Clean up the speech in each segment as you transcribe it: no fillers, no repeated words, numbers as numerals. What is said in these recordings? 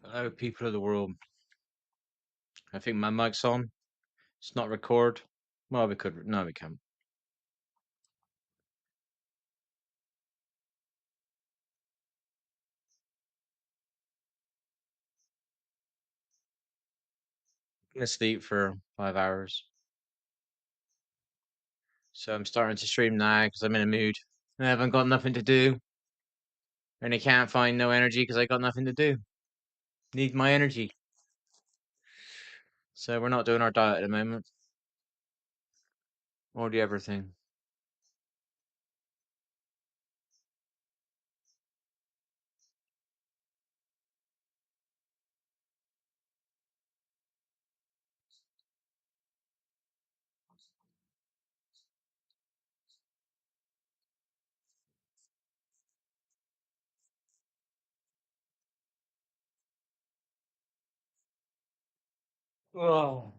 Hello, people of the world. I think my mic's on. It's not record. Well, we could. No, we can't. I'm gonna sleep for 5 hours. So I'm starting to stream now because I'm in a mood. I haven't got nothing to do, and I can't find no energy because I got nothing to do. Need my energy. So we're not doing our diet at the moment, or the everything. Oh.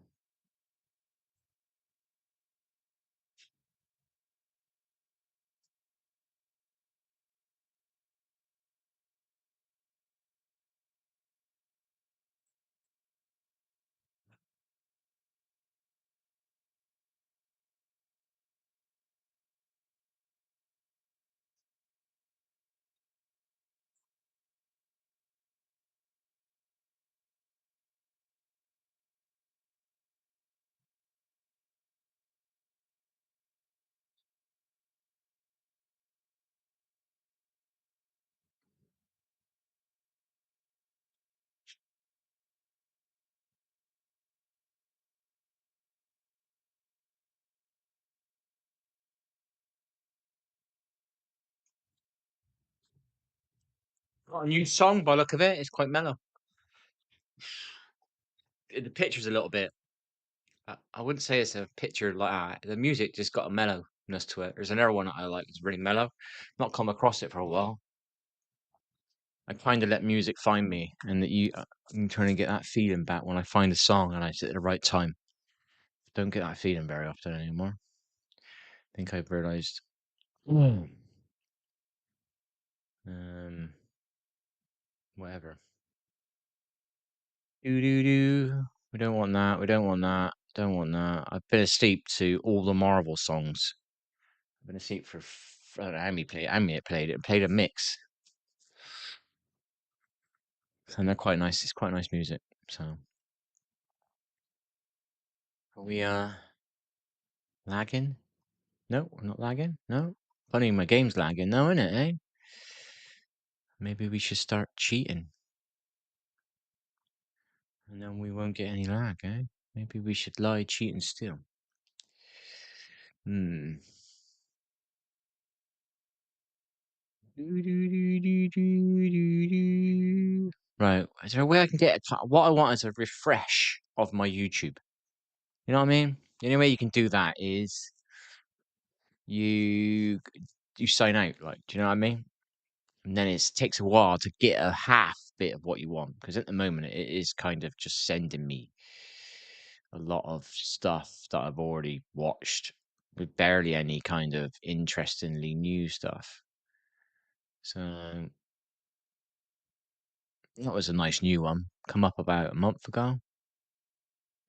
Got a new song by the look of it. It's quite mellow. The picture's a little bit. I wouldn't say it's a picture like that. The music just got a mellowness to it. There's another one that I like. It's really mellow. Not come across it for a while. I kind of let music find me, and that I'm trying to get that feeling back when I find a song and I sit at the right time. Don't get that feeling very often anymore. I think I've realized. Mm. Um, whatever. Do do do. We don't want that. We don't want that. Don't want that. I've been asleep to all the Marvel songs. I've been asleep for. I don't know how many played. How many it played? It played a mix, and they're quite nice. It's quite nice music. So are we lagging? No, we're not lagging. No. Funny, my game's lagging now, isn't it? Eh? Maybe we should start cheating, and then we won't get any lag, eh? Maybe we should lie, cheat, and steal. Hmm. Right. Is there a way I can get what I want is a refresh of my YouTube? You know what I mean? The only way you can do that is you you sign out. Like, do you know what I mean? And then it takes a while to get a half bit of what you want, because at the moment it is kind of just sending me a lot of stuff that I've already watched with barely any kind of interestingly new stuff. So that was a nice new one. Come up about a month ago,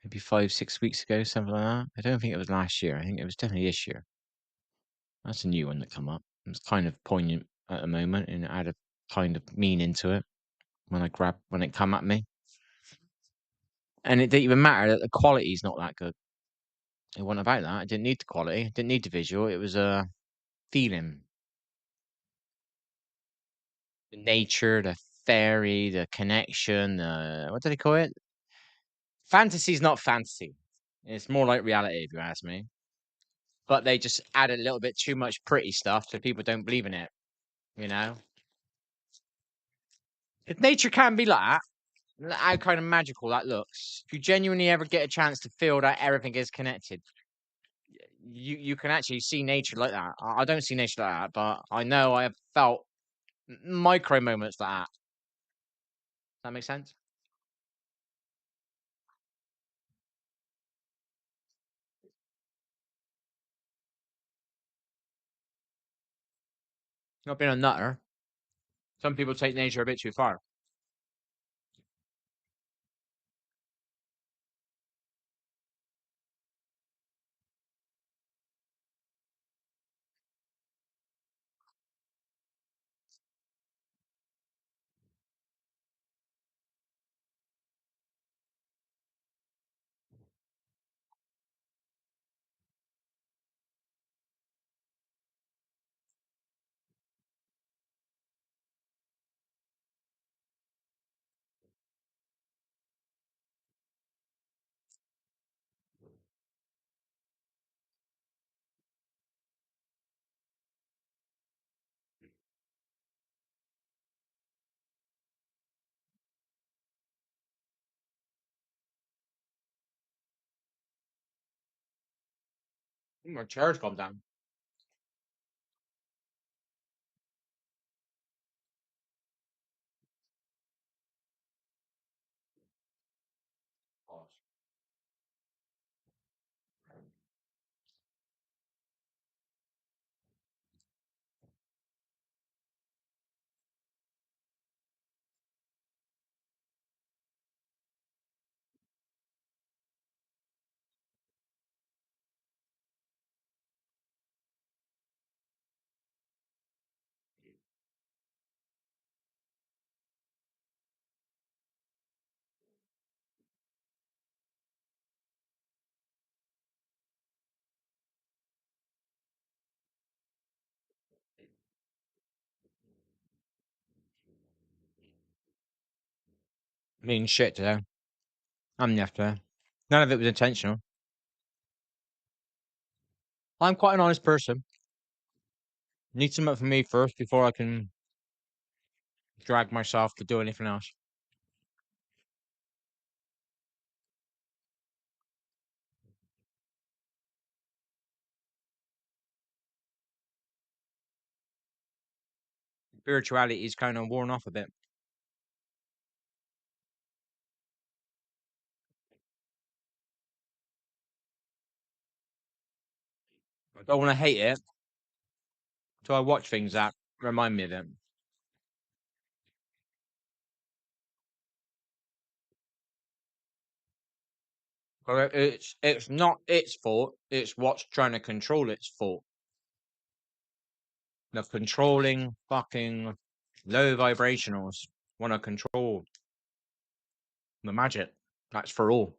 maybe 5, 6 weeks ago, something like that. I don't think it was last year. I think it was definitely this year. That's a new one that come up. It's kind of poignant at the moment, and it had a kind of meaning to it when it come at me. And it didn't even matter that the quality's not that good. It wasn't about that. I didn't need the quality. I didn't need the visual. It was a feeling. The nature, the fairy, the connection, what do they call it? Fantasy's not fantasy. It's more like reality, if you ask me. But they just add a little bit too much pretty stuff so people don't believe in it, you know? If nature can be like that, how kind of magical that looks. If you genuinely ever get a chance to feel that everything is connected, you can actually see nature like that. I don't see nature like that, but I know I have felt micro moments like that. Does that make sense? Not being a nutter. Some people take nature a bit too far. My chair's gone down. Mean shit today. I'm yesterday. None of it was intentional. I'm quite an honest person. Need something from me first before I can drag myself to do anything else. Spirituality is kind of worn off a bit. I don't want to hate it, so I watch things that remind me of it. But it's not its fault. It's what's trying to control its fault. The controlling fucking low vibrationals want to control the magic. That's for all.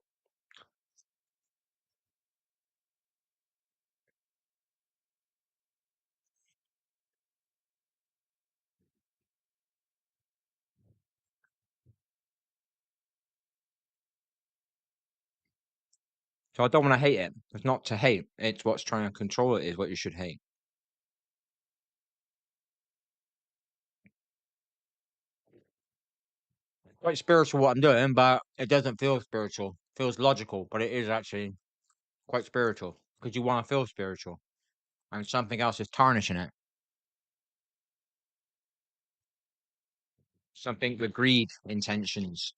So I don't want to hate it. It's not to hate. It's what's trying to control it is what you should hate. Quite spiritual what I'm doing, but it doesn't feel spiritual. It feels logical, but it is actually quite spiritual because you want to feel spiritual, and something else is tarnishing it. Something with greed intentions.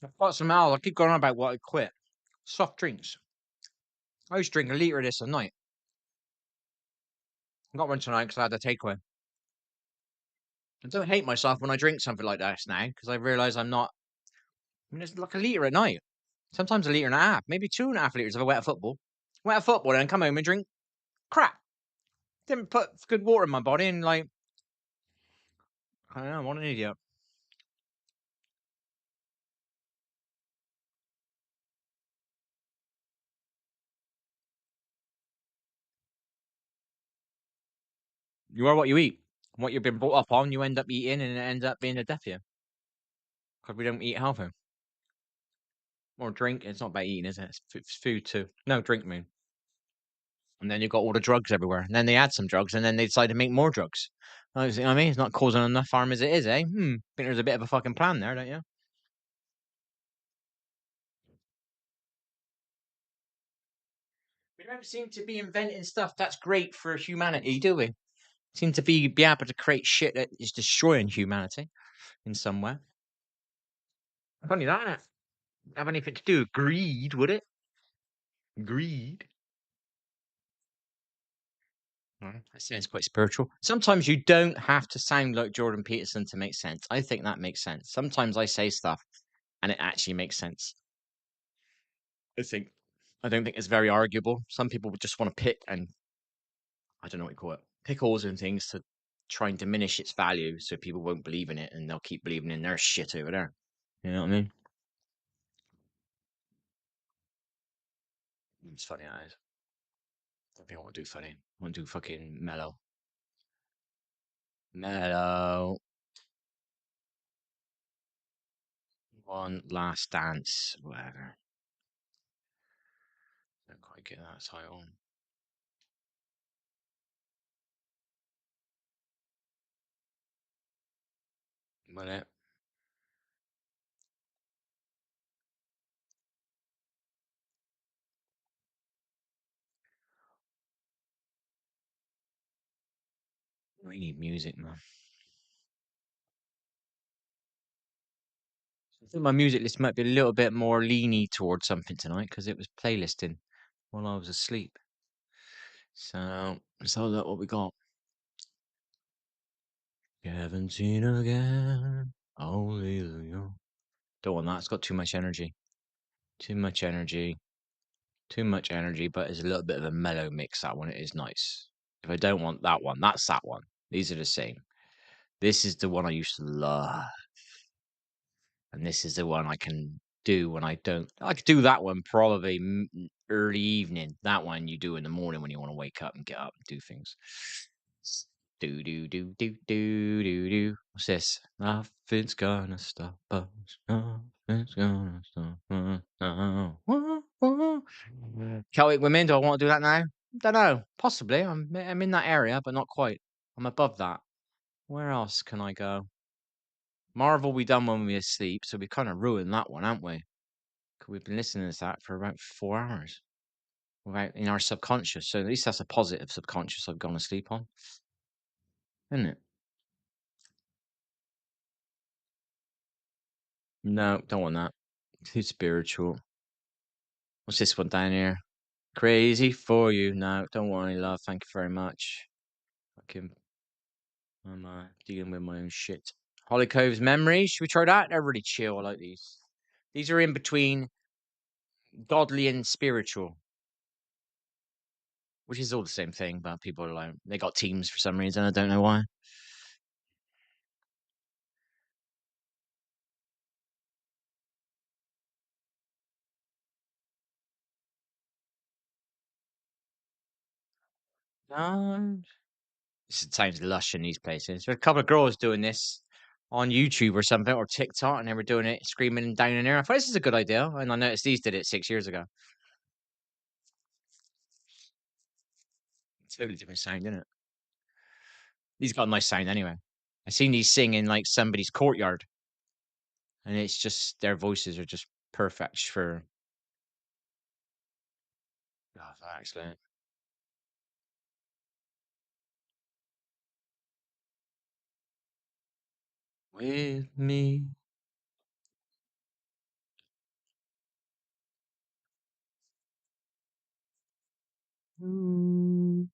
I've got some else. I keep going on about what I quit. Soft drinks. I used to drink a litre of this a night. I got one tonight because I had a takeaway. I don't hate myself when I drink something like this now because I realise I'm not. I mean, it's like a litre at night. Sometimes a litre and a half, maybe 2.5 litres if I wet a football. Wet a football and then come home and drink crap. Didn't put good water in my body and like, I don't know, what an idiot. You are what you eat. What you've been brought up on, you end up eating and it ends up being a death here because we don't eat healthy. Or drink. It's not about eating, is it? It's food too. No, drink, mean. And then you've got all the drugs everywhere. And then they add some drugs and then they decide to make more drugs. You know what I mean? It's not causing enough harm as it is, eh? Think there's a bit of a fucking plan there, don't you? We don't seem to be inventing stuff that's great for humanity, do we? Seem to be able to create shit that is destroying humanity in some way. Funny that. Have anything to do with greed, would it? Greed. That sounds quite spiritual. Sometimes you don't have to sound like Jordan Peterson to make sense. I think that makes sense. Sometimes I say stuff and it actually makes sense. I think. I don't think it's very arguable. Some people would just want to pick and I don't know what you call it, pickles and things to try and diminish its value so people won't believe in it and they'll keep believing in their shit over there. You know what I mean? It's funny, that is. I think I want to do funny. I want to do fucking mellow. Mellow. One last dance. Whatever. Don't quite get that title. Will it? We need music, man. I think my music list might be a little bit more leany towards something tonight because it was playlisting while I was asleep. So let's have a look what we got. You haven't seen again. Only the young. Don't want that. It's got too much energy. Too much energy. Too much energy, but it's a little bit of a mellow mix. That one, it is nice. If I don't want that one, that's that one. These are the same. This is the one I used to love. And this is the one I can do when I don't. I could do that one probably early evening. That one you do in the morning when you want to wake up and get up and do things. Do do do do do do do. What's this? Nothing's gonna stop us. Nothing's gonna stop us. No. Celtic Women. Do I want to do that now? Don't know. Possibly. I'm in that area, but not quite. I'm above that. Where else can I go? Marvel we done when we were asleep, so we kind of ruined that one, haven't we? 'Cause we've been listening to that for about 4 hours without in our subconscious. So at least that's a positive subconscious I've gone to sleep on, isn't it? No, don't want that. Too spiritual. What's this one down here? Crazy for you. No, don't want any love. Thank you very much. Fucking, I'm dealing with my own shit. Holly Cove's Memories. Should we try that? They're really chill. I like these. These are in between godly and spiritual, which is all the same thing, but people are like, they got teams for some reason. I don't know why. No, it sounds lush in these places. There's a couple of girls doing this on YouTube or something or TikTok, and they were doing it screaming down in there. I thought this is a good idea, and I noticed these did it 6 years ago. Totally different sound, isn't it? These got a nice sound anyway. I seen these sing in like somebody's courtyard, and it's just their voices are just perfect for. Oh, excellent. With me. Ooh.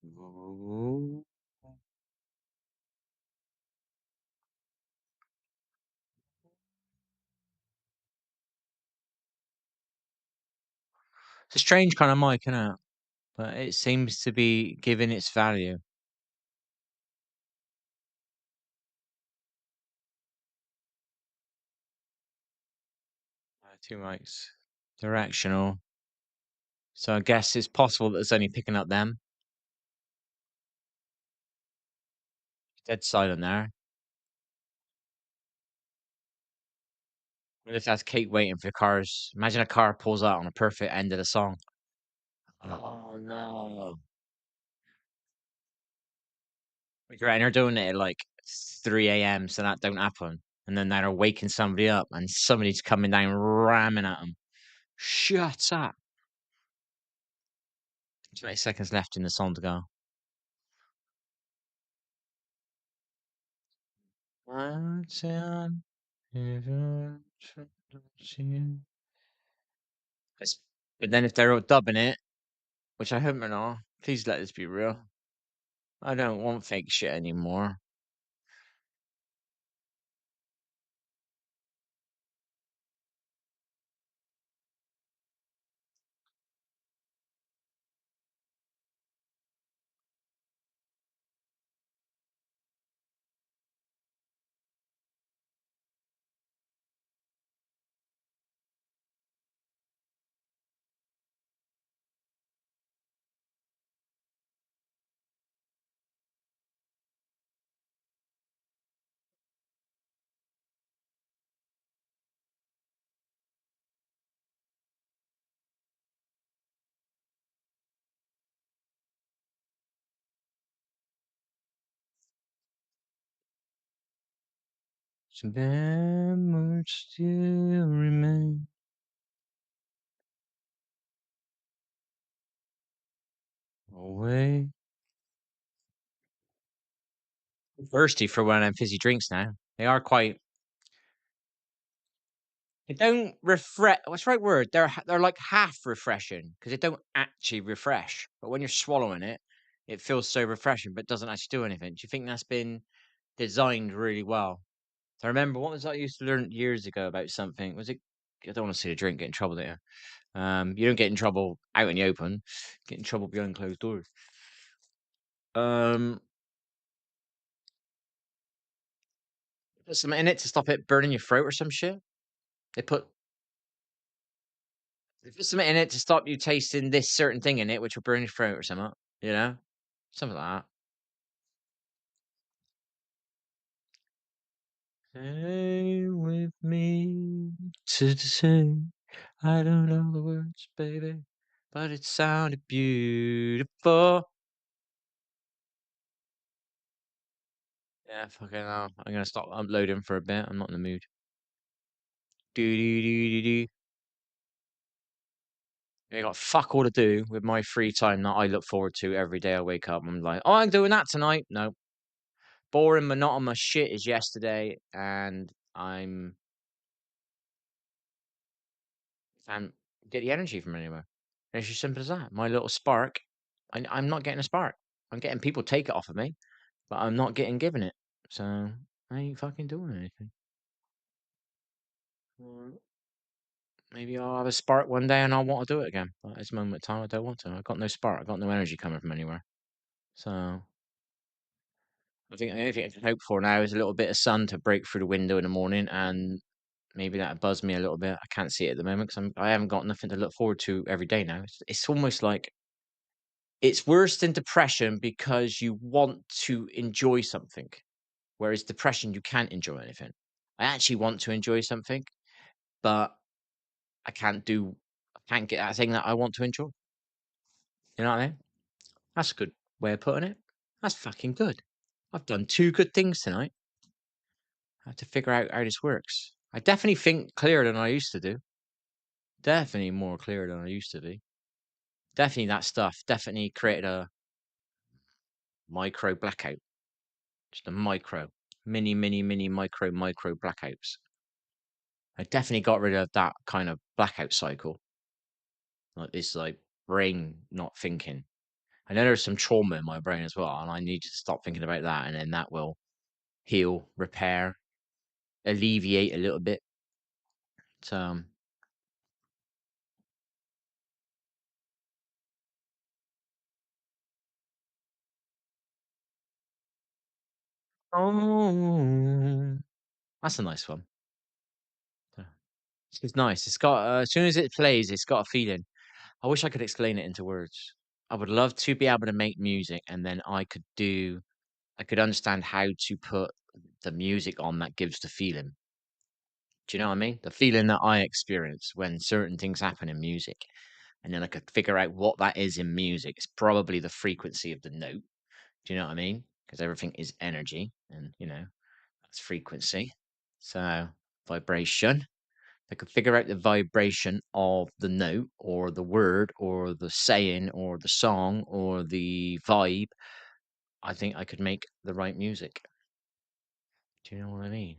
Ooh. It's a strange kind of mic, isn't it? But it seems to be giving its value. Two mics. Directional. So I guess it's possible that it's only picking up them. Dead silent there. What if that's Kate waiting for cars? Imagine a car pulls out on a perfect end of the song. Oh no. Like, right, and they're doing it at like 3 a.m. so that don't happen. And then they're waking somebody up and somebody's coming down ramming at them. Shut up. 20 seconds left in the song to go. But then if they're all dubbing it, which I hope they're not, please let this be real. I don't want fake shit anymore. Some memories still remain. Away. Thirsty for one of them fizzy drinks now. They are quite. They don't refresh. What's the right word? They're like half refreshing because they don't actually refresh. But when you're swallowing it, it feels so refreshing, but doesn't actually do anything. Do you think that's been designed really well? So I remember what was I used to learn years ago about something. Was it? I don't want to say the drink, get in trouble there. You don't get in trouble out in the open. Get in trouble behind closed doors. Um, put something in it to stop it burning your throat or some shit. They put something in it to stop you tasting this certain thing in it, which will burn your throat or something. You know, something like that. Stay with me to say I don't know the words, baby, but it sounded beautiful. Yeah, fucking hell. I'm gonna stop uploading for a bit. I'm not in the mood. Do do do do do. I got fuck all to do with my free time that I look forward to every day I wake up. I'm like, oh, I'm doing that tonight. No, boring, monotonous shit is yesterday, and I'm can't get the energy from anywhere. And it's as simple as that. My little spark, I'm not getting a spark. I'm getting people take it off of me, but I'm not getting given it. So I ain't fucking doing anything. Well, maybe I'll have a spark one day and I'll want to do it again. But at this moment in time, I don't want to. I've got no spark. I've got no energy coming from anywhere. So I think the only thing I can hope for now is a little bit of sun to break through the window in the morning, and maybe that buzz me a little bit. I can't see it at the moment because I haven't got nothing to look forward to every day now. It's almost like it's worse than depression because you want to enjoy something, whereas depression you can't enjoy anything. I actually want to enjoy something, but I can't do. I can't get that thing that I want to enjoy. You know what I mean? That's a good way of putting it. That's fucking good. I've done two good things tonight. I have to figure out how this works. I definitely think clearer than I used to do. Definitely more clear than I used to be. Definitely that stuff. Definitely created a micro blackout. Just a micro, mini micro blackouts. I definitely got rid of that kind of blackout cycle. Like this, like brain not thinking. I know there's some trauma in my brain as well, and I need to stop thinking about that, and then that will heal, repair, alleviate a little bit. So, oh, that's a nice one. Yeah. It's nice. It's got as soon as it plays, it's got a feeling. I wish I could explain it into words. I would love to be able to make music, and then I could understand how to put the music on that gives the feeling. Do you know what I mean? The feeling that I experience when certain things happen in music. And then I could figure out what that is in music. It's probably the frequency of the note. Do you know what I mean? Because everything is energy and, that's frequency. So vibration. I could figure out the vibration of the note or the word or the saying or the song or the vibe. I think I could make the right music. Do you know what I mean?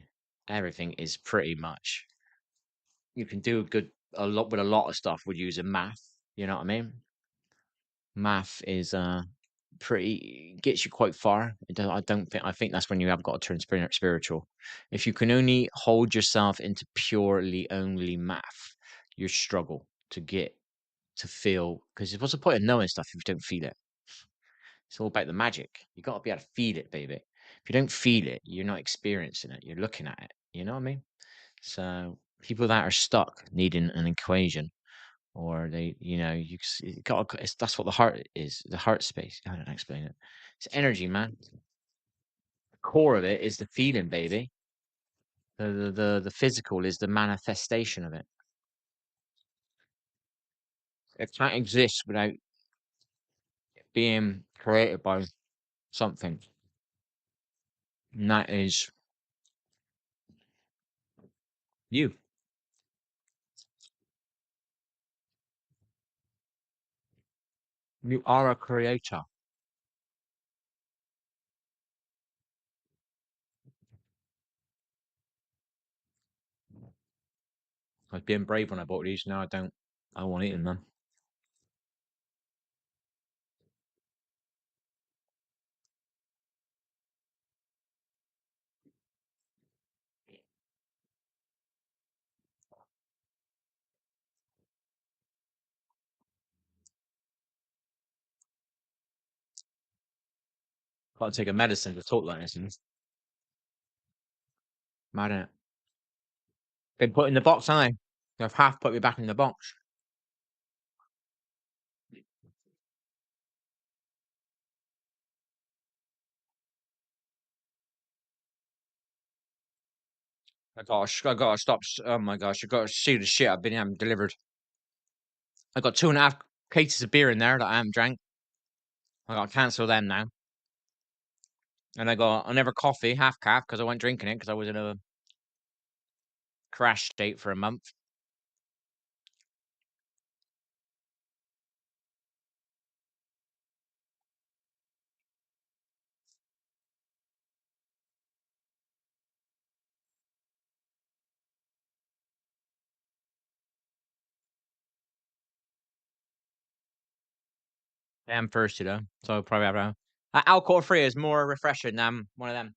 Everything is pretty much you can do a lot with a lot of stuff with using math. You know what I mean? Math is pretty gets you quite far. I don't think I think that's when you have got to turn spiritual. If you can only hold yourself into purely only math, you struggle to get to feel because what's the point of knowing stuff if you don't feel it? It's all about the magic. You got to be able to feel it, baby. If you don't feel it, you're not experiencing it. You're looking at it. You know what I mean? So people that are stuck needing an equation, or they, you got that's what the heart is. The heart space. I don't explain it. It's energy, man. The core of it is the feeling, baby. The physical is the manifestation of it. It can't exist without being created by something. And that is You. You are a creator. I was being brave when I bought these. Now I don't. I won't eat them, man. Got to take a medicine to talk like this. Mad at it. Been put in the box, haven't they? They've half put me back in the box. I gotta stop. Oh my gosh, I gotta see the shit I've been having delivered. I got 2.5 cases of beer in there that I haven't drank. I gotta cancel them now. And I got another coffee, half calf, because I went drinking it because I was in a crash state for a month. I am thirsty though, so I'll probably have a. Alcohol free is more refreshing than one of them.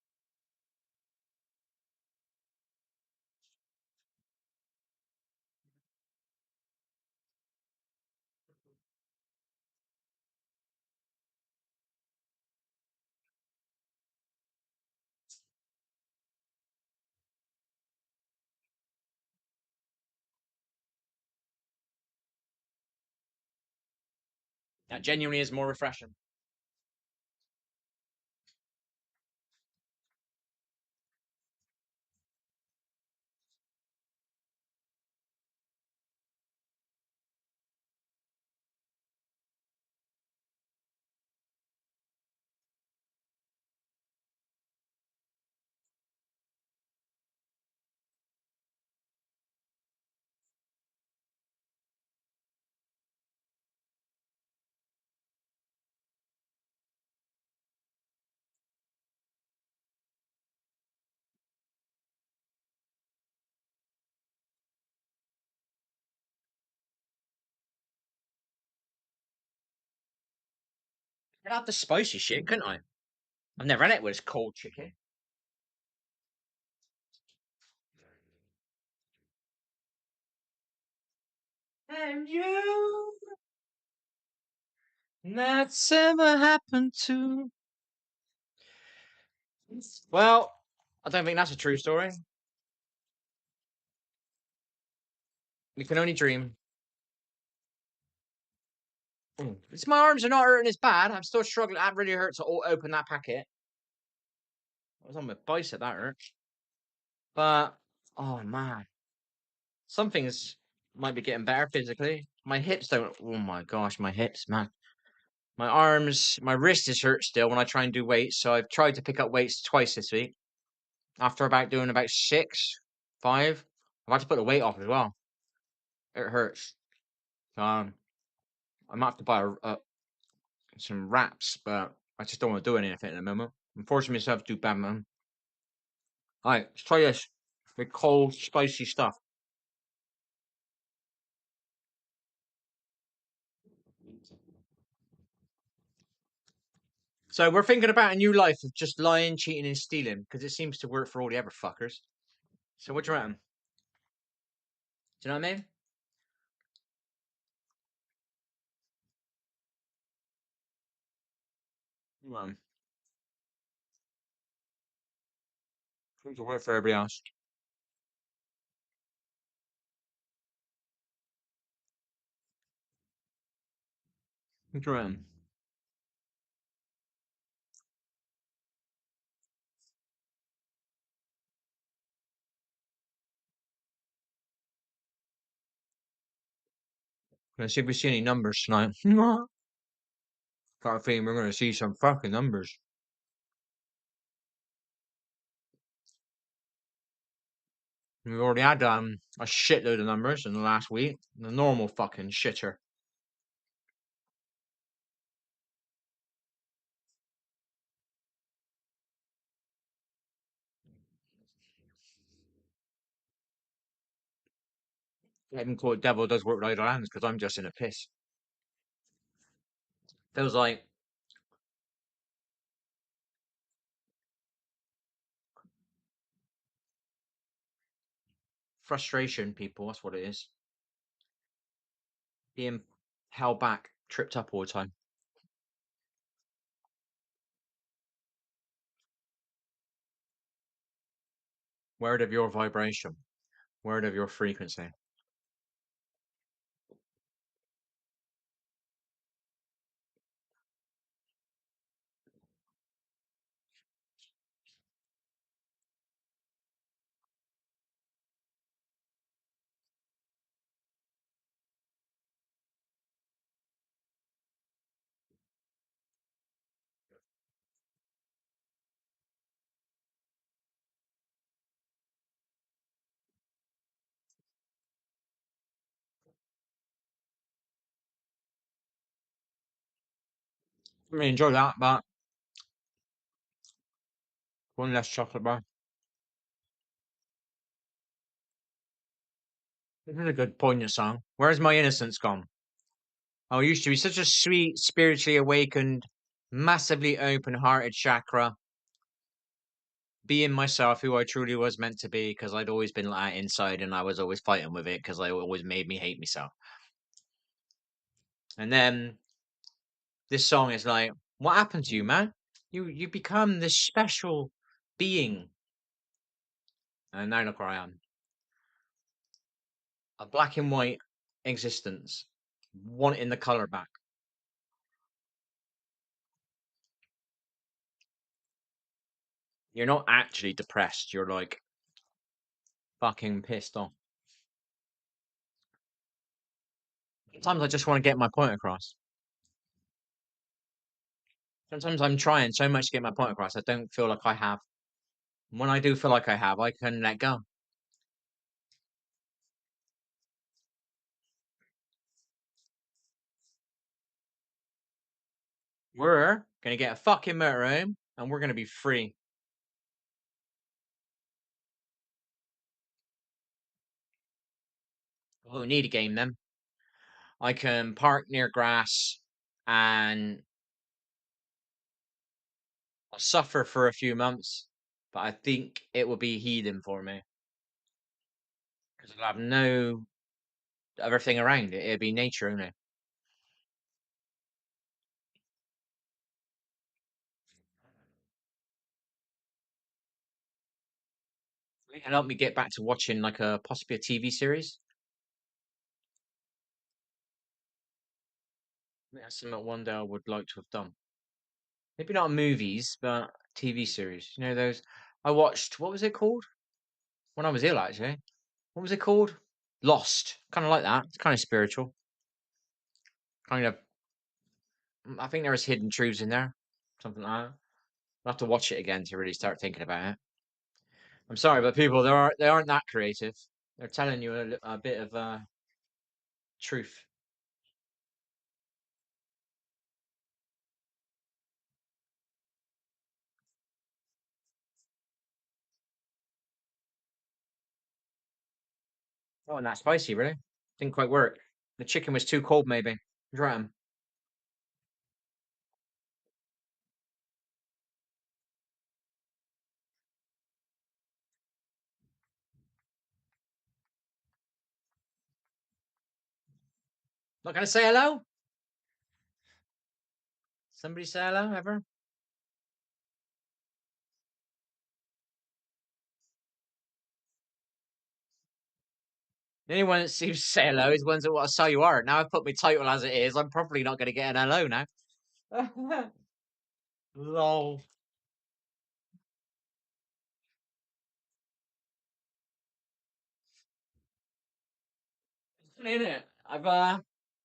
That genuinely is more refreshing. I'd have the spicy shit, couldn't I? I've never had it with cold chicken. And you, that's ever happened to. Well, I don't think that's a true story. We can only dream. It's my arms are not hurting as bad. I'm still struggling. That really hurt to open that packet. I was on my bicep, that hurts. But oh man, some things might be getting better physically. My hips don't. Oh my gosh, my hips, man. My arms, my wrist is hurt still when I try and do weights. So I've tried to pick up weights twice this week. After doing about 6, 5, I've had to put the weight off as well. It hurts. I might have to buy some wraps, but I just don't want to do anything at the moment. I'm forcing myself to do badminton. Alright, let's try this. The cold, spicy stuff. So we're thinking about a new life of just lying, cheating, and stealing because it seems to work for all the other fuckers. So what do you reckon? Do you know what I mean? Well, seems to work for everybody else. What do you reckon? Let's see if we see any numbers tonight. Got a feeling we're going to see some fucking numbers. We've already had a shitload of numbers in the last week. The normal fucking shitter. I even call it devil does work with idle hands because I'm just in a piss. Feels like frustration, people. That's what it is. Being held back, tripped up all the time. Word of your vibration. Word of your frequency. I really enjoy that, but one less chocolate bar. This is a good poignant song. Where's my innocence gone? I used to be such a sweet, spiritually awakened, massively open-hearted chakra, being myself, who I truly was meant to be, because I'd always been like that inside, and I was always fighting with it because I always made me hate myself. And then this song is like, what happened to you, man? You become this special being, and now look where I am, a black and white existence, wanting the color back. You're not actually depressed. You're like fucking pissed off. Sometimes I just want to get my point across. Sometimes I'm trying so much to get my point across, I don't feel like I have. When I do feel like I have, I can let go. We're gonna get a fucking motorhome, and we're gonna be free. Oh, we need a game then. I can park near grass, and I'll suffer for a few months, but I think it will be healing for me because I'll have no everything around it. It'll be nature only. It'll help me get back to watching like possibly a TV series. That's something one day I would like to have done. Maybe not movies, but TV series. You know those I watched. What was it called? When I was ill, actually. What was it called? Lost. Kind of like that. It's kind of spiritual. Kind of. I think there was hidden truths in there. Something like that. I'll have to watch it again to really start thinking about it. I'm sorry, but people, they aren't that creative. They're telling you a bit of truth. Oh, and that spicy, really? Didn't quite work. The chicken was too cold, maybe. Try 'em. Not gonna say hello? Somebody say hello ever? Anyone that seems to say hello is ones that want to sell you art. Now I've put my title as it is. I'm probably not going to get an hello now. Lol. Isn't it?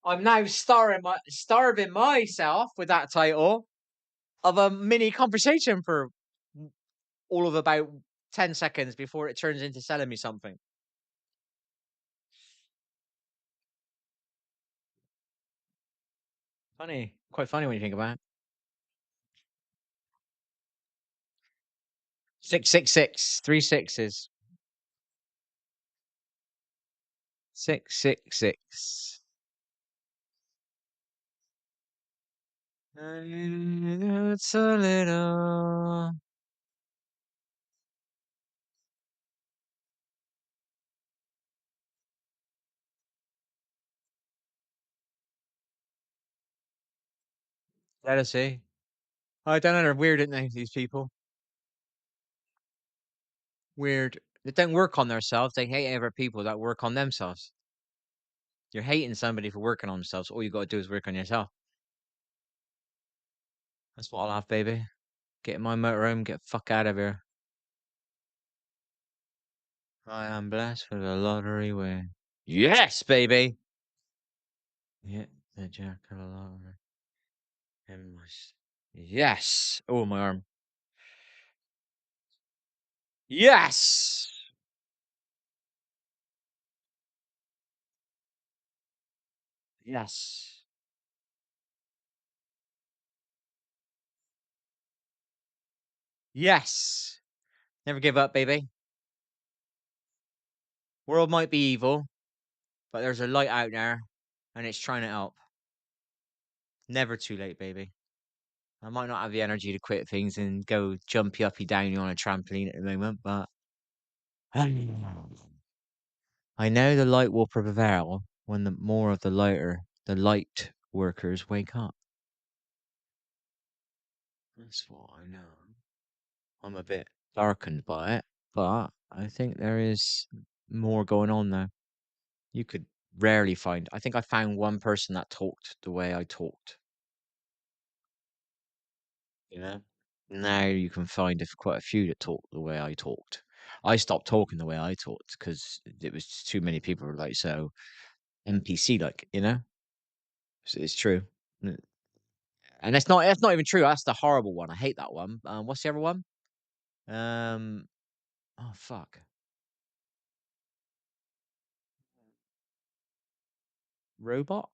I'm now starving myself with that title of a mini conversation for all of about 10 seconds before it turns into selling me something. Funny. Quite funny when you think about it. 666. 3 sixes. 666. It's a little. Let us see. I don't know. They're weird, aren't they? These people. Weird. They don't work on themselves. They hate other people that work on themselves. You're hating somebody for working on themselves. All you got to do is work on yourself. That's what I'll have, baby. Get in my motorhome. Get the fuck out of here. I am blessed with a lottery win. Yes, baby. Hit the jack of the lottery. Yes. Oh, my arm. Yes. Yes. Yes. Never give up, baby. World might be evil, but there's a light out there, and it's trying to help. Never too late, baby. I might not have the energy to quit things and go jumpy uppy downy on a trampoline at the moment, but I know the light will prevail when the more of the light workers wake up. That's what I know. I'm a bit darkened by it, but I think there is more going on there. You could rarely find. I think I found one person that talked the way I talked. You know, now you can find quite a few that talk the way I talked. I stopped talking the way I talked because it was too many people were like so NPC like. It's true. And that's not even true. That's the horrible one. I hate that one. What's the other one? Um, oh fuck, robot.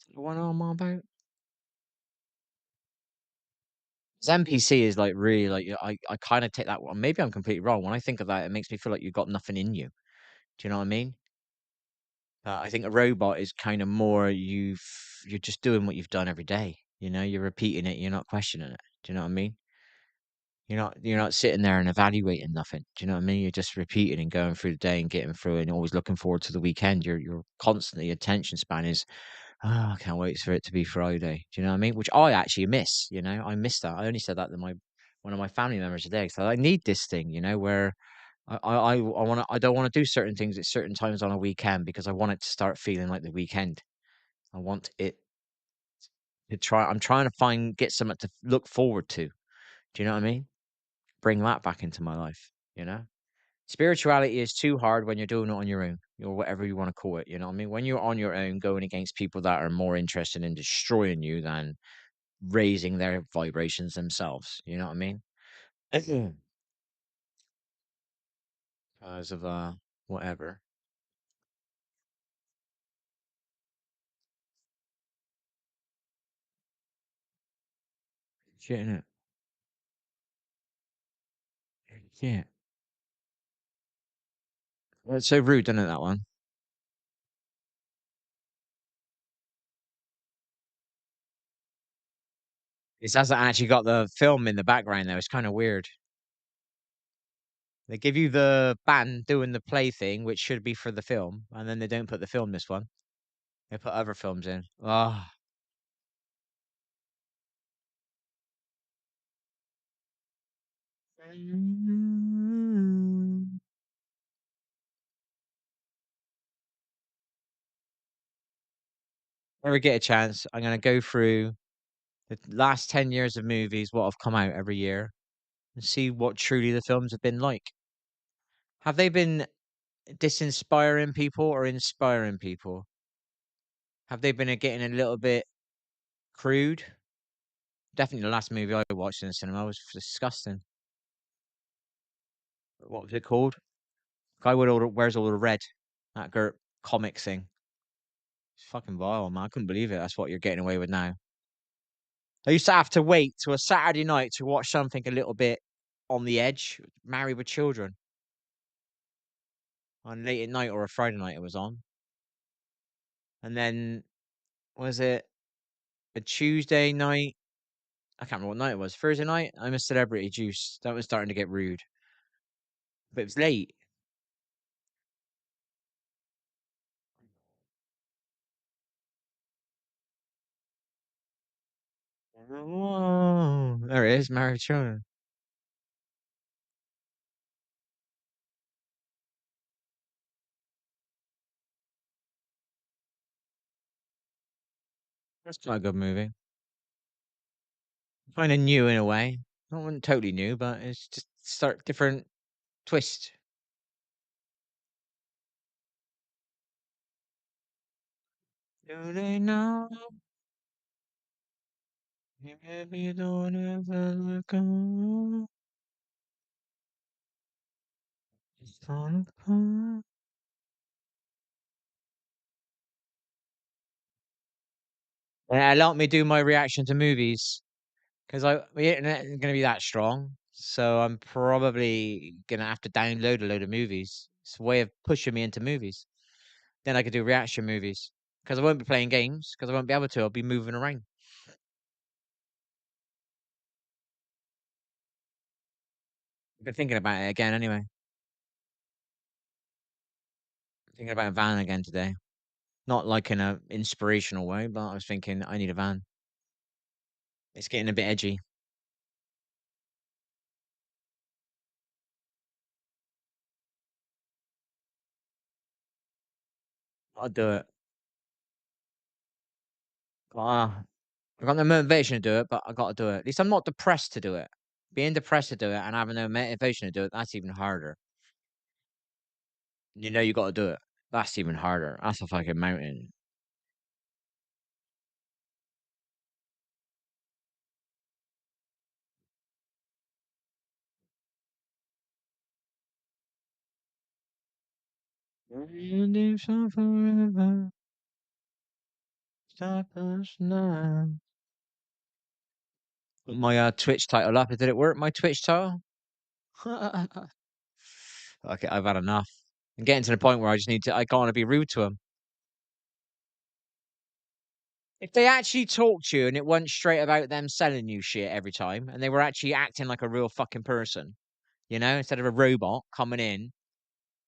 Is that the one I'm on about? 'Cause NPC is like really like I kind of take that one. Maybe I'm completely wrong. When I think of that, it makes me feel like you've got nothing in you. Do you know what I mean? I think a robot is kind of more you're just doing what you've done every day. You're repeating it. You're not questioning it. Do you know what I mean? You're not sitting there and evaluating nothing. Do you know what I mean? You're just repeating and going through the day and getting through it and always looking forward to the weekend. Your constantly attention span is, oh, I can't wait for it to be Friday. Do you know what I mean? Which I actually miss. I miss that. I only said that to my one of my family members today. So I need this thing. Where I don't want to do certain things at certain times on a weekend because I want it to start feeling like the weekend. I want it to try. I'm trying to get something to look forward to. Do you know what I mean? Bring that back into my life. You know, spirituality is too hard when you're doing it on your own, or whatever you want to call it. You know what I mean? When you're on your own, going against people that are more interested in destroying you than raising their vibrations themselves. You know what I mean? Because of whatever. Shit, innit? Yeah. Well, it's so rude, isn't it, that one? It hasn't actually got the film in the background though. It's kind of weird. They give you the band doing the play thing, which should be for the film, and then they don't put the film this one. They put other films in. Oh, never get a chance. I'm gonna go through the last 10 years of movies, what have come out every year, and see what truly the films have been like. Have they been disinspiring people or inspiring people? Have they been getting a little bit crude? Definitely the last movie I watched in the cinema was disgusting. What was it called? Guy with wears all the red. That comic thing. It's fucking vile, man. I couldn't believe it. That's what you're getting away with now. I used to have to wait to a Saturday night to watch something a little bit on the edge, Married with Children, on late at night or a Friday night it was on. And then was it a Tuesday night? I can't remember what night it was. Thursday night, I'm a Celebrity Juice. That was starting to get rude. But it was late. Oh, there it is, Married with Children. That's quite a good movie. Kind of new in a way. Not totally new, but it's just start different twist. Do they know? Maybe don't ever look up. It's falling apart. Yeah, let me do my reaction to movies because the internet isn't going to be that strong. So I'm probably going to have to download a load of movies. It's a way of pushing me into movies. Then I could do reaction movies because I won't be playing games because I won't be able to. I'll be moving around. I've been thinking about it again anyway. Thinking about a van again today. Not like in a inspirational way, but I was thinking I need a van. It's getting a bit edgy. I'll do it. Ah, I got no motivation to do it, but I got to do it. At least I'm not depressed to do it. Being depressed to do it and having no motivation to do it, that's even harder. You know you got to do it. That's even harder. That's a fucking mountain. Forever, stop us now. Put my Twitch title up. Did it work? My Twitch title? Okay, I've had enough. I'm getting to the point where I just need to. I can't want to be rude to them. If they actually talked to you and it wasn't straight about them selling you shit every time, and they were actually acting like a real fucking person, instead of a robot coming in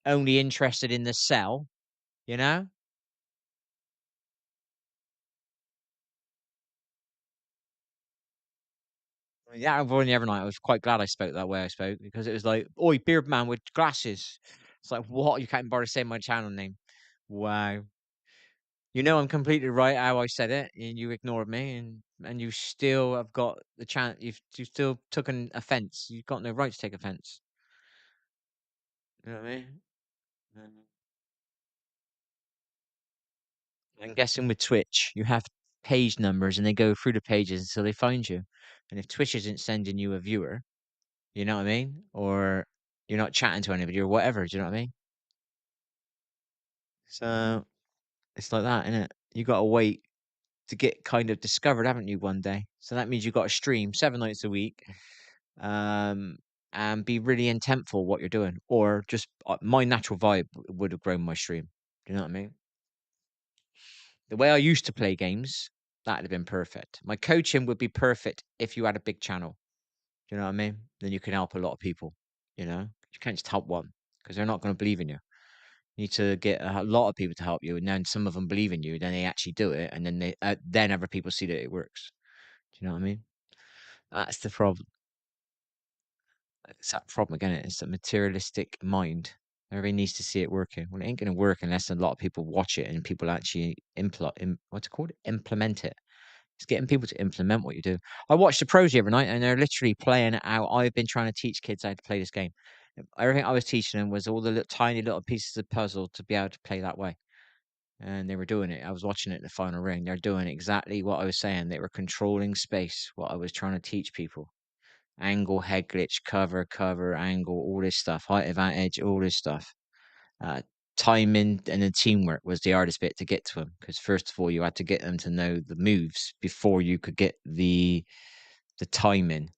only interested in the sell, you know? Yeah, I've only every night. I was quite glad I spoke that way. I spoke because it was like, "Oi, beard man with glasses." It's like, what? You can't bother saying my channel name. Wow. I'm completely right how I said it, and you ignored me, and you still have got the chance. You still took an offense. You've got no right to take offense. You know what I mean? I'm guessing with Twitch, you have page numbers, and they go through the pages until they find you. And if Twitch isn't sending you a viewer, you know what I mean? Or you're not chatting to anybody or whatever, do you know what I mean? So it's like that, innit? You gotta wait to get kind of discovered, haven't you, one day? So that means you gotta stream 7 nights a week, um, and be really intentful what you're doing. Or just my natural vibe would have grown my stream. Do you know what I mean? The way I used to play games, that'd have been perfect. My coaching would be perfect if you had a big channel. Do you know what I mean? Then you can help a lot of people. You can't just help one because they're not going to believe in you. You need to get a lot of people to help you, and then some of them believe in you. Then they actually do it, and then other people see that it works. Do you know what I mean? That's the problem. It's that problem again. It's the materialistic mind. Everybody needs to see it working. Well, it ain't going to work unless a lot of people watch it and people actually what's it called? Implement it. It's getting people to implement what you do. I watched the pros the other night, and they're literally playing it out. I've been trying to teach kids how to play this game. Everything I was teaching them was all the tiny little pieces of puzzle to be able to play that way. And they were doing it. I was watching it in the final ring. They're doing exactly what I was saying. They were controlling space, what I was trying to teach people. Angle, head glitch, cover, angle, all this stuff, height advantage, all this stuff. Uh, timing and the teamwork was the hardest bit to get to them, because first of all you had to get them to know the moves before you could get the timing,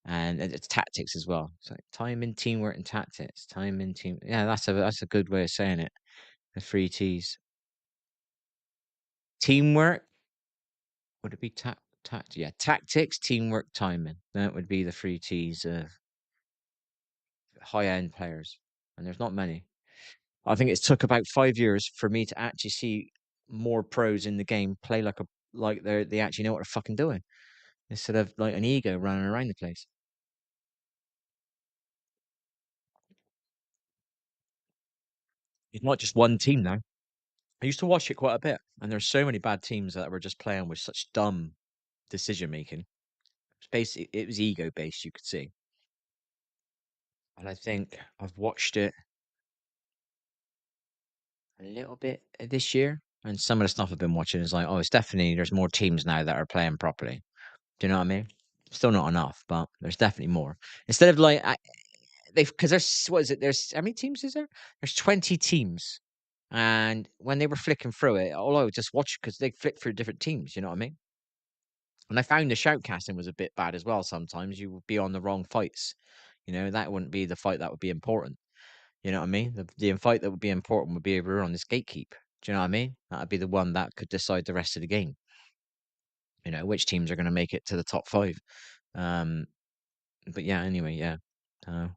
and it's tactics as well. So timing, teamwork, and tactics. Timing, team. Yeah, that's a good way of saying it. The three T's. Teamwork. Would it be yeah, tactics, teamwork, timing. That would be the three T's of high end players, and there's not many. I think it took about 5 years for me to actually see more pros in the game play like they actually know what they're fucking doing, instead of like an ego running around the place. It's not just one team now. I used to watch it quite a bit, and there's so many bad teams that were just playing with such dumb decision making. It's basically it was ego based, you could see. And I think I've watched it a little bit this year, and some of the stuff I've been watching is like, oh, it's definitely there's more teams now that are playing properly. Do you know what I mean? Still not enough, but there's definitely more. Instead of like they've because there's what is it? There's how many teams is there? There's 20 teams, and when they were flicking through it, all I would just watch because they flick through different teams. You know what I mean? And I found the shoutcasting was a bit bad as well. Sometimes you would be on the wrong fights. You know, that wouldn't be the fight that would be important. You know what I mean? The fight that would be important would be if we were on this gatekeep. Do you know what I mean? That would be the one that could decide the rest of the game. You know, which teams are going to make it to the top five. Um, but yeah, anyway, yeah. Uh,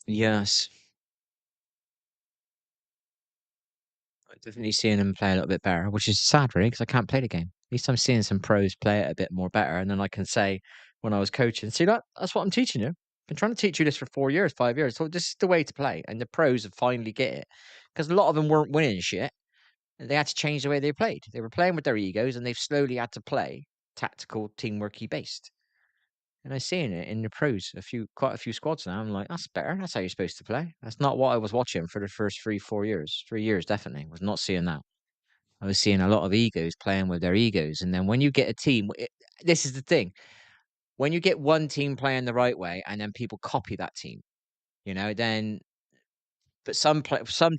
yes, I'm definitely seeing them play a little bit better, which is sad, really, because I can't play the game. At least I'm seeing some pros play it a bit more better, and then I can say when I was coaching, see that's what I'm teaching you. Been trying to teach you this for 4 years, 5 years. So this is the way to play, and the pros have finally get it, because a lot of them weren't winning shit, and they had to change the way they played. They were playing with their egos, and they've slowly had to play tactical, teamworky based. And I'm seeing it in the pros, quite a few squads now. I'm like, that's better. That's how you're supposed to play. That's not what I was watching for the first 3, 4 years. 3 years definitely was not seeing that. I was seeing a lot of egos playing with their egos, and then when you get a team, this is the thing: when you get one team playing the right way, and then people copy that team, then but some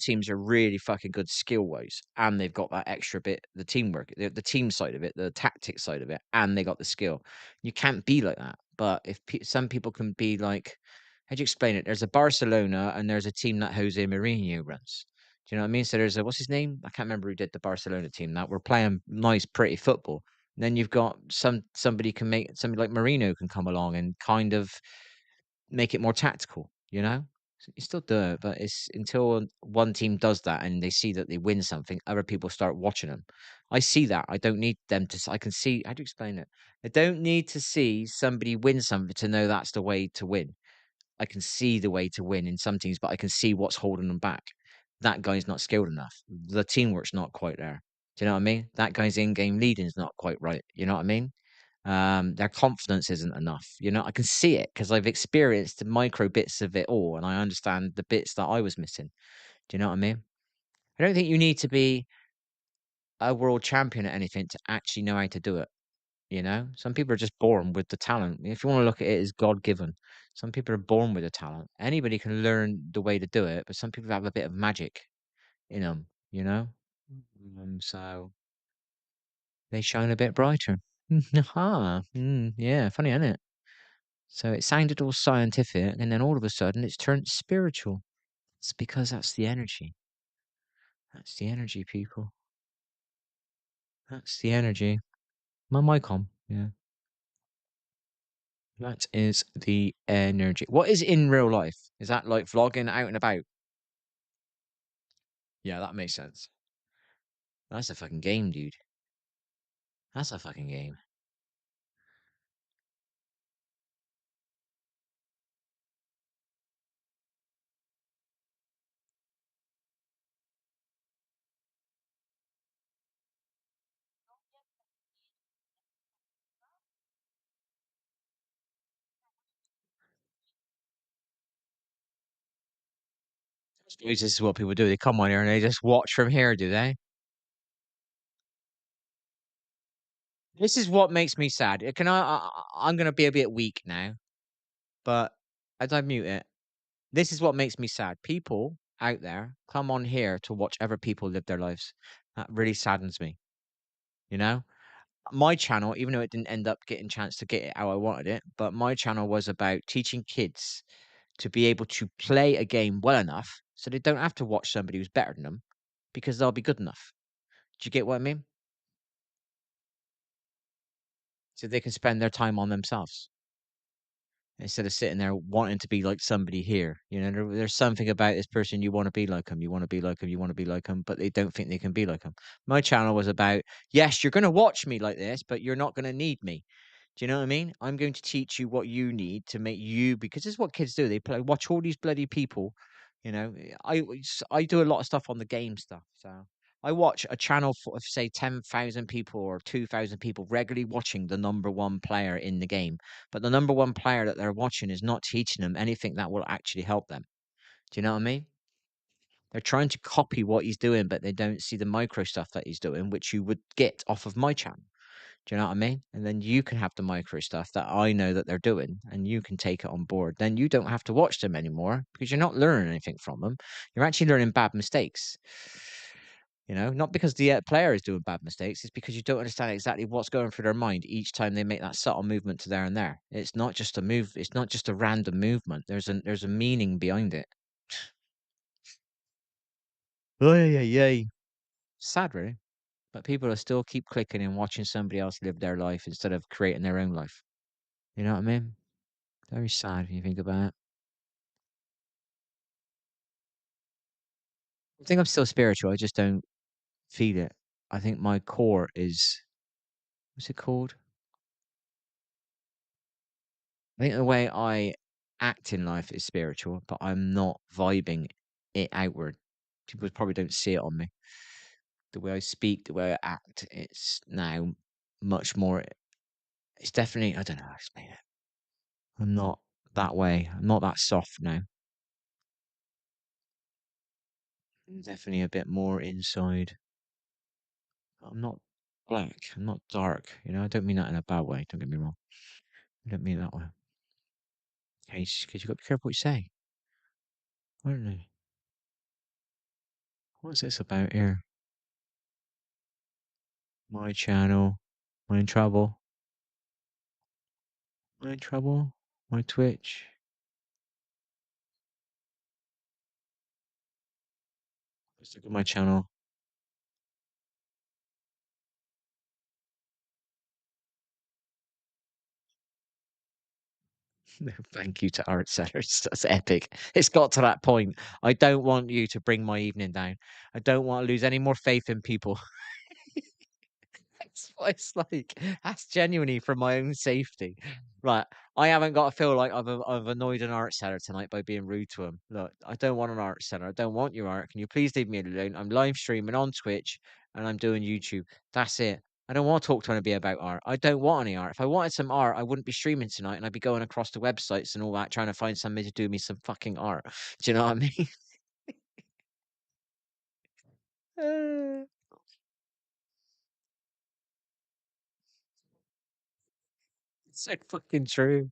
teams are really fucking good skill wise, and they've got that extra bit, the teamwork, the team side of it, the tactics side of it, and they got the skill. You can't be like that. But if some people can be like, how do you explain it? There's a Barcelona, and there's a team that Jose Mourinho runs. Do you know what I mean? So there's a what's his name? I can't remember who did the Barcelona team. That were playing nice, pretty football. Then you've got somebody like Marino can come along and kind of make it more tactical, you still do it, but it's until one team does that and they see that they win something, other people start watching them. I see that. I don't need them to. I can see. How do you explain it? I don't need to see somebody win something to know that's the way to win. I can see the way to win in some teams, but I can see what's holding them back. That guy's not skilled enough. The teamwork's not quite there. Do you know what I mean? That guy's in-game leading is not quite right. You know what I mean? Their confidence isn't enough. I can see it because I've experienced the micro bits of it all, and I understand the bits that I was missing. Do you know what I mean? I don't think you need to be a world champion at anything to actually know how to do it. Some people are just born with the talent. If you want to look at it as God given, some people are born with the talent. Anybody can learn the way to do it, but some people have a bit of magic in them. You know, so they shine a bit brighter. Aha. Yeah, funny, isn't it? So it sounded all scientific, and then all of a sudden it's turned spiritual. It's because that's the energy. That's the energy, people. That's the energy. My mic on. Yeah. That is the energy. What is in real life? Is that like vlogging out and about? Yeah, that makes sense. That's a fucking game, dude. That's a fucking game. This is what people do. They come on here and they just watch from here, do they? This is what makes me sad. Can I'm gonna be a bit weak now, but as I mute it, this is what makes me sad. People out there come on here to watch other people live their lives. That really saddens me, you know? My channel, even though it didn't end up getting chance to get it how I wanted it, but my channel was about teaching kids to be able to play a game well enough so they don't have to watch somebody who's better than them because they'll be good enough. Do you get what I mean? So they can spend their time on themselves instead of sitting there wanting to be like somebody here. You know, there's something about this person you want to be like them, you want to be like them, you want to be like them, but they don't think they can be like them. My channel was about, yes, you're going to watch me like this, but you're not going to need me. Do you know what I mean? I'm going to teach you what you need to make you, because this is what kids do. They play, watch all these bloody people. You know, I do a lot of stuff on the game stuff. So I watch a channel for, say, 10,000 people or 2,000 people regularly watching the number one player in the game. But the number one player that they're watching is not teaching them anything that will actually help them. Do you know what I mean? They're trying to copy what he's doing, but they don't see the micro stuff that he's doing, which you would get off of my channel. Do you know what I mean? And then you can have the micro stuff that I know that they're doing, and you can take it on board. Then you don't have to watch them anymore because you're not learning anything from them. You're actually learning bad mistakes. You know, not because the player is doing bad mistakes, it's because you don't understand exactly what's going through their mind each time they make that subtle movement to there and there. It's not just a move. It's not just a random movement. There's a meaning behind it. Oh yeah, yeah. Sad, really. But people are still keep clicking and watching somebody else live their life instead of creating their own life. You know what I mean? Very sad when you think about it. I think I'm still spiritual. I just don't feel it. I think my core is, what's it called? I think the way I act in life is spiritual, but I'm not vibing it outward. People probably don't see it on me. The way I speak, the way I act, it's now much more. It's definitely, I don't know how to explain it. I'm not that way. I'm not that soft now. I'm definitely a bit more inside. I'm not black. I'm not dark. You know, I don't mean that in a bad way. Don't get me wrong. I don't mean it that way. Hey, because you got to be careful what you say. I don't know. What's this about here? My channel. My in trouble. My in trouble. My Twitch. Let's look at my channel. Thank you to art sellers. That's epic. It's got to that point. I don't want you to bring my evening down. I don't want to lose any more faith in people. That's what it's like. That's genuinely for my own safety. Right. I haven't got to feel like I've annoyed an art seller tonight by being rude to him. Look, I don't want an art seller. I don't want your art. Can you please leave me alone? I'm live streaming on Twitch and I'm doing YouTube. That's it. I don't want to talk to anybody about art. I don't want any art. If I wanted some art, I wouldn't be streaming tonight and I'd be going across the websites and all that trying to find somebody to do me some fucking art. Do you know what I mean? It's so fucking true.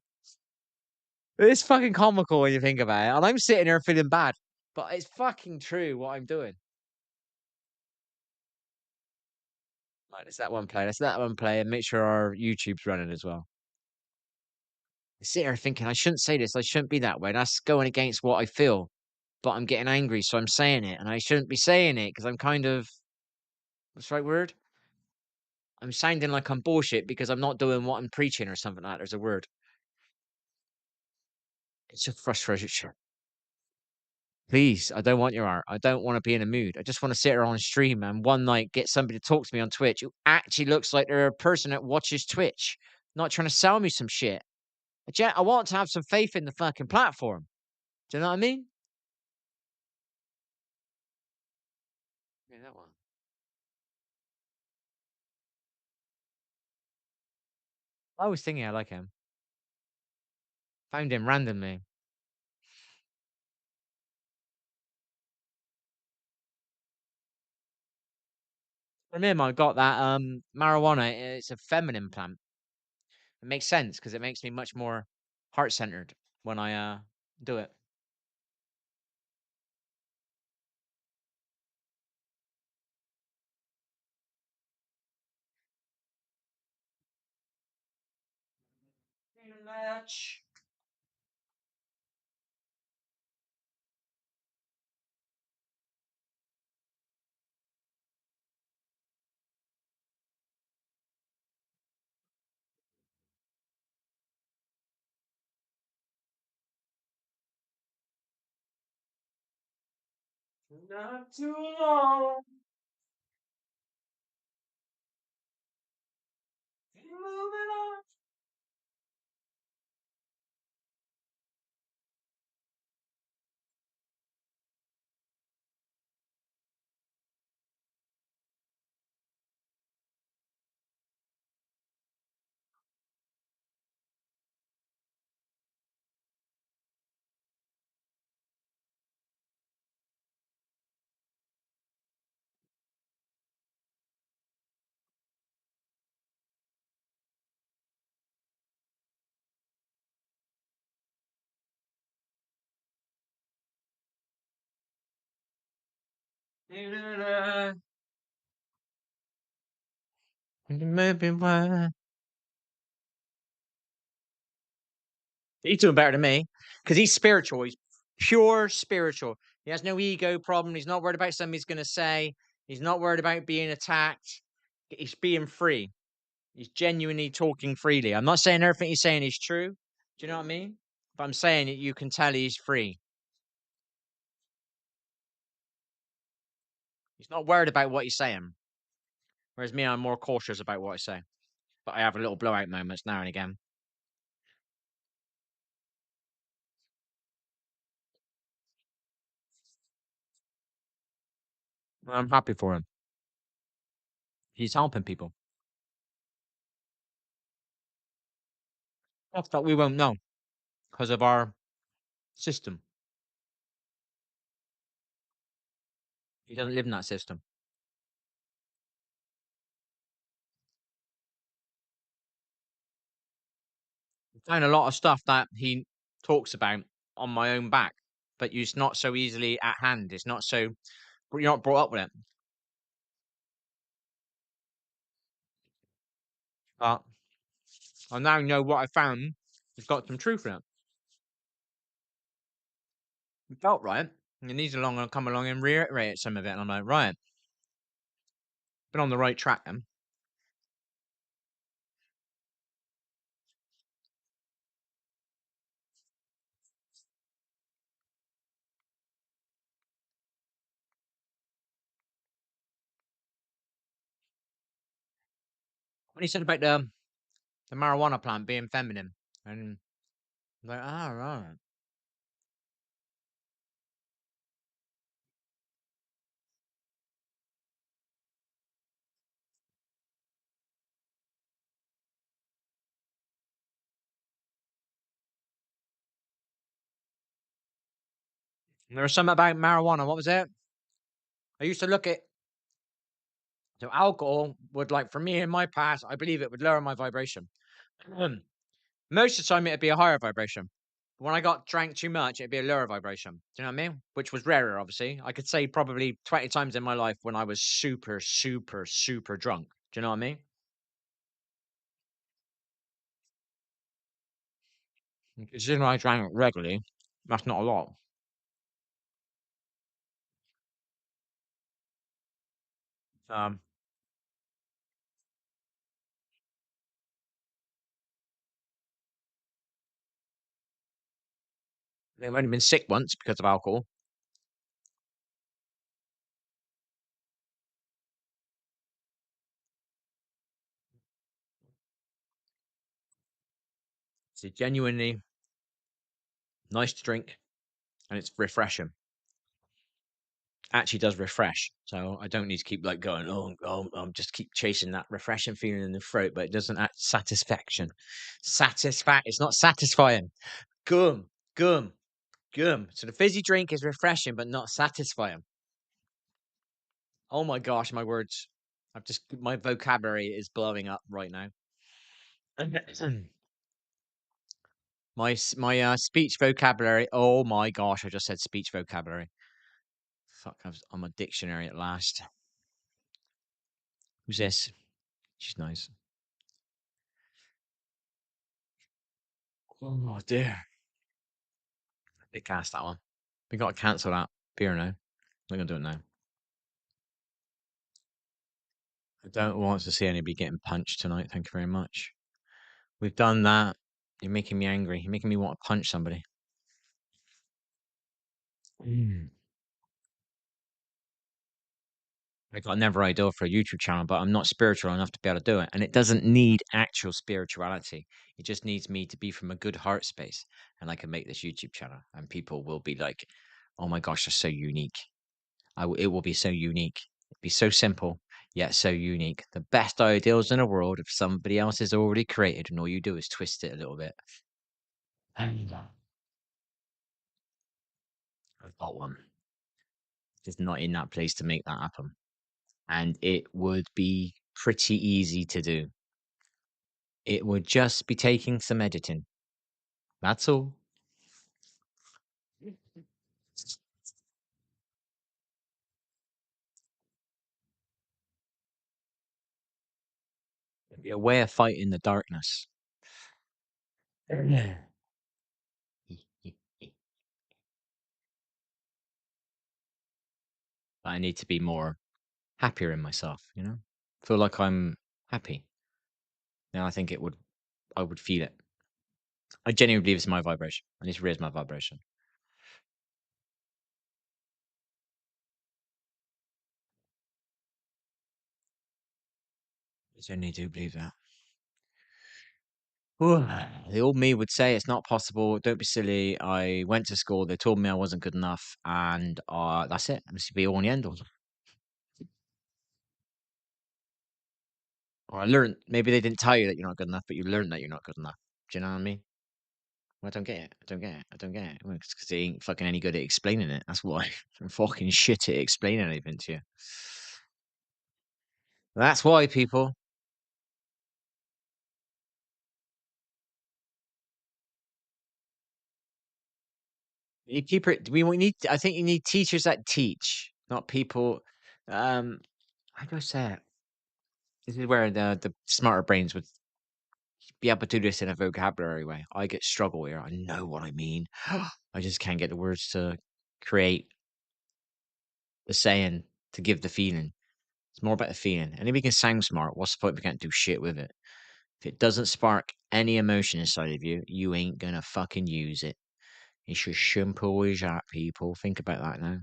It's fucking comical when you think about it. And I'm sitting here feeling bad, but it's fucking true what I'm doing. Right, it's that one play. Let's let that one play and make sure our YouTube's running as well. I sit here thinking I shouldn't say this. I shouldn't be that way. That's going against what I feel. But I'm getting angry, so I'm saying it. And I shouldn't be saying it because I'm kind of, what's the right word? I'm sounding like I'm bullshit because I'm not doing what I'm preaching or something like that. There's a word. It's just frustration. Please, I don't want your art. I don't want to be in a mood. I just want to sit here on stream and one night get somebody to talk to me on Twitch who actually looks like they're a person that watches Twitch, not trying to sell me some shit. I want to have some faith in the fucking platform. Do you know what I mean? Yeah, that one. I was thinking I like him. Found him randomly. From him, I got that marijuana. It's a feminine plant. It makes sense because it makes me much more heart centered when I do it. Much. Not too long. Moving on. Maybe why. He's doing better than me because he's spiritual. He's pure spiritual. He has no ego problem. He's not worried about something he's going to say. He's not worried about being attacked. He's being free. He's genuinely talking freely. I'm not saying everything he's saying is true. Do you know what I mean? But I'm saying it, you can tell he's free. He's not worried about what he's saying. Whereas me, I'm more cautious about what I say. But I have a little blowout moments now and again. I'm happy for him. He's helping people. Stuff that we won't know because of our system. He doesn't live in that system. I found a lot of stuff that he talks about on my own back, but it's not so easily at hand. It's not so you're not brought up with it. But I now know what I found has got some truth in it. It felt right. And he's along and come along and reiterate some of it. And I'm like, right, been on the right track then. When he said about the marijuana plant being feminine, and I'm like, ah, right. And there was something about marijuana. What was it? I used to look at so alcohol would like for me in my past, I believe it would lower my vibration. Most of the time, it'd be a higher vibration. But when I got drank too much, it'd be a lower vibration. Do you know what I mean? Which was rarer, obviously. I could say probably 20 times in my life when I was super, super, super drunk. Do you know what I mean? Considering I drank regularly, that's not a lot. Um, I've only been sick once because of alcohol. It's genuinely nice to drink and it's refreshing. Actually does refresh. So I don't need to keep like going, just keep chasing that refreshing feeling in the throat, but it doesn't act satisfaction. It's not satisfying. Gum, gum, gum. So the fizzy drink is refreshing, but not satisfying. Oh my gosh, my words. My vocabulary is blowing up right now. My speech vocabulary. Oh my gosh, I just said speech vocabulary. Fuck, I'm a dictionary at last. Who's this? She's nice. Oh dear. Big cast that one. We got to cancel that beer now. We're gonna do it now. I don't want to see anybody getting punched tonight. Thank you very much. We've done that. You're making me angry. You're making me want to punch somebody. I got never ideal for a YouTube channel, but I'm not spiritual enough to be able to do it. And it doesn't need actual spirituality. It just needs me to be from a good heart space. And I can make this YouTube channel. And people will be like, oh my gosh, that's so unique. It will be so unique. It'd be so simple, yet so unique. The best ideals in the world if somebody else has already created, and all you do is twist it a little bit. I've got one. Just not in that place to make that happen. And it would be pretty easy to do. It would just be taking some editing. That's all. It'd be a way of fighting the darkness. But I need to be more happier in myself, you know? Feel like I'm happy. Now I think I would feel it. I genuinely believe it's my vibration. I need to raise my vibration. I genuinely do believe that. The old me would say it's not possible. Don't be silly. I went to school. They told me I wasn't good enough, and that's it. This would be all in the end. Or I learned. Maybe they didn't tell you that you're not good enough, but you learned that you're not good enough. Do you know what I mean? Well, I don't get it. I don't get it. I don't get it. Well, it's because they ain't fucking any good at explaining it. That's why. I'm fucking shit at explaining anything to you. That's why, people. You keep it. We need. I think you need teachers that teach, not people. How do I say it? This is where the smarter brains would be able to do this in a vocabulary way. I get struggle here. I know what I mean. I just can't get the words to create the saying to give the feeling. It's more about the feeling. And if we can sound smart, what's the point? We can't do shit with it. If it doesn't spark any emotion inside of you, you ain't gonna fucking use it. It's just simple as that, people. Think about that now.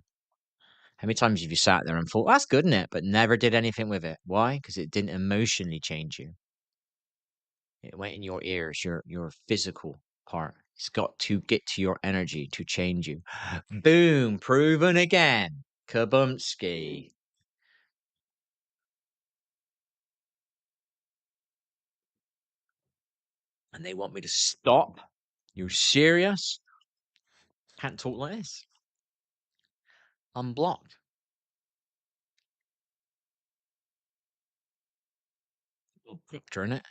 How many times have you sat there and thought, that's good, isn't it? But never did anything with it. Why? Because it didn't emotionally change you. It went in your ears, your physical part. It's got to get to your energy to change you. Boom, proven again. Kabumski. And they want me to stop? You serious? Can't talk like this. Unblocked. Turn it.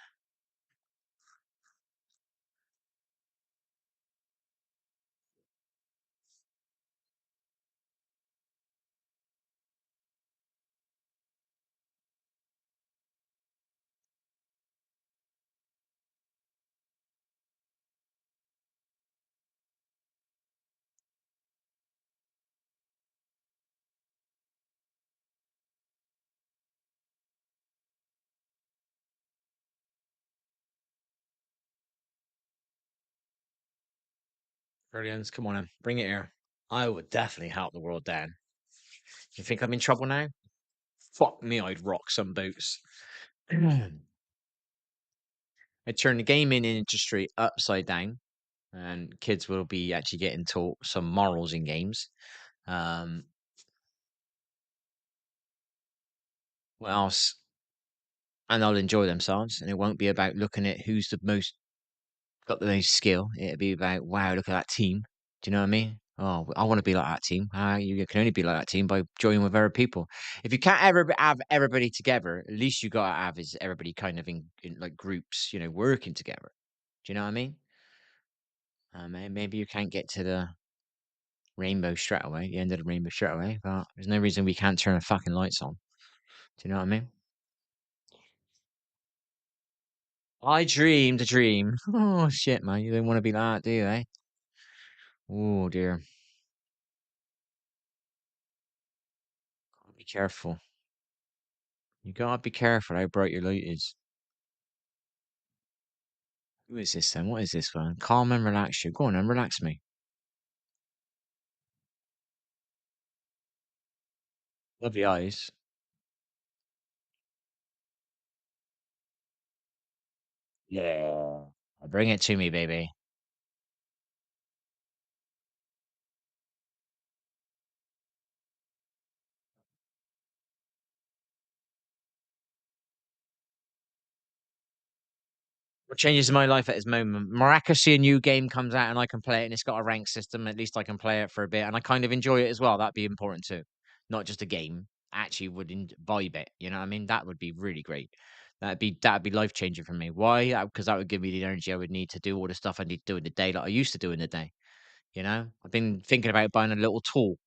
Brilliant. Come on in. Bring it here. I would definitely help the world down. You think I'm in trouble now? Fuck me, I'd rock some boots. I'd turn the gaming industry upside down, and kids will be actually getting taught some morals in games. Um, what else? And they'll enjoy themselves, and it won't be about looking at who's the most got the most skill. It'd be about, wow, look at that team. Do you know what I mean? Oh, I want to be like that team. You can only be like that team by joining with other people. If you can't ever have everybody together, at least you got to have is everybody kind of in like groups, working together. Do you know what I mean? Maybe you can't get to the rainbow straight away, the end of the rainbow straight away, but there's no reason we can't turn the fucking lights on. Do you know what I mean? I dreamed a dream. Oh shit, man! You don't want to be like that, do you? Eh? Oh dear. Be careful. You gotta be careful how bright your light is. Who is this then? What is this one? Calm and relax you. Go on and relax me. Lovely eyes. Yeah. Bring it to me, baby. What changes my life at this moment? Miraculously, a new game comes out and I can play it, and it's got a rank system. At least I can play it for a bit, and I kind of enjoy it as well. That'd be important too, not just a game. Actually, would vibe it. You know what I mean? That would be really great. That'd be life changing for me. Why? Because that would give me the energy I would need to do all the stuff I need to do in the day, like I used to do in the day. You know, I've been thinking about buying a little tool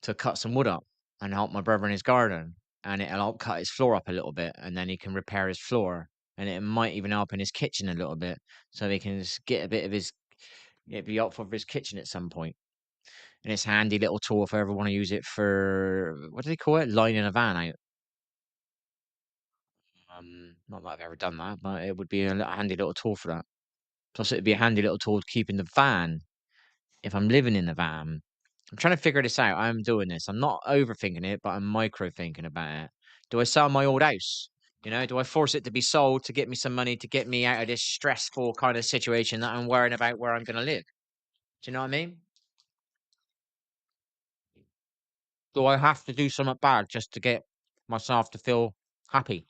to cut some wood up and help my brother in his garden, and it'll help cut his floor up a little bit, and then he can repair his floor, and it might even help in his kitchen a little bit, so he can just get a bit of his be helpful for his kitchen at some point. And it's a handy little tool if I ever want to use it for what do they call it? Lining a van out. Not that I've ever done that, but it would be a handy little tool for that. Plus, it'd be a handy little tool to keep in the van if I'm living in the van. I'm trying to figure this out. I'm doing this. I'm not overthinking it, but I'm micro thinking about it. Do I sell my old house? You know, do I force it to be sold to get me some money to get me out of this stressful kind of situation that I'm worrying about where I'm going to live? Do you know what I mean? Do I have to do something bad just to get myself to feel happy?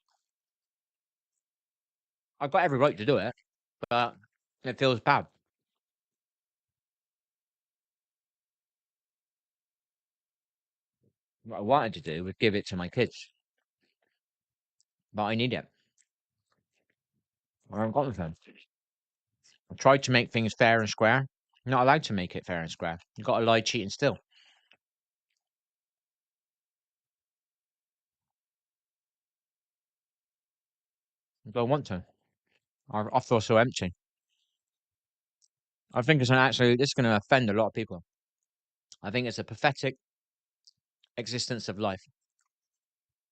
I've got every right to do it, but it feels bad. What I wanted to do was give it to my kids, but I need it. I haven't got anything. I tried to make things fair and square. You're not allowed to make it fair and square. You've got to lie, cheat, and steal. I don't want to. I feel so empty. I think this is going to offend a lot of people. I think it's a pathetic existence of life.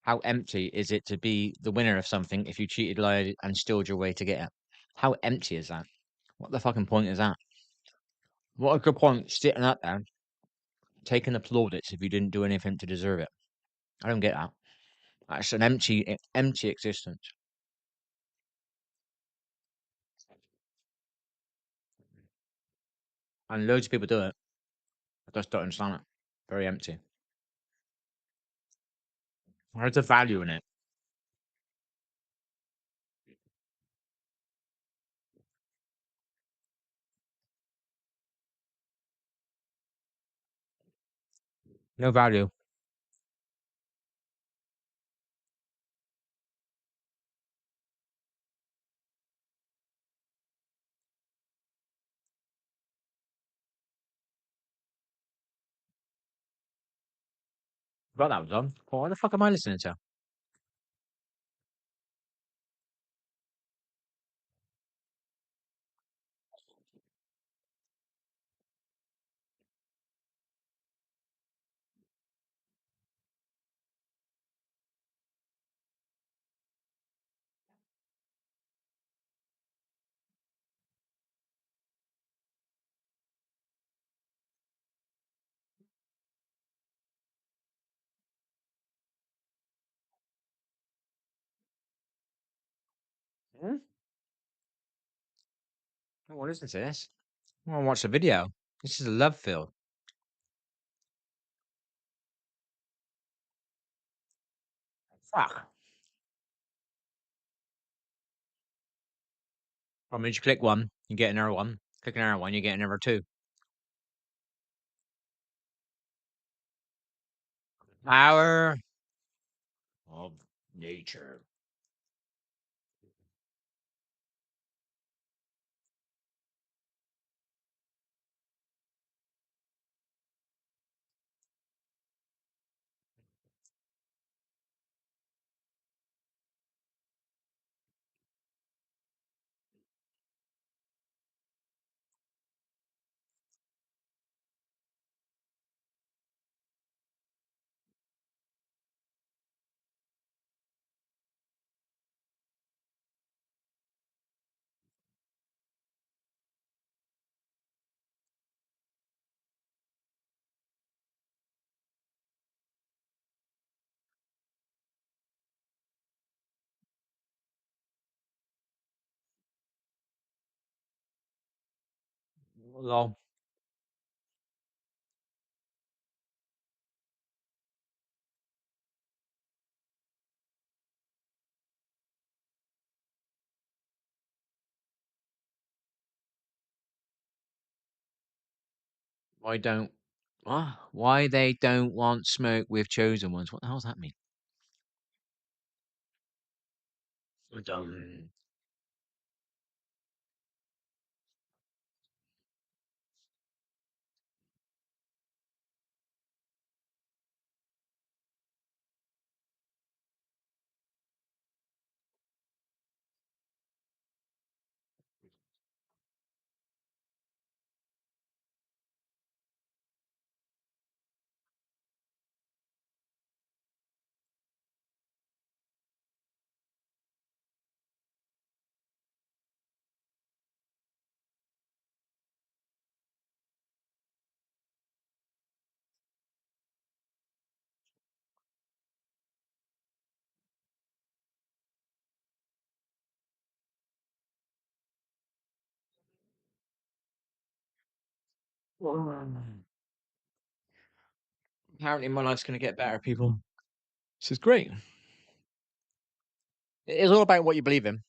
How empty is it to be the winner of something if you cheated, lied, and stole your way to get it? How empty is that? What the fucking point is that? What a good point sitting up there taking the plaudits if you didn't do anything to deserve it. I don't get that. That's an empty existence. And loads of people do it. I just don't understand it. Very empty. Where's the value in it? No value. Got that was on. What the fuck am I listening to? Hmm? I want to listen to this. I want to watch the video. This is a love filled. Fuck. I mean, you click one, you get another one. Click another one, you get another two. Power of nature. Lol. Why don't why they don't want smoke with chosen ones? What the hell does that mean? I don't. Apparently my life's gonna get better, people. This is great. It's all about what you believe in.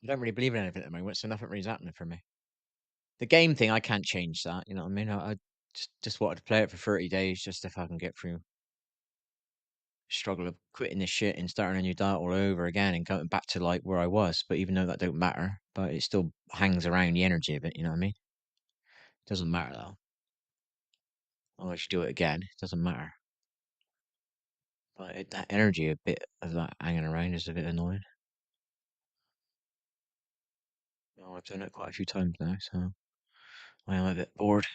I don't really believe in anything at the moment, so nothing really is happening for me. The game thing, I can't change that. You know what I mean? I just wanted to play it for 30 days, just if I can get through struggle of quitting this shit and starting a new diet all over again and going back to like where I was. But even though that don't matter, but it still hangs around the energy of it. You know what I mean? Doesn't matter though. Unless you do it again, it doesn't matter. But that energy, a bit of that hanging around, is a bit annoying. Oh, I've done it quite a few times now, so I am a bit bored.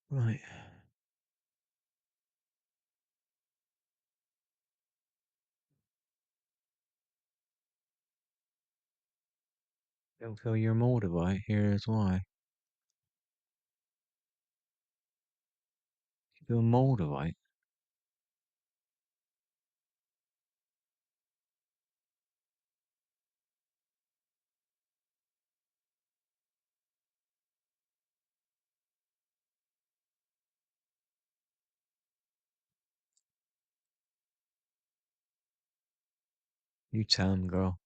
Right. Don't feel your moldavite. Here's why. You feel moldavite. You tell him, girl.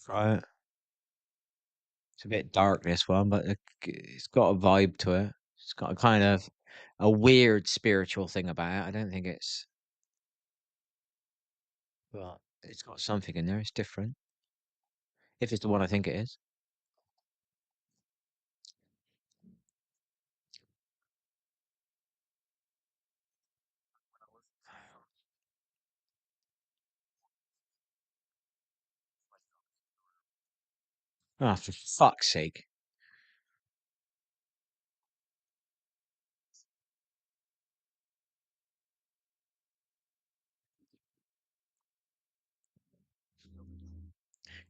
Try it. It's a bit dark, this one, but it's got a vibe to it. It's got a kind of a weird spiritual thing about it. I don't think it's, but it's got something in there. It's different. If it's the one I think it is. Oh, for fuck's sake.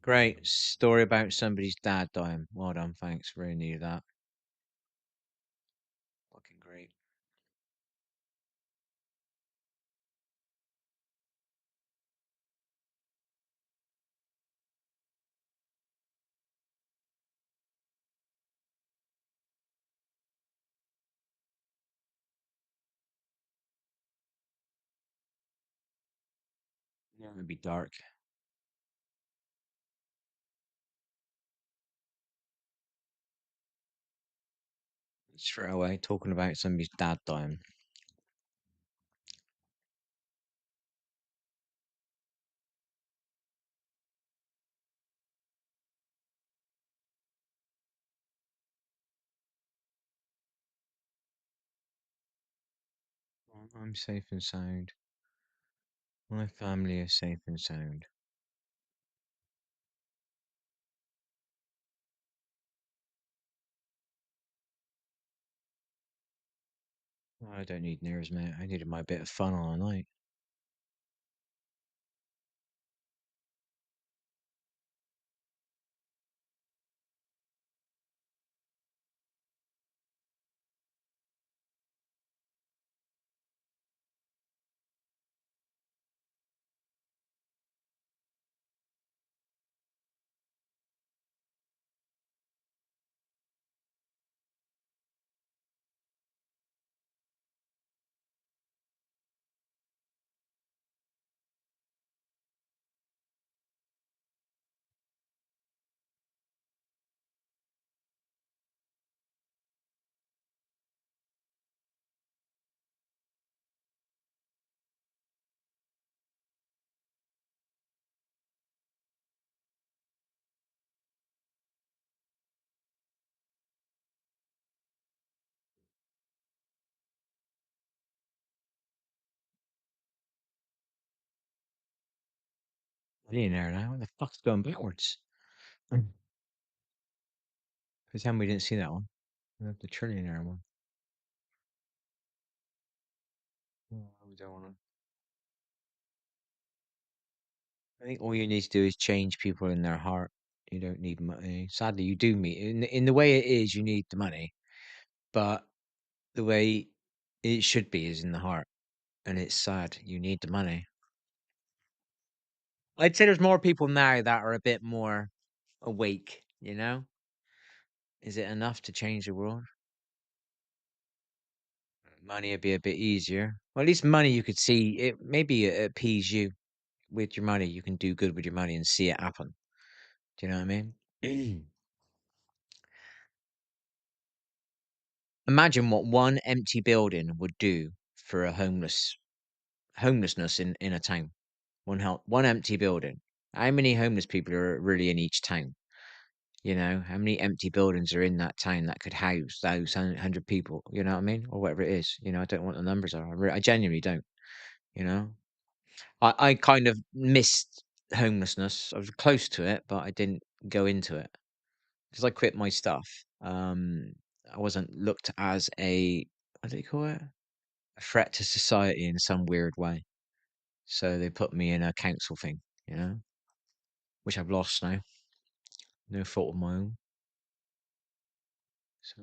Great story about somebody's dad dying. Well done. Thanks. Really needed that. Fucking great. Yeah, it'd be dark. Straight away, talking about somebody's dad dying. I'm safe and sound. My family is safe and sound. I don't need nears, mate. I needed my bit of fun on a night. Millionaire now. What the fuck's going backwards? Pretend we didn't see that one. The trillionaire one. Oh, we don't want to. I think all you need to do is change people in their heart. You don't need money. Sadly, you do meet in the way it is. You need the money, but the way it should be is in the heart. And it's sad. You need the money. I'd say there's more people now that are a bit more awake. You know, is it enough to change the world? Money would be a bit easier. Well, at least money you could see it. Maybe it appease you with your money. You can do good with your money and see it happen. Do you know what I mean? Imagine what one empty building would do for a homelessness in a town. One empty building. How many homeless people are really in each town? You know, how many empty buildings are in that town that could house those 100 people? You know what I mean, or whatever it is. You know, I don't know what the numbers are. I genuinely don't. You know, I kind of missed homelessness. I was close to it, but I didn't go into it because I quit my stuff. I wasn't looked as a what do you call it? A threat to society in some weird way. So they put me in a council thing, you know, which I've lost now. No fault of my own. So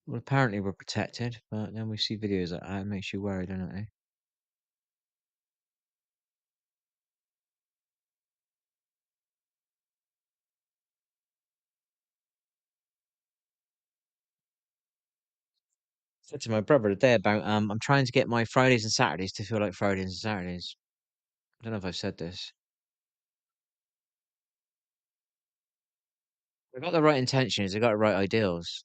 well, apparently we're protected, but then we see videos like that, it makes you worried, doesn't it? Said to my brother today about I'm trying to get my Fridays and Saturdays to feel like Fridays and Saturdays. I don't know if I've said this. I've got the right intentions, I've got the right ideals.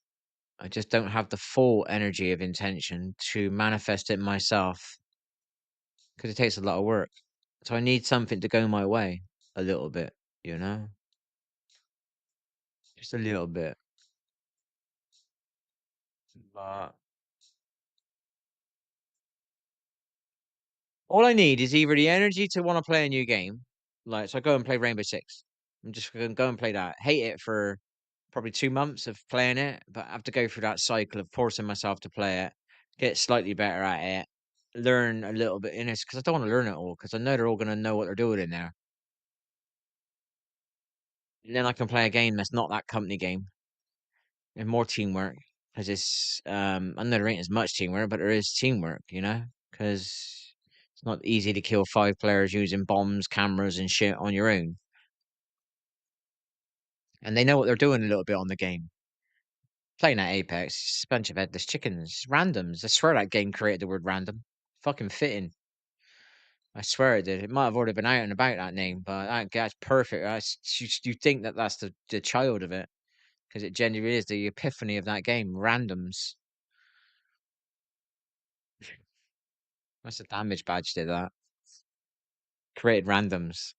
I just don't have the full energy of intention to manifest it myself because it takes a lot of work. So I need something to go my way a little bit, you know? Just a little bit. But all I need is either the energy to want to play a new game, like so I go and play Rainbow Six. I'm just gonna go and play that. Hate it for probably 2 months of playing it, but I have to go through that cycle of forcing myself to play it, get slightly better at it, learn a little bit in it because I don't want to learn it all because I know they're all gonna know what they're doing in there. And then I can play a game that's not that company game and more teamwork because it's I know there ain't as much teamwork, but there is teamwork, you know, because it's not easy to kill 5 players using bombs, cameras, and shit on your own. And they know what they're doing a little bit on the game. Playing at Apex, it's a bunch of headless chickens, randoms. I swear that game created the word random. Fucking fitting. I swear it did. It might have already been out and about that name, but that's perfect. You think that that's the child of it because it genuinely is the epiphany of that game. Randoms. That's a damage badge did that. Created randoms.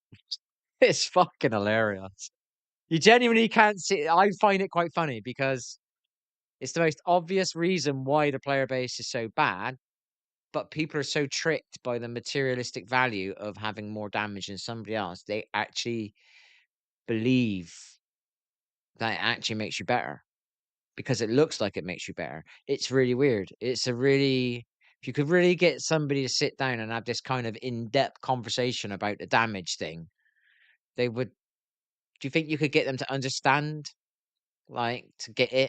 It's fucking hilarious. You genuinely can't see. I find it quite funny because it's the most obvious reason why the player base is so bad, but people are so tricked by the materialistic value of having more damage than somebody else. They actually believe that it actually makes you better because it looks like it makes you better. It's really weird. It's a really, if you could really get somebody to sit down and have this kind of in-depth conversation about the damage thing, they would. Do you think you could get them to understand, like, to get it?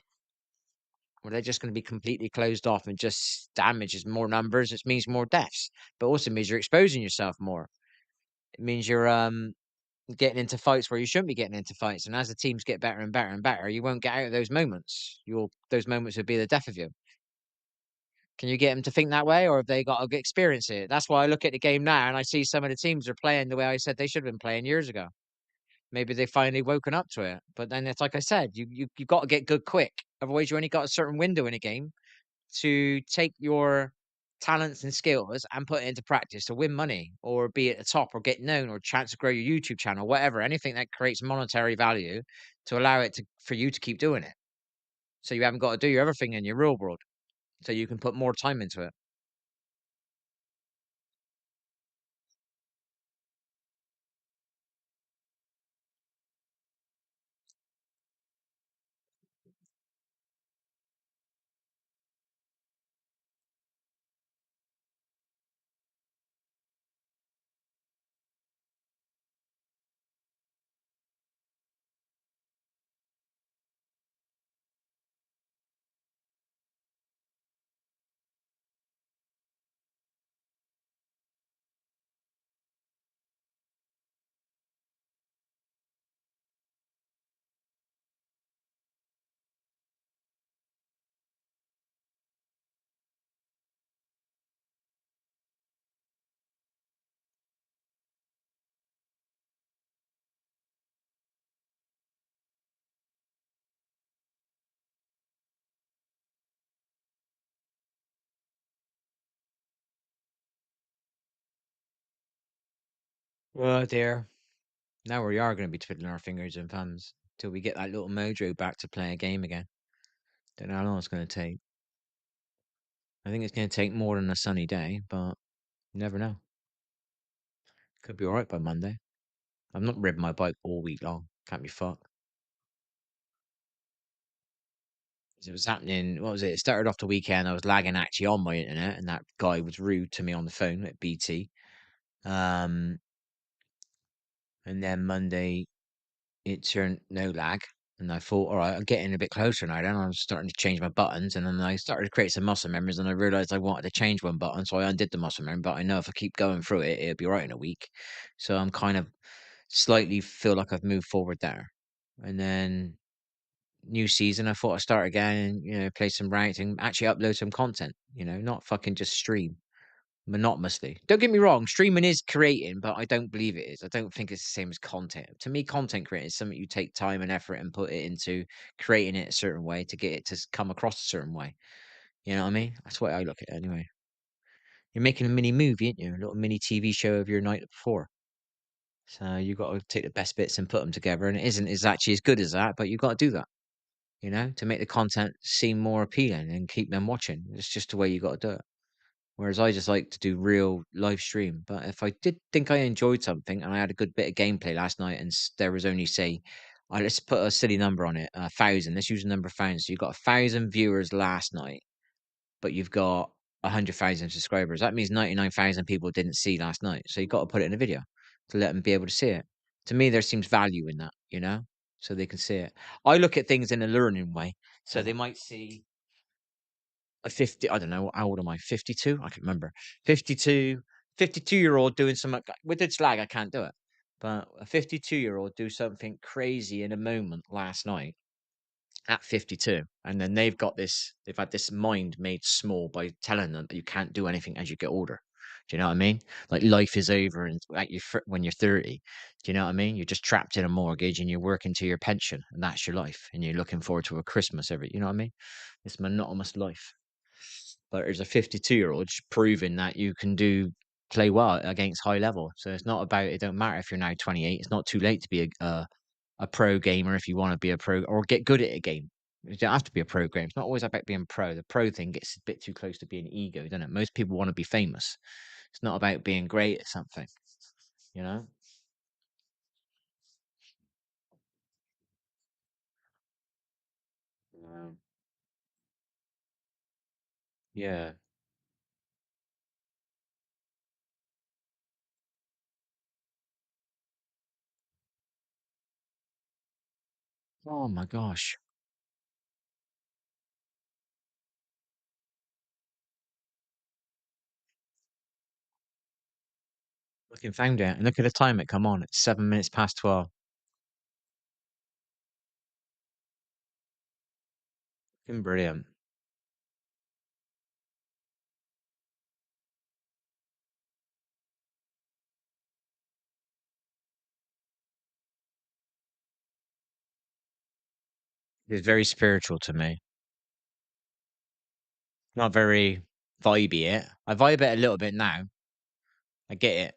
Or they're just going to be completely closed off and just damage is more numbers, it means more deaths, but also means you're exposing yourself more. It means you're getting into fights where you shouldn't be getting into fights. And as the teams get better and better and better, you won't get out of those moments. You'll those moments would be the death of you. Can you get them to think that way, or have they got to experience it? That's why I look at the game now and I see some of the teams are playing the way I said they should have been playing years ago. Maybe they finally woken up to it. But then it's like I said, you got to get good quick. Otherwise, you only got a certain window in a game to take your talents and skills and put it into practice to win money or be at the top or get known or chance to grow your YouTube channel, whatever, anything that creates monetary value to allow it to for you to keep doing it. So you haven't got to do your everything in your real world. So you can put more time into it. Oh dear. Now we are going to be twiddling our fingers and thumbs till we get that little mojo back to play a game again. Don't know how long it's going to take. I think it's going to take more than a sunny day, but you never know. Could be alright by Monday. I've not ridden my bike all week long. Can't be fucked. It was happening. What was it? It started off the weekend. I was lagging actually on my internet, and that guy was rude to me on the phone at BT. Um, and then Monday it turned no lag, and I thought, all right, I'm getting a bit closer now. Then I was starting to change my buttons, and then I started to create some muscle memories, and I realized I wanted to change one button, so I undid the muscle memory. But I know if I keep going through it, it'll be right in a week. So I'm kind of slightly feel like I've moved forward there. And then new season, I thought I'd start again and play some ranked and actually upload some content. Not fucking just stream monotonously. Don't get me wrong, streaming is creating, but I don't believe it is. I don't think it's the same as content. To me, content creating is something you take time and effort and put it into creating it a certain way to get it to come across a certain way. You know what I mean? That's the way I look at it anyway. You're making a mini movie, aren't you? A little mini TV show of your night before. So you got to take the best bits and put them together. And it isn't as actually as good as that, but you got to do that, to make the content seem more appealing and keep them watching. It's just the way you got to do it. Whereas I just like to do real live stream. But if I did think I enjoyed something and I had a good bit of gameplay last night and there was only, say, let's put a silly number on it, 1,000. Let's use a number of thousands. So you got 1,000 viewers last night, but you've got 100,000 subscribers. That means 99,000 people didn't see last night. So you got to put it in a video to let them be able to see it. To me, there seems value in that, so they can see it. I look at things in a learning way. So they might see a 50, I don't know, how old am I? 52? I can remember. 52-year-old doing something with its lag, I can't do it. But a 52-year-old do something crazy in a moment last night at 52. And then they've had this mind made small by telling them that you can't do anything as you get older. Do you know what I mean? Like life is over and when you're 30. Do you know what I mean? You're just trapped in a mortgage and you're working to your pension and that's your life. And you're looking forward to a Christmas you know what I mean? This monotonous life. But there's a 52-year-old proving that you can play well against high level. So it's not about it. Don't matter if you're now 28. It's not too late to be a pro gamer if you want to be a pro or get good at a game. You don't have to be a pro gamer. It's not always about being pro. The pro thing gets a bit too close to being ego, doesn't it? Most people want to be famous. It's not about being great at something, you know? Um, yeah. Oh my gosh. Fucking found it. And look at the time it come on. It's 7 minutes past 12. Fucking brilliant. It's very spiritual to me. Not very vibey it. I vibe it a little bit now. I get it.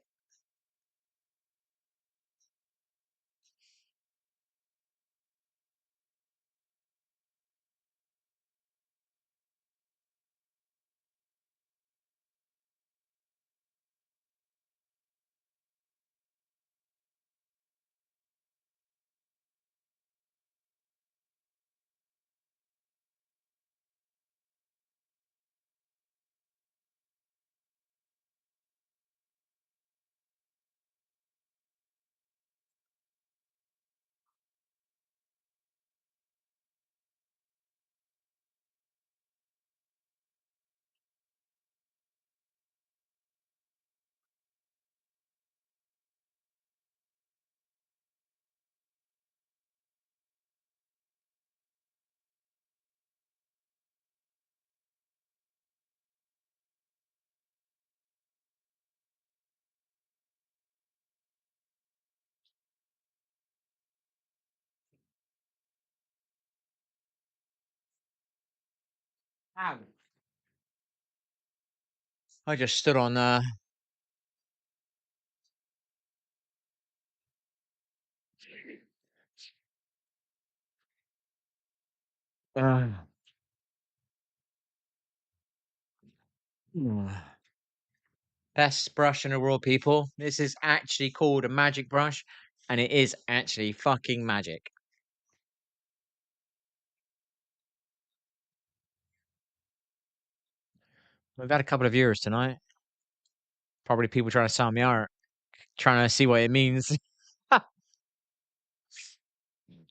Ow. I just stood on uh, best brush in the world, people. This is actually called a magic brush, and it is actually fucking magic. We've had a couple of viewers tonight. Probably people trying to sell me art, trying to see what it means.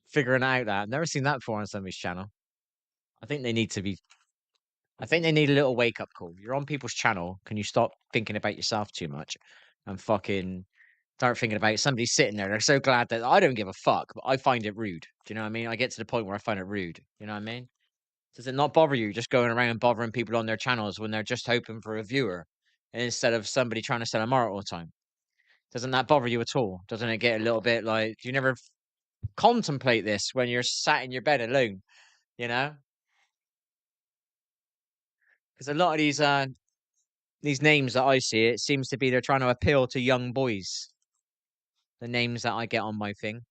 Figuring out that. I've never seen that before on somebody's channel. I think they need to be I think they need a little wake up call. You're on people's channel. Can you stop thinking about yourself too much and fucking start thinking about somebody sitting there? They're so glad that I don't give a fuck, but I find it rude. Do you know what I mean? I get to the point where I find it rude. You know what I mean? Does it not bother you just going around bothering people on their channels when they're just hoping for a viewer instead of somebody trying to sell them art all the time? Doesn't that bother you at all? Doesn't it get a little bit like, do you never contemplate this when you're sat in your bed alone? You know? Because a lot of these names that I see, it seems to be they're trying to appeal to young boys. The names that I get on my thing.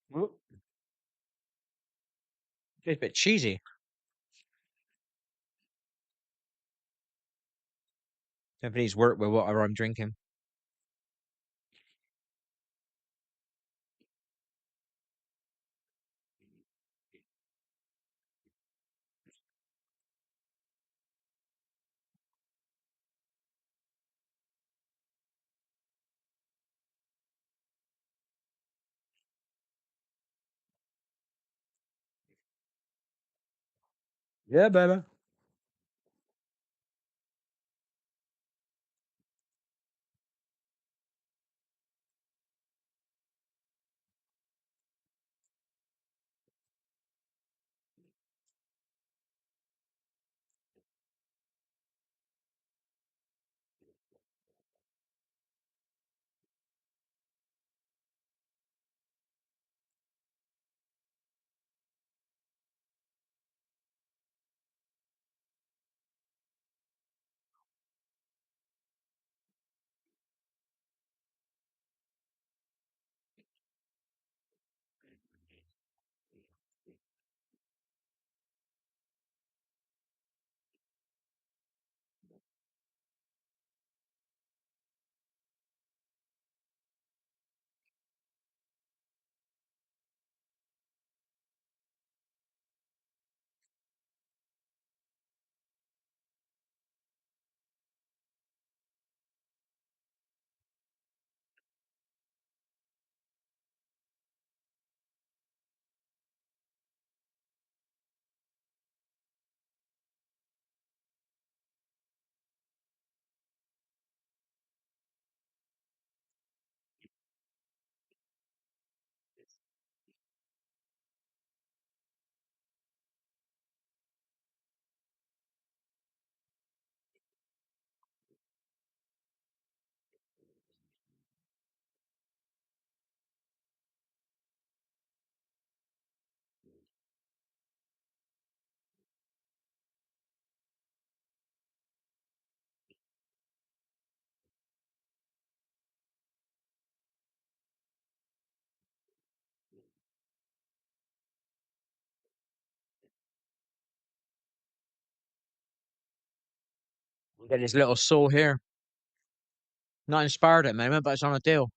Whoop. It's a bit cheesy. Japanese work with whatever I'm drinking. Yeah, baby. Get this little saw here. Not inspired at the moment, but it's on a deal.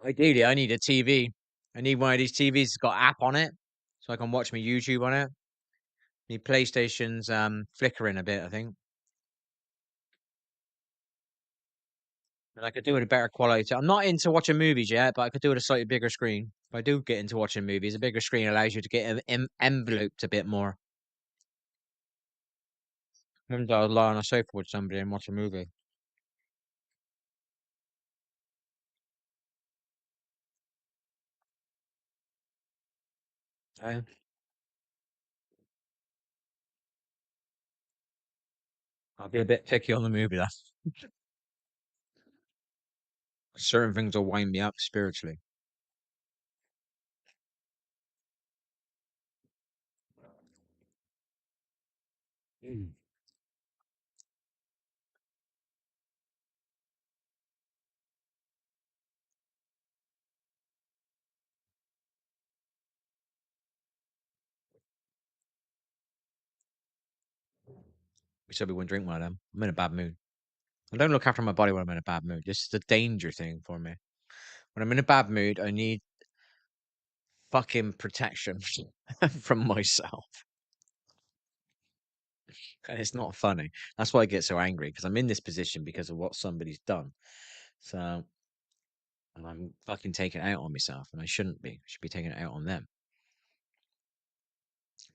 Ideally, I need a TV. I need one of these TVs that's got app on it, so I can watch my YouTube on it. Need PlayStation's flickering a bit, I think. And I could do it a better quality. I'm not into watching movies yet, but I could do it a slightly bigger screen. If I do get into watching movies, a bigger screen allows you to get enveloped a bit more. Sometimes I'll lie on a sofa with somebody and watch a movie. I, I'll be a bit picky on the movie. That certain things will wind me up spiritually. Mm. Wish everyone drink one of them. I'm in a bad mood. I don't look after my body when I'm in a bad mood. This is the danger thing for me. When I'm in a bad mood, I need fucking protection from myself. And it's not funny. That's why I get so angry because I'm in this position because of what somebody's done. So, and I'm fucking taking it out on myself, and I shouldn't be. I should be taking it out on them.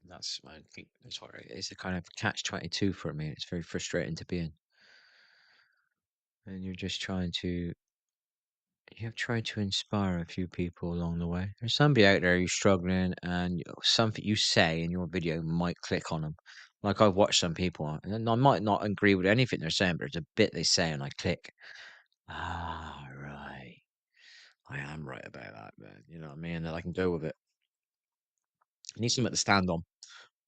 That's I think that's what it's a kind of catch-22 for me. It's very frustrating to be in, and you're just trying to you have tried to inspire a few people along the way. There's somebody out there who's struggling, and something you say in your video might click on them. Like I've watched some people, and then I might not agree with anything they're saying, but there's a bit they say, and I click. Ah, right. I am right about that, man. You know what I mean? That I can go with it. I need something to stand on.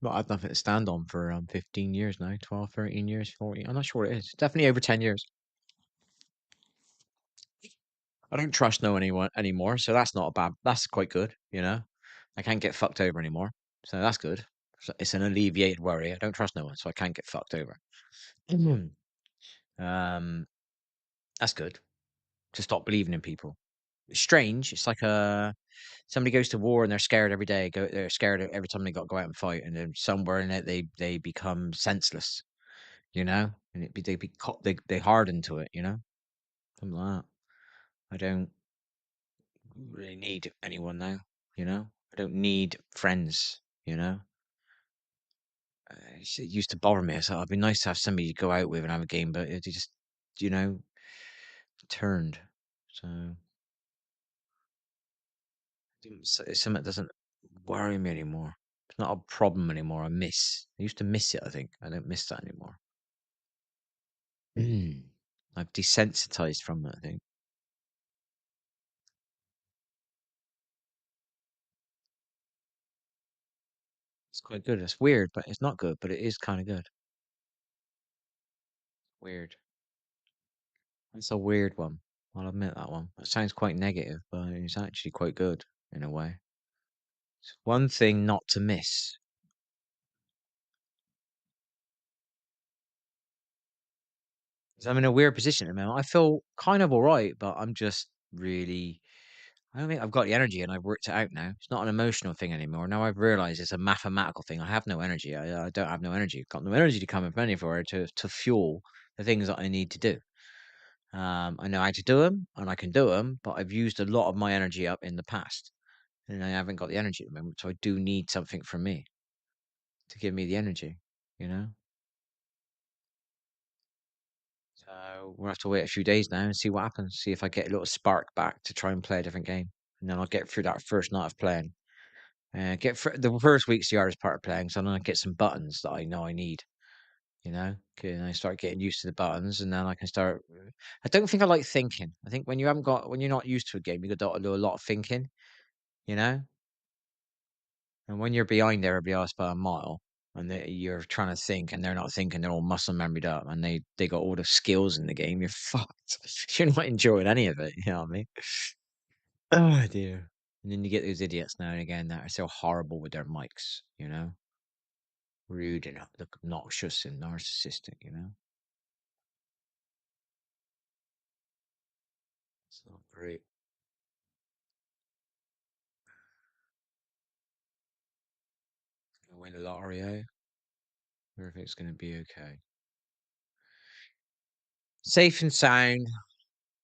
Not had nothing to stand on for 15 years now, 12, 13 years, 14. I'm not sure what it is. Definitely over 10 years. I don't trust no anyone anymore, so that's not a bad. That's quite good, you know. I can't get fucked over anymore, so that's good. So it's an alleviated worry. I don't trust no one, so I can't get fucked over. Mhm. um, that's good to stop believing in people. It's strange. It's like somebody goes to war and they're scared every day. They're scared every time they got to go out and fight, and then somewhere in it they become senseless, you know, and they harden to it, you know, something like that. I don't really need anyone now, you know. I don't need friends, you know. It used to bother me. So it'd be nice to have somebody to go out with and have a game, but it just, you know, turned. So it's something that doesn't worry me anymore. It's not a problem anymore. I miss. I used to miss it. I think I don't miss that anymore. Mm. I've desensitized from it. I think it's quite good. It's weird, but it's not good. But it is kind of good. Weird. It's a weird one. I'll admit that one. It sounds quite negative, but it's actually quite good in a way. It's one thing not to miss. 'Cause I'm in a weird position at the moment. I feel kind of all right, but I'm just really. I don't think I've got the energy, and I've worked it out now. It's not an emotional thing anymore. Now I've realised it's a mathematical thing. I have no energy. I don't have no energy. Got no energy to come from anywhere to fuel the things that I need to do. I know how to do them, and I can do them, but I've used a lot of my energy up in the past, and I haven't got the energy at the moment. So I do need something from me to give me the energy. You know. So we'll have to wait a few days now and see what happens. See if I get a little spark back to try and play a different game, and then I'll get through that first night of playing. Get the first week's the hardest part of playing, so then I get some buttons that I know I need. You know, and I start getting used to the buttons, and then I can start. I don't think I like thinking. I think when you're not used to a game, you got to do a lot of thinking. You know, and when you're behind everybody else by a mile, and you're trying to think, and they're not thinking, they're all muscle memoryed up, and they got all the skills in the game. You're fucked. You're not enjoying any of it. You know what I mean? Oh dear. And then you get those idiots now and again that are so horrible with their mics. You know, rude and obnoxious and narcissistic. You know, it's not great. Gonna win the lottery, eh? Everything's gonna be okay. Safe and sound.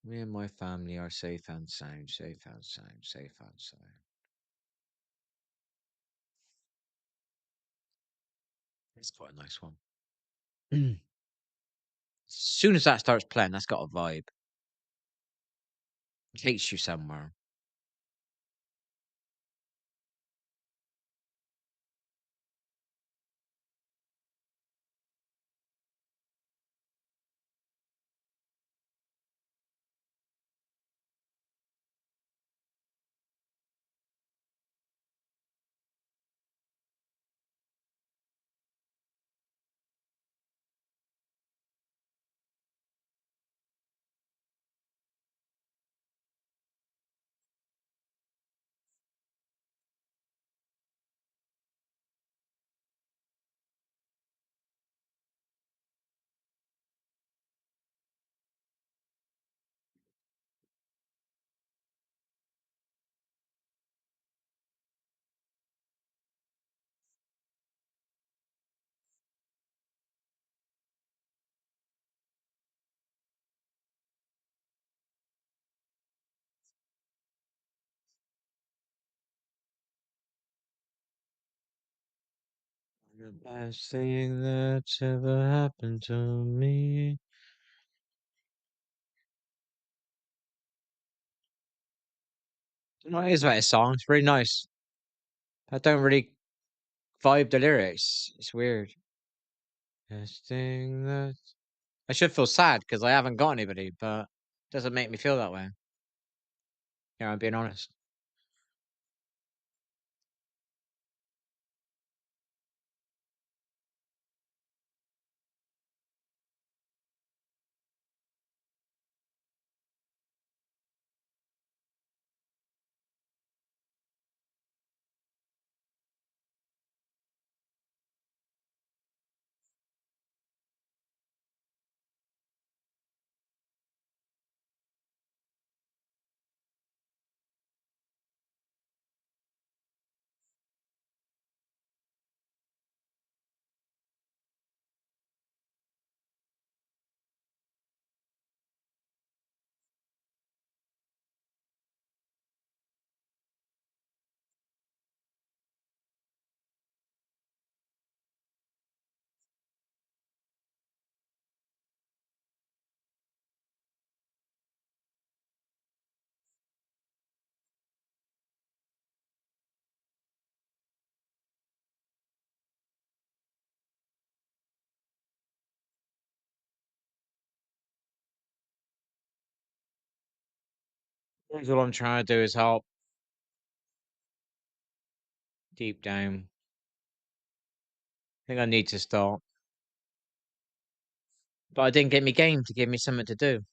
Me and my family are safe and sound, safe and sound, safe and sound. It's quite a nice one. As soon as that starts playing, that's got a vibe. It takes you somewhere. The best thing that's ever happened to me. You know, it is about a song. It's really nice. I don't really vibe the lyrics. It's weird. Best thing that I should feel sad because I haven't got anybody, but it doesn't make me feel that way. Yeah, I'm being honest. That's all I'm trying to do is help deep down. I think I need to start. But I didn't get me game to give me something to do.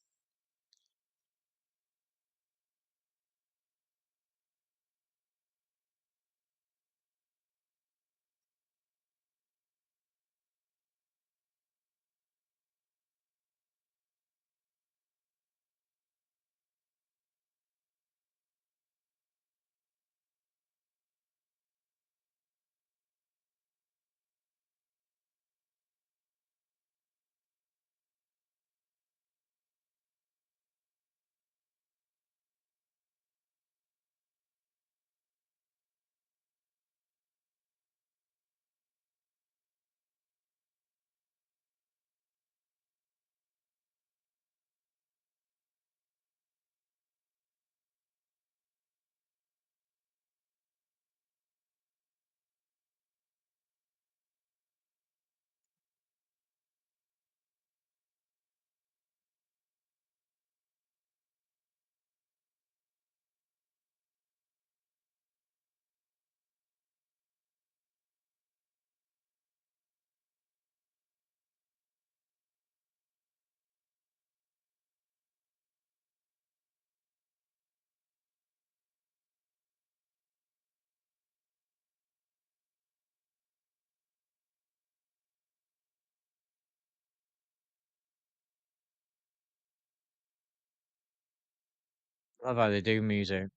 Love how they do music.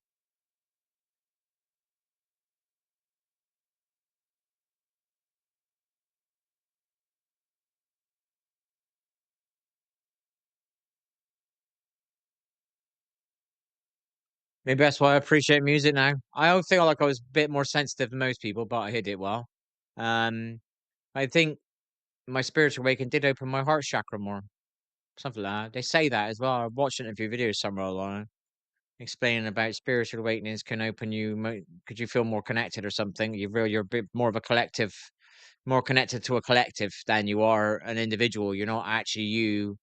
Maybe that's why I appreciate music now. I always feel like I was a bit more sensitive than most people, but I hit it well. Um, I think my spiritual awakening did open my heart chakra more. Something like that. They say that as well. I watched it in a few videos somewhere online explaining about spiritual awakenings can open you. Could you feel more connected or something? You're a bit more of a collective, more connected to a collective than you are an individual. You're not actually you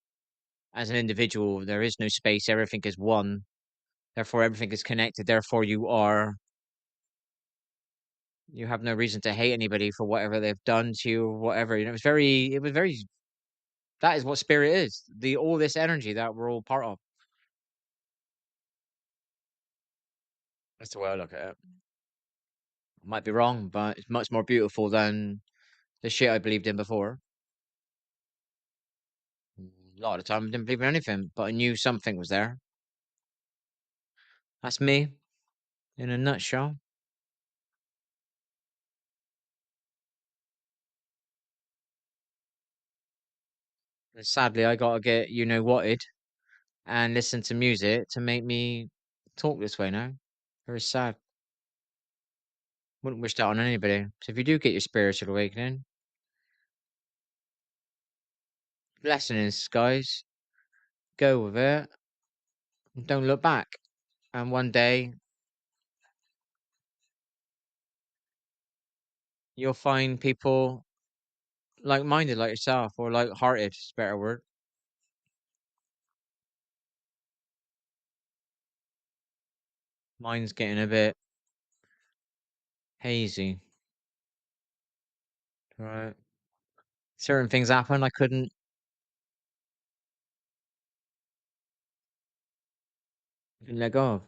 as an individual. There is no space. Everything is one. Therefore, everything is connected. Therefore, you are. You have no reason to hate anybody for whatever they've done to you or whatever. You know, it's very. It was very. That is what spirit is. The all this energy that we're all part of. That's the way I look at it. Might be wrong, but it's much more beautiful than the shit I believed in before. A lot of the time, I didn't believe in anything, but I knew something was there. That's me in a nutshell. And sadly, I gotta get you know whated and listen to music to make me talk this way now. Very sad. Wouldn't wish that on anybody. So if you do get your spiritual awakening, blessings, guys. Go with it. And don't look back. And one day you'll find people like-minded like yourself, or like-hearted. Is a better word. Mine's getting a bit hazy. Right. Certain things happen I couldn't let go of.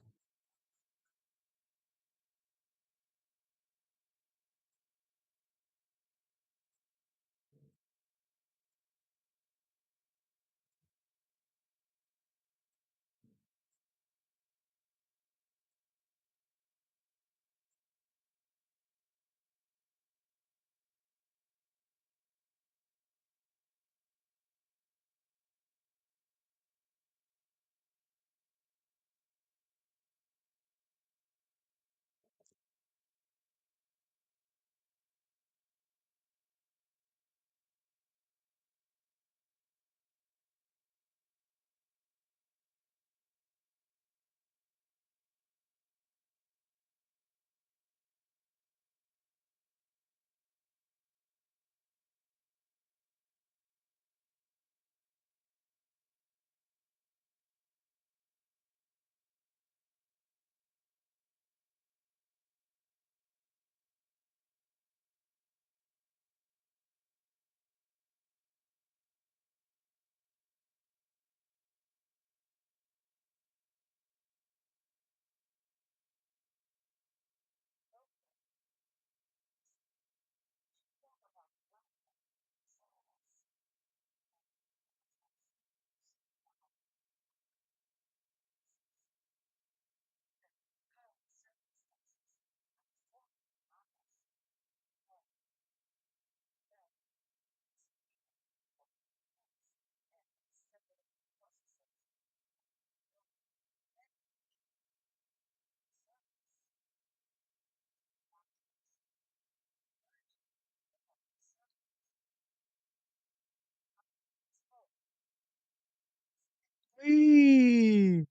Whee!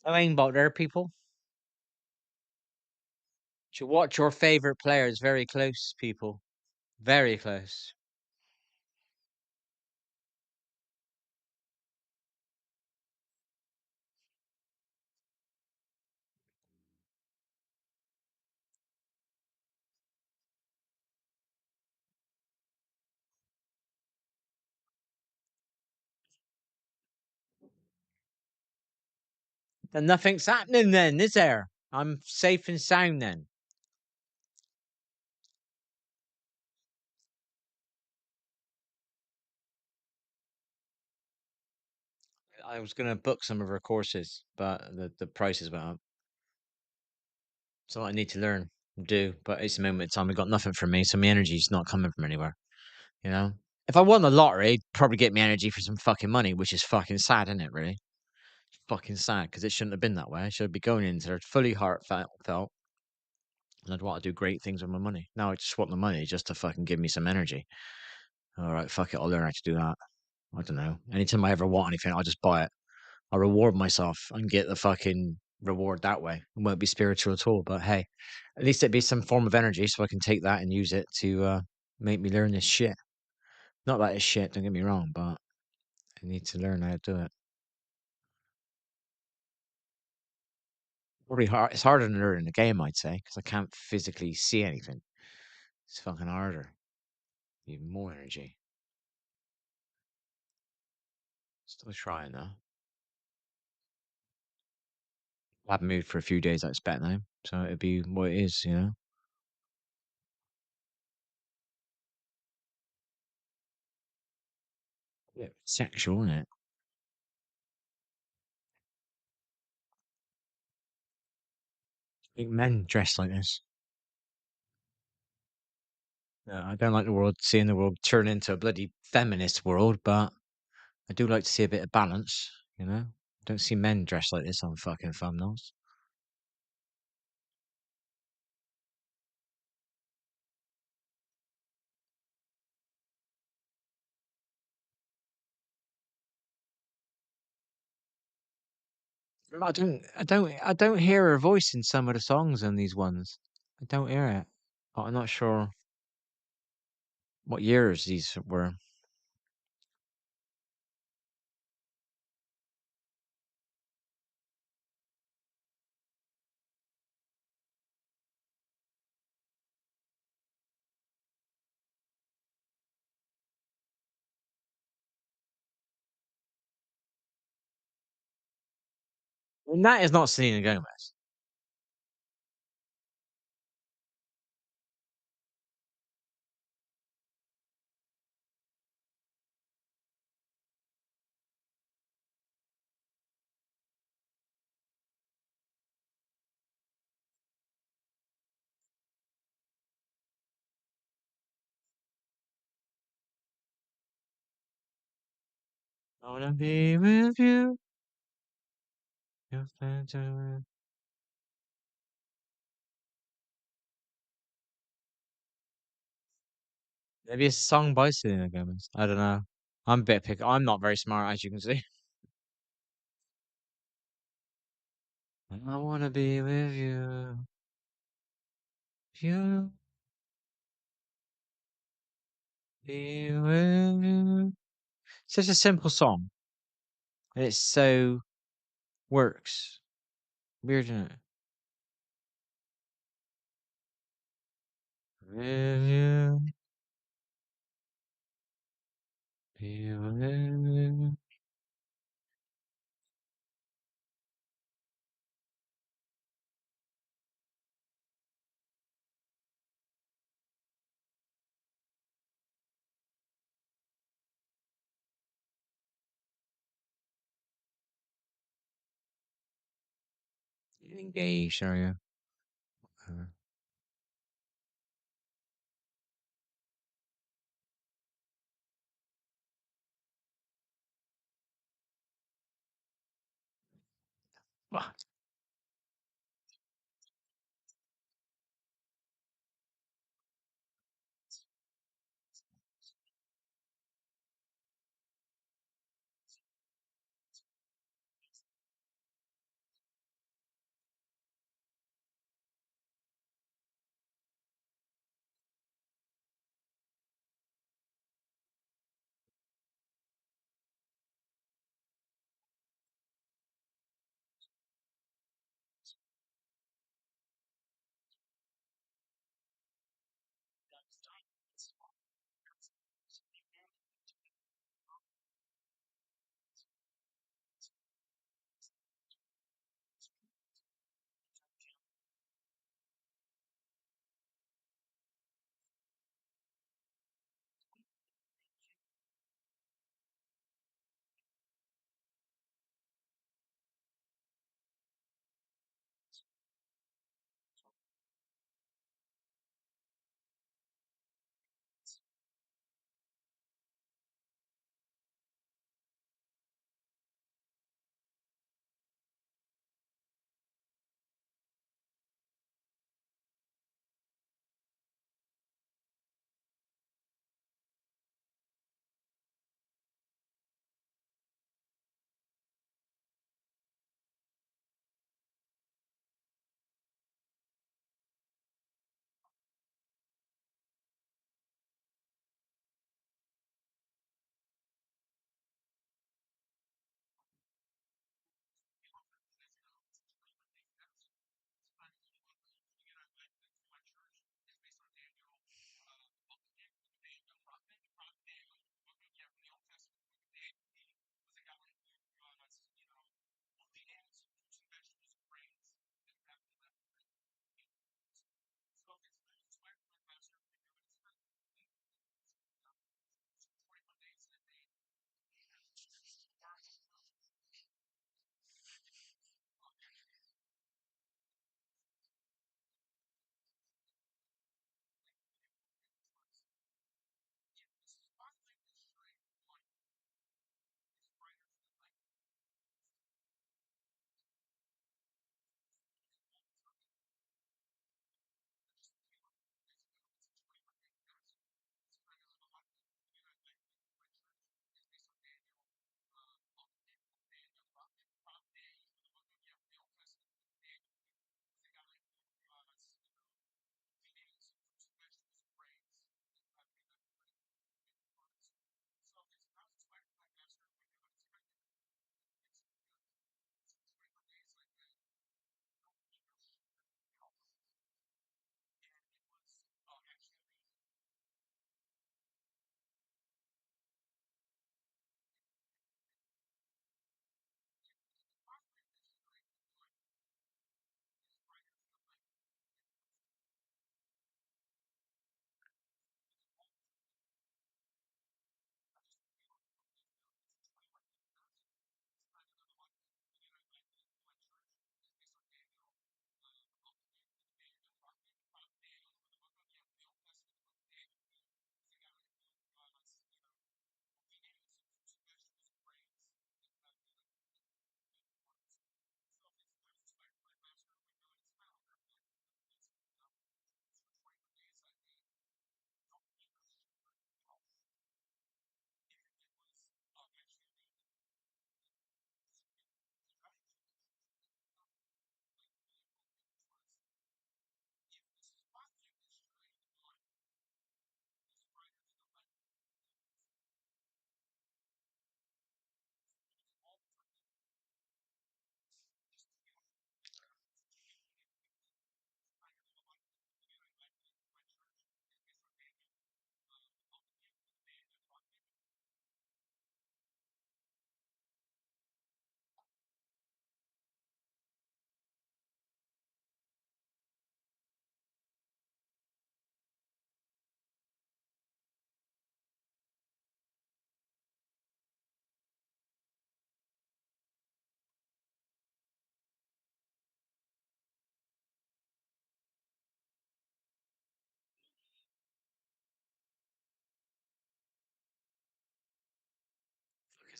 I ain't about there, people. To watch your favorite players very close, people. Very close. Then nothing's happening then, is there? I'm safe and sound then. I was gonna book some of her courses, but the prices went up. So I need to learn, do, but it's the moment in time. It got nothing from me, so my energy's not coming from anywhere. You know, if I won the lottery, it'd probably get me energy for some fucking money, which is fucking sad, isn't it? Really, fucking sad because it shouldn't have been that way. I should be going into there fully heartfelt, and I'd want to do great things with my money. Now I just want the money just to fucking give me some energy. All right, fuck it, I'll learn how to do that. I don't know. Anytime I ever want anything, I'll just buy it. I'll reward myself and get the fucking reward that way. It won't be spiritual at all, but hey, at least it'd be some form of energy so I can take that and use it to make me learn this shit. Not that it's shit, don't get me wrong, but I need to learn how to do it. Probably hard. It's harder than learning the game, I'd say, because I can't physically see anything. It's fucking harder. Even more energy. Still trying though. I haven't moved for a few days, I expect now, so it'd be what it is, you know. Yeah, sexual, isn't it? I think men dress like this. I don't like the world, seeing the world turn into a bloody feminist world, but I do like to see a bit of balance, you know? I don't see men dressed like this on fucking thumbnails. I don't hear her voice in some of the songs in these ones. I don't hear it. But I'm not sure what years these were. And that is not Selena Gomez. I wanna be with you. You're better. Maybe it's a song by Selena Gomez. I don't know. I'm a bit pick. I'm not very smart, as you can see. I wanna be with you. You be with you. Such a simple song. And it so works. Weird, isn't it? With you, be with you. Engaged, are you? Uh, Fuck.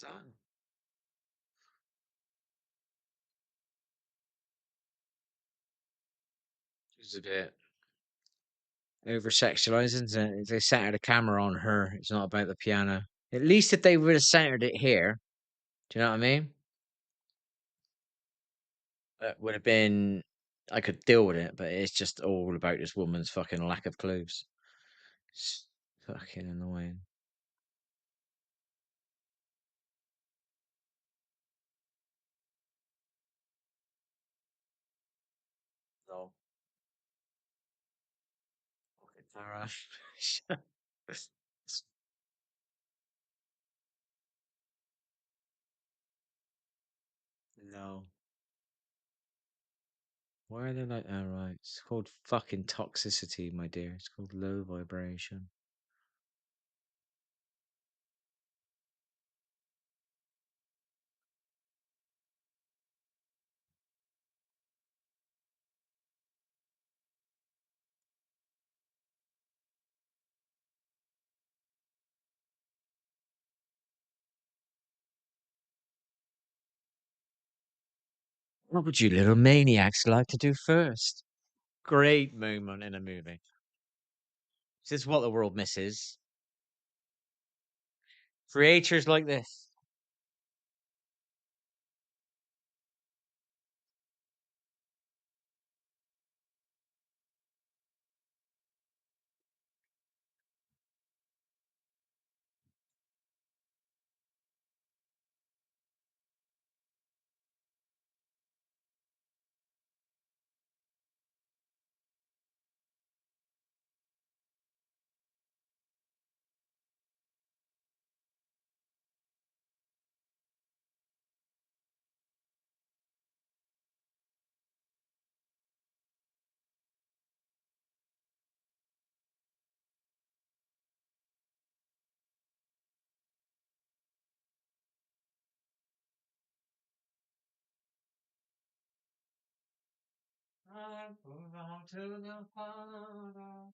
What's that? It's a bit over sexualized, isn't it? If they centered a camera on her, it's not about the piano. At least if they would have centered it here, do you know what I mean? That would have been, I could deal with it, but it's just all about this woman's fucking lack of clothes. It's fucking annoying. No. Fucking Tara. No. Why are they like that? Right. It's called fucking toxicity, my dear. It's called low vibration. What would you little maniacs like to do first? Great moment in a movie. This is what the world misses. Creators like this. I belong to the Father.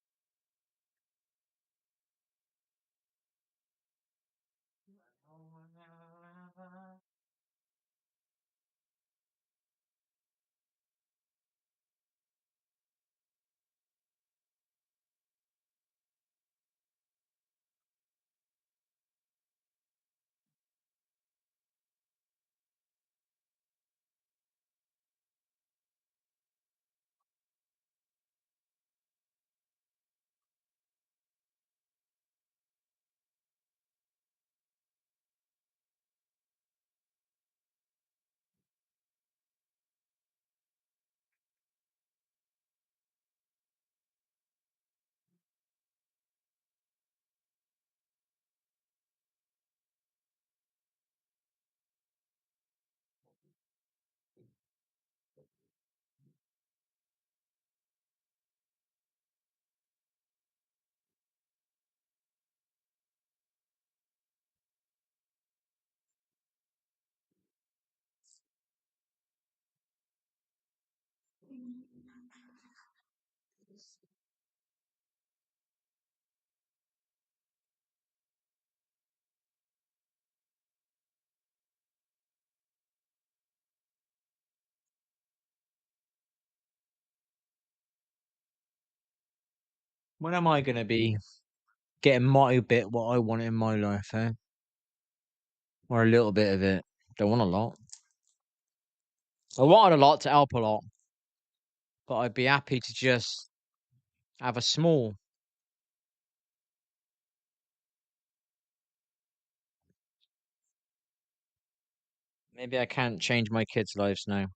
When am I gonna be getting my bit what I want in my life, eh? Or a little bit of it. Don't want a lot. I wanted a lot to help a lot, but I'd be happy to just have a small. Maybe I can't change my kids' lives now.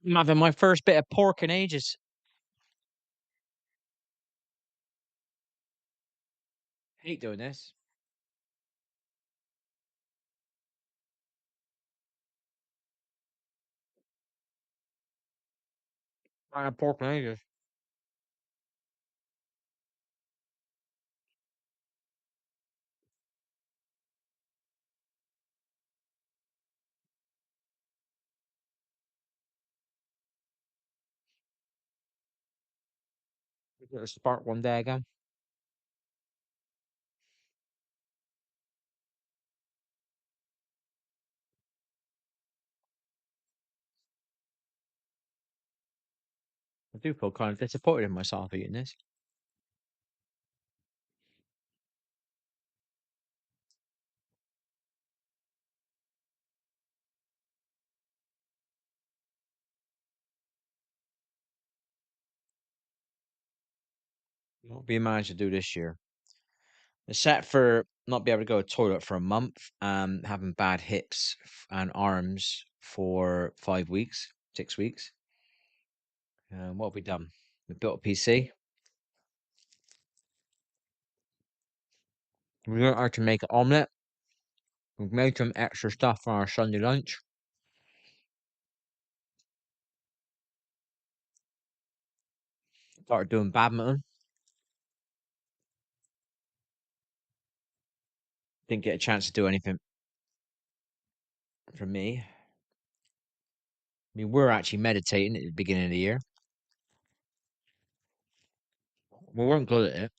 I'm having my first bit of pork in ages. Hate doing this. I had pork in ages. It'll spark one day again. I do feel kind of disappointed in myself eating this. What we managed to do this year. It's set for not be able to go to the toilet for a month, having bad hips and arms for 5 weeks, 6 weeks. What have we done? We built a PC. We learned how to make an omelette. We've made some extra stuff for our Sunday lunch. Started doing badminton. Didn't get a chance to do anything for me. I mean, we're actually meditating at the beginning of the year. We weren't good at it,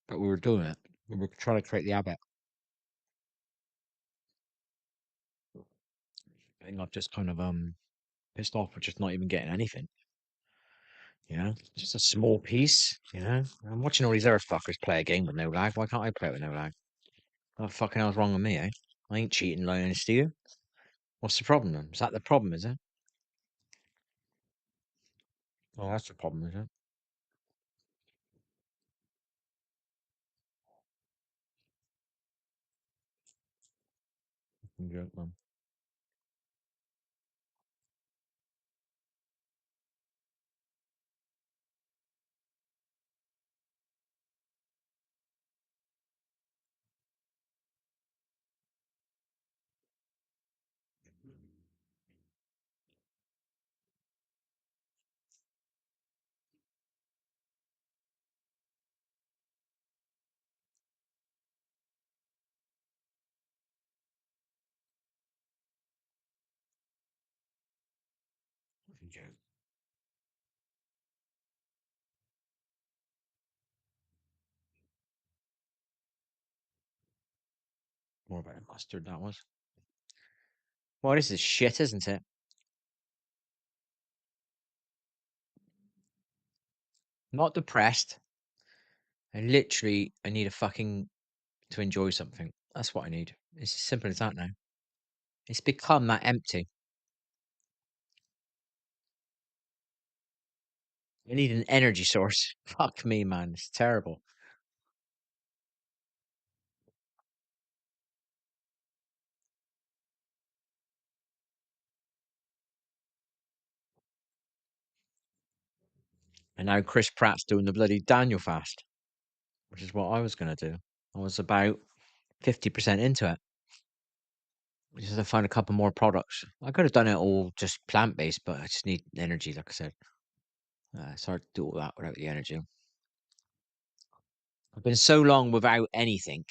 but we were doing it. We were trying to create the habit. I think I've just kind of pissed off with just not even getting anything. You know, just a small piece. You know, I'm watching all these other fuckers play a game with no lag. Why can't I play it with no lag? What the fucking hell's wrong with me, eh? I ain't cheating, lying, and stealing. What's the problem then? Is that the problem? Is it? Oh, that's the problem, is it? Joke, man. Joke. More about mustard that was. Well, this is shit, isn't it? Not depressed. I need a fucking to enjoy something. That's what I need. It's as simple as that now. It's become that empty. I need an energy source. Fuck me, man. It's terrible. And now Chris Pratt's doing the bloody Daniel fast, which is what I was going to do. I was about 50% into it. Just to find a couple more products. I could have done it all just plant based, but I just need energy, like I said. It's hard to do all that without the energy. I've been so long without anything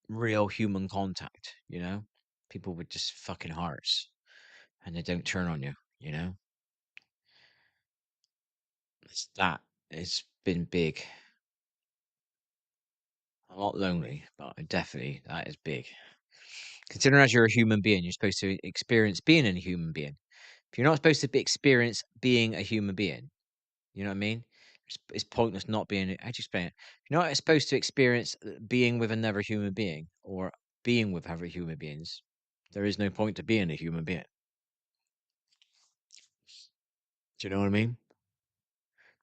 real human contact, you know? People with just fucking hearts and they don't turn on you, you know? It's that. It's been big. I'm not lonely, but definitely that is big. Considering as you're a human being, you're supposed to experience being a human being. If you're not supposed to be experience being a human being, you know what I mean? It's pointless not being. How do you explain it? You're not supposed to experience being with another human being or being with other human beings. There is no point to being a human being. Do you know what I mean?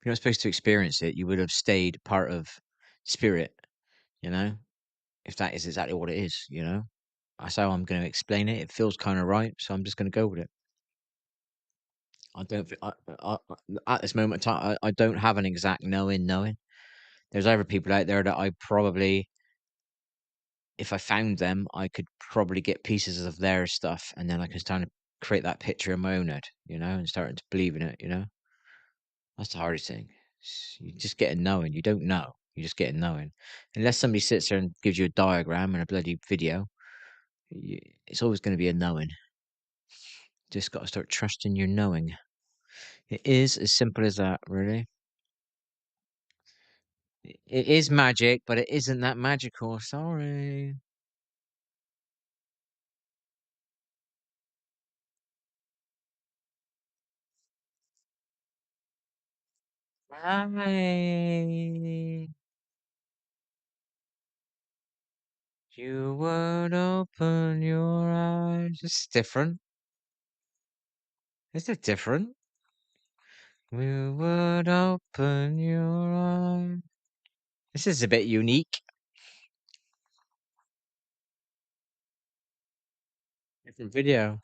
If you're not supposed to experience it, you would have stayed part of spirit. You know, if that is exactly what it is. You know, that's how I'm going to explain it. It feels kind of right, so I'm just going to go with it. I don't. At this moment in time, I don't have an exact knowing. There's other people out there that I probably, if I found them, I could probably get pieces of their stuff, and then I can start to create that picture in my own head, you know, and starting to believe in it. You know, that's the hardest thing. You just get a knowing. You don't know. You just get a knowing. Unless somebody sits there and gives you a diagram and a bloody video, it's always going to be a knowing. Just got to start trusting your knowing. It is as simple as that, really. It is magic, but it isn't that magical. Sorry. Hi. You would open your eyes. It's different. Is it different? We would open your eyes. This is a bit unique. Different video.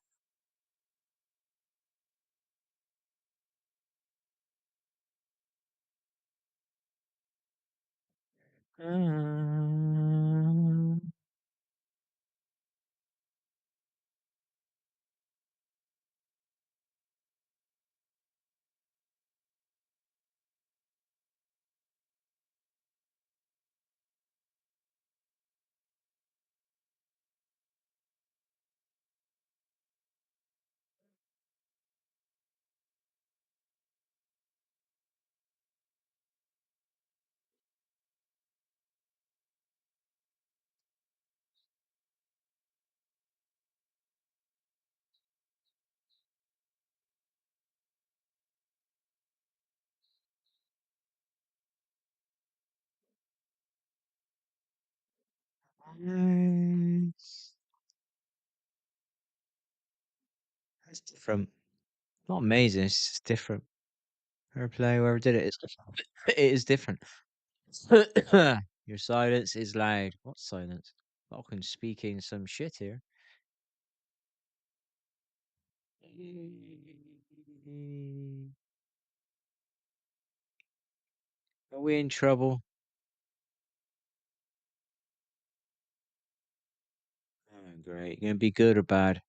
Um, Nice. That's different. Not amazing. It's just different. Whoever play, whoever did it, it is different. Your silence is loud. What silence? Fucking speaking some shit here. Are we in trouble? Oh, great. You gonna be good or bad?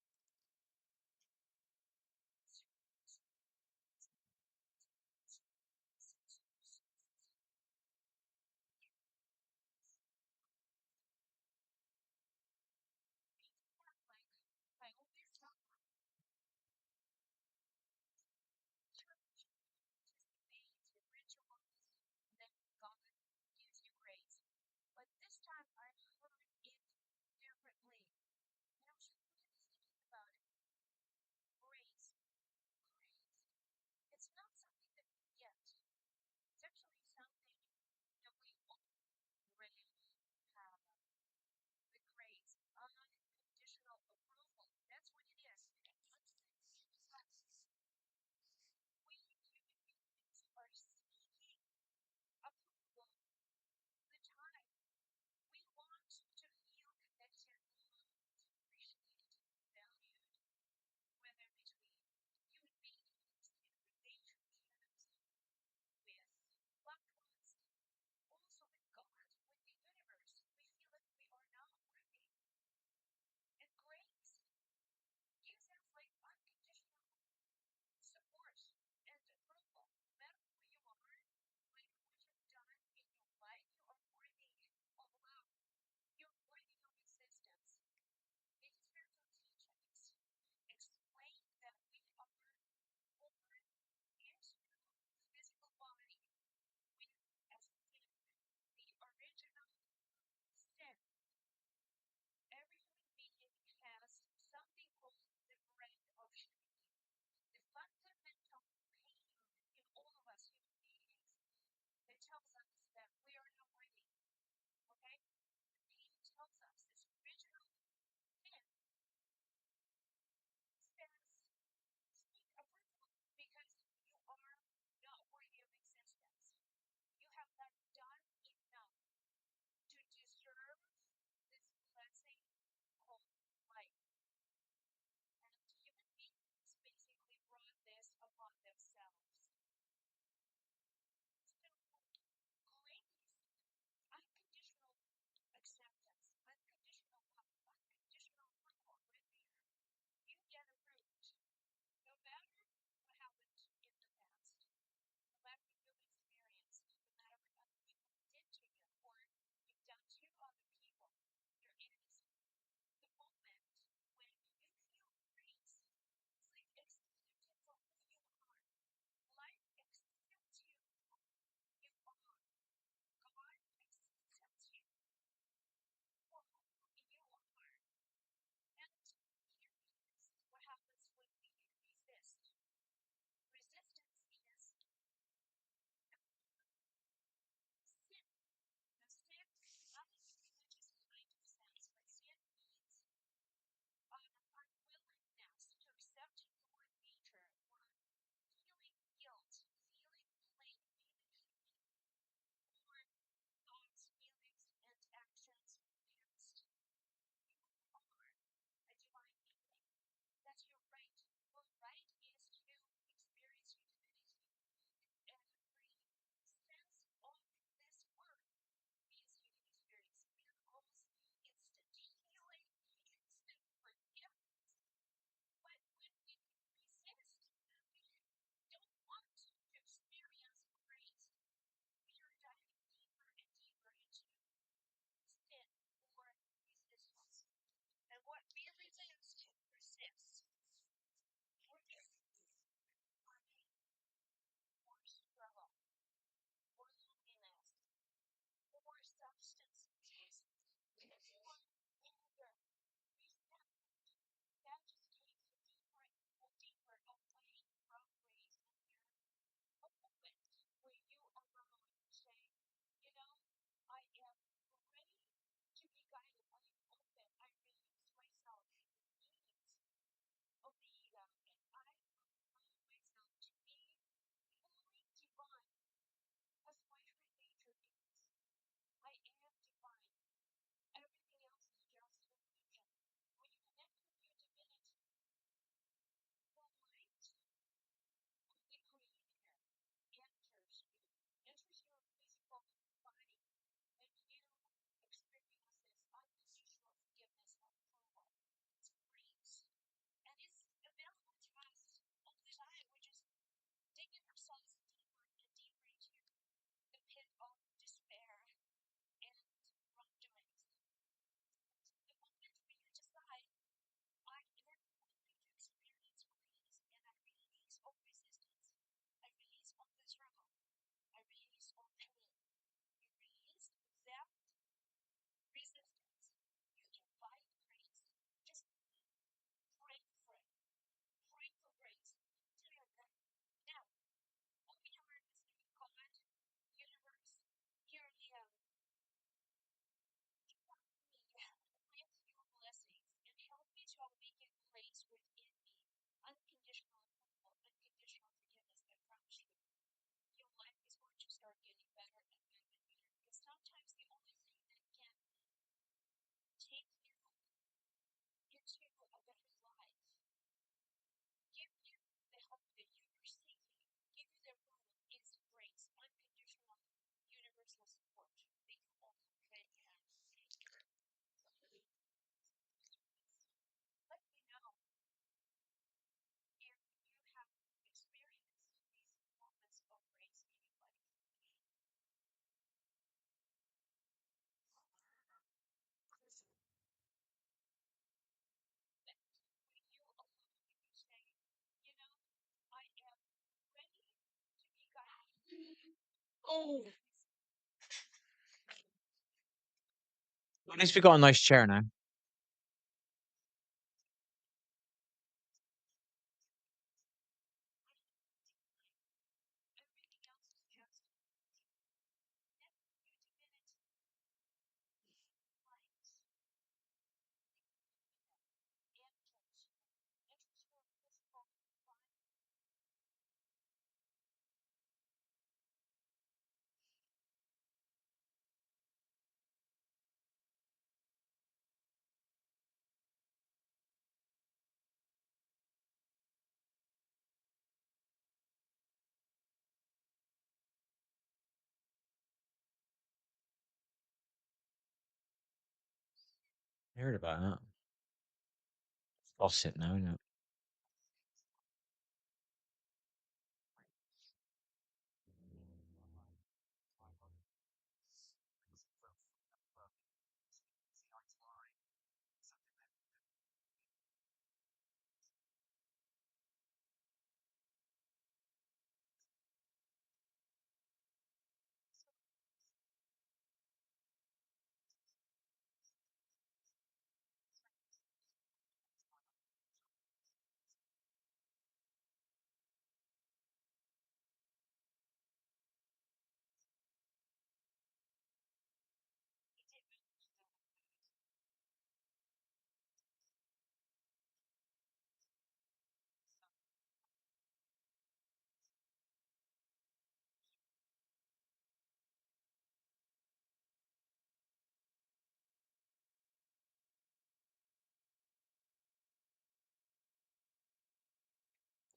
Oh. At least we got a nice chair now. I heard about that. I'll sit now, innit?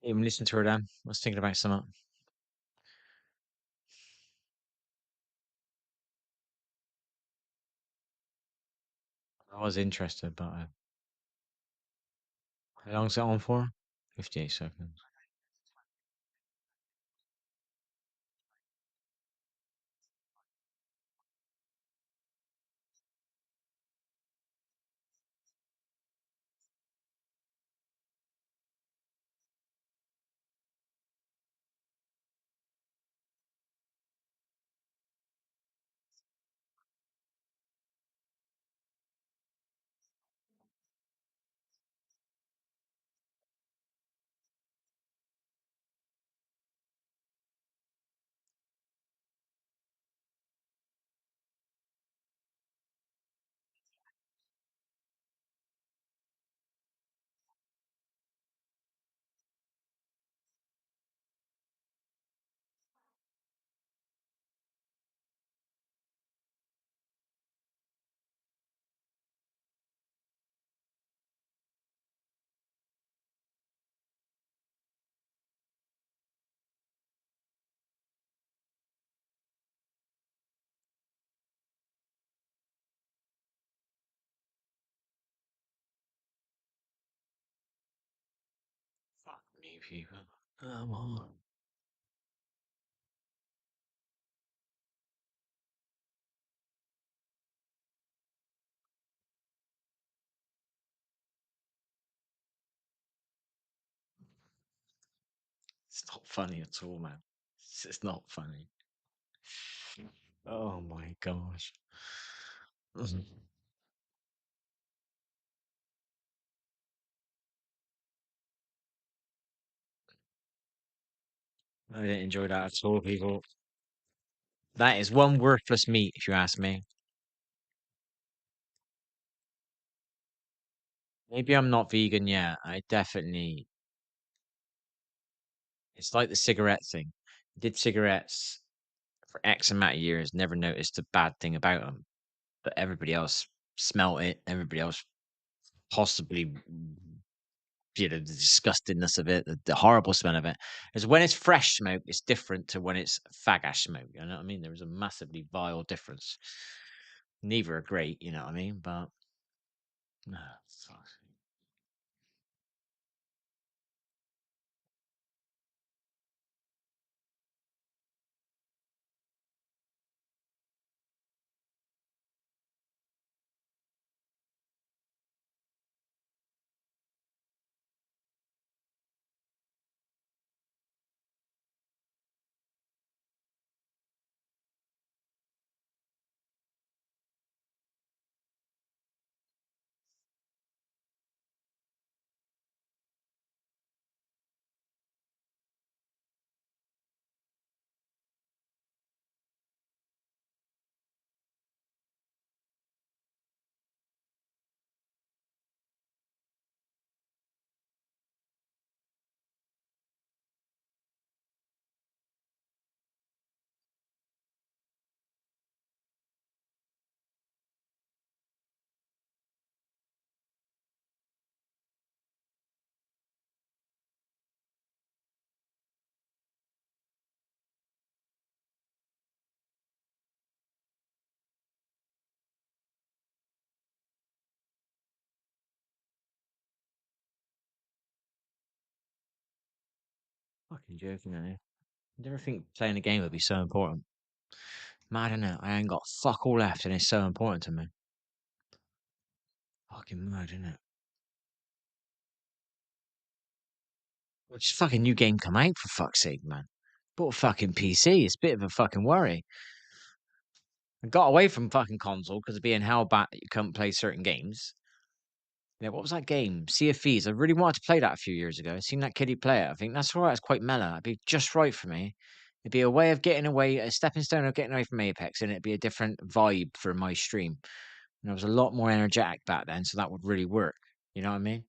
Even listen to her then. I was thinking about something. I was interested, but how long's it on for? 58 seconds. New people. Come on. It's not funny at all, man. It's not funny. Oh my gosh. I didn't enjoy that at all, people. That is one worthless meat, if you ask me. Maybe I'm not vegan yet. I definitely. It's like the cigarette thing. Did cigarettes for X amount of years, never noticed a bad thing about them, but everybody else smelt it. Everybody else possibly, the disgustingness of it, the horrible smell of it. Is when it's fresh smoke, it's different to when it's fag ash smoke. You know what I mean? There is a massively vile difference. Neither are great, you know what I mean? But fuck. Fucking joking, are you? I never think playing a game would be so important. Mad, innit? I ain't got fuck all left, and it's so important to me. Fucking mad, innit? Which fucking new game come out for fuck's sake, man? Bought a fucking PC. It's a bit of a fucking worry. I got away from fucking console because of being held back that you couldn't play certain games. Yeah, what was that game? Sea of Thieves. I really wanted to play that a few years ago. I seen that kiddie play it. I think that's all right. It's quite mellow. It'd be just right for me. It'd be a way of getting away, a stepping stone of getting away from Apex, and it'd be a different vibe for my stream. And I was a lot more energetic back then, so that would really work. You know what I mean?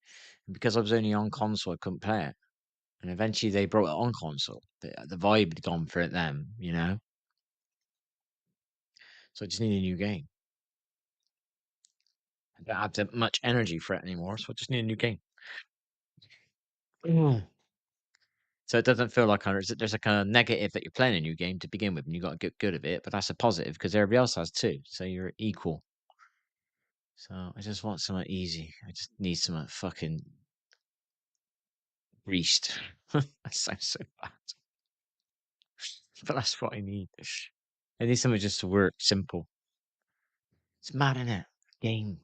And because I was only on console, I couldn't play it. And eventually they brought it on console. The vibe had gone for it then, you know? So I just need a new game. I don't have much energy for it anymore, so I just need a new game. Mm. So it doesn't feel like there's a kind of negative that you're playing a new game to begin with, and you got to get good of it. But that's a positive because everybody else has too. So you're equal. So I just want something easy. I just need something fucking greased. That sounds so bad, but that's what I need. I need something just to work simple. It's mad, isn't it? Game.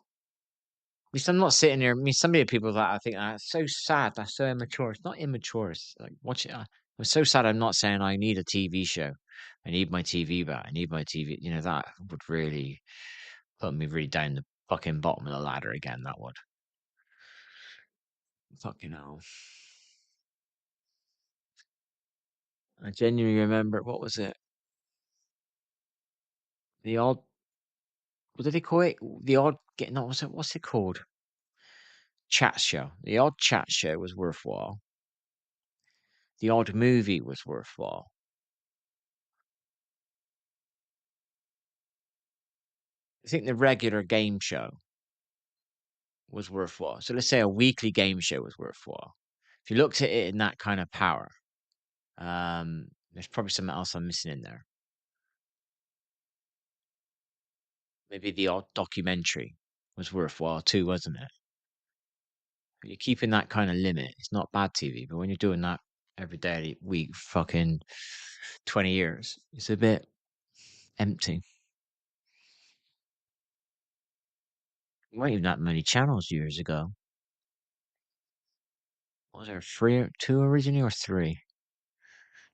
At least I'm not sitting there. I mean, some of the people that I think are so sad, that's so immature. It's not immature. It's like watching. I'm so sad. I'm not saying I need a TV show. I need my TV back. I need my TV. You know that would really put me really down the fucking bottom of the ladder again. That would. Fucking hell. I genuinely remember what was it? The odd. What did they call it? The odd. Get no. What's it called? Chat show. The odd chat show was worthwhile. The odd movie was worthwhile. I think the regular game show was worthwhile. So let's say a weekly game show was worthwhile. If you looked at it in that kind of power, there's probably something else I'm missing in there. Maybe the odd documentary was worthwhile too, wasn't it? You're keeping that kind of limit. It's not bad TV, but when you're doing that every day, week, fucking 20 years, it's a bit empty. There weren't even that many channels years ago. Was there two originally or three?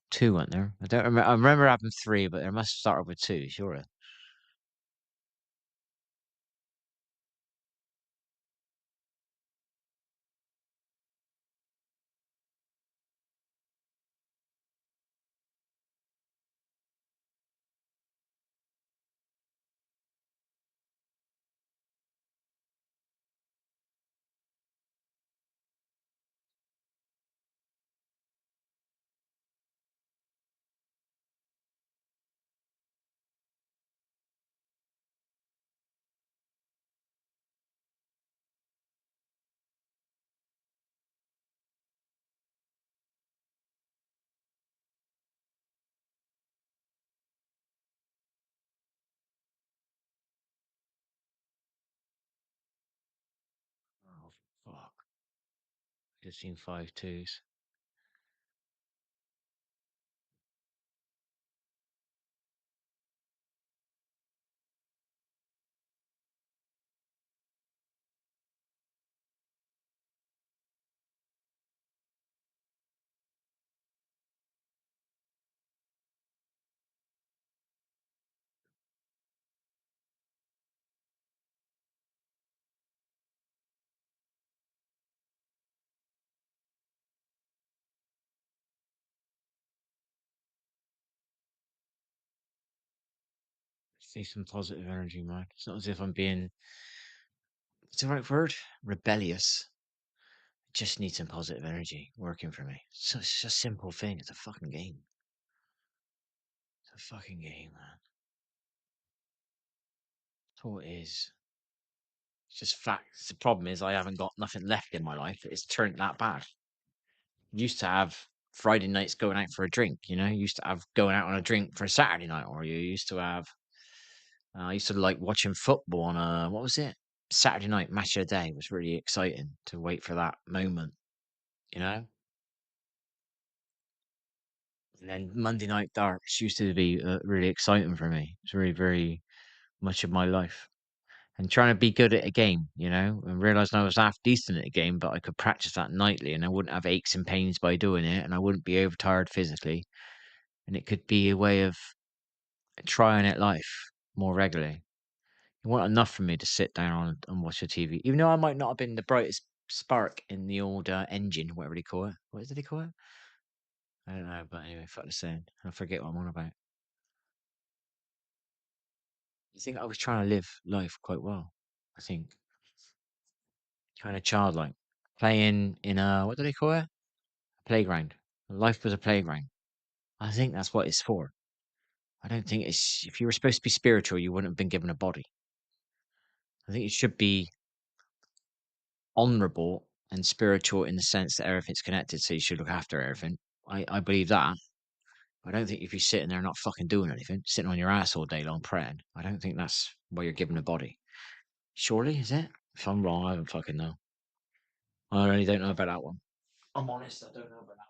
Two, weren't there? I don't remember. I remember having three, but there must have started with two, sure. Oh, fuck. Just seen five twos. See some positive energy, man. It's not as if I'm being, what's the right word? Rebellious. Just need some positive energy working for me. So it's just a simple thing. It's a fucking game. It's a fucking game, man. That's all it is. It's just facts. The problem is I haven't got nothing left in my life. It's turned that bad. Used to have Friday nights going out for a drink, you know, used to have going out on a drink for a Saturday night, or you used to have, I used to like watching football on a, what was it? Saturday night match of the day was really exciting to wait for that moment, you know? And then Monday night darts used to be really exciting for me. It's really, very much of my life. And trying to be good at a game, you know, and realizing I was half decent at a game, but I could practice that nightly and I wouldn't have aches and pains by doing it and I wouldn't be overtired physically. And it could be a way of trying at life more regularly. It wasn't enough for me to sit down and watch the TV, even though I might not have been the brightest spark in the old engine, whatever they call it. What did they call it? I don't know, but anyway, fuck the saying. I forget what I'm on about. I think I was trying to live life quite well. I think kind of childlike, playing in a, what do they call it? A playground. Life was a playground. I think that's what it's for. I don't think it's, if you were supposed to be spiritual, you wouldn't have been given a body. I think it should be honorable and spiritual in the sense that everything's connected, so you should look after everything. I believe that. I don't think if you're sitting there not fucking doing anything, sitting on your ass all day long praying, I don't think that's why you're given a body. Surely, is it? If I'm wrong, I don't fucking know. I really don't know about that one. I'm honest, I don't know about that one.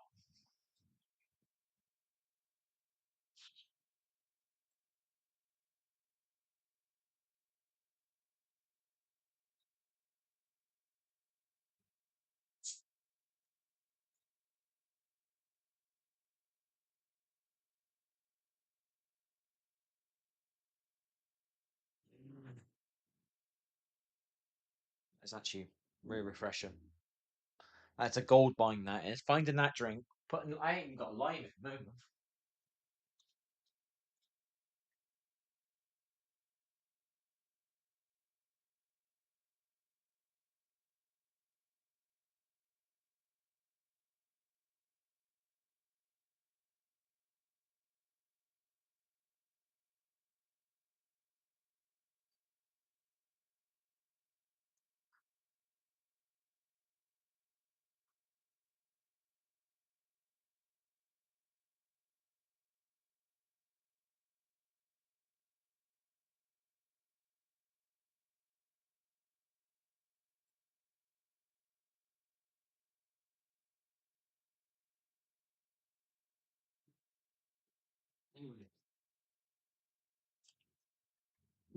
It's actually very refreshing. That's a gold mine, that is. Finding that drink, putting, I ain't even got a lime at the moment.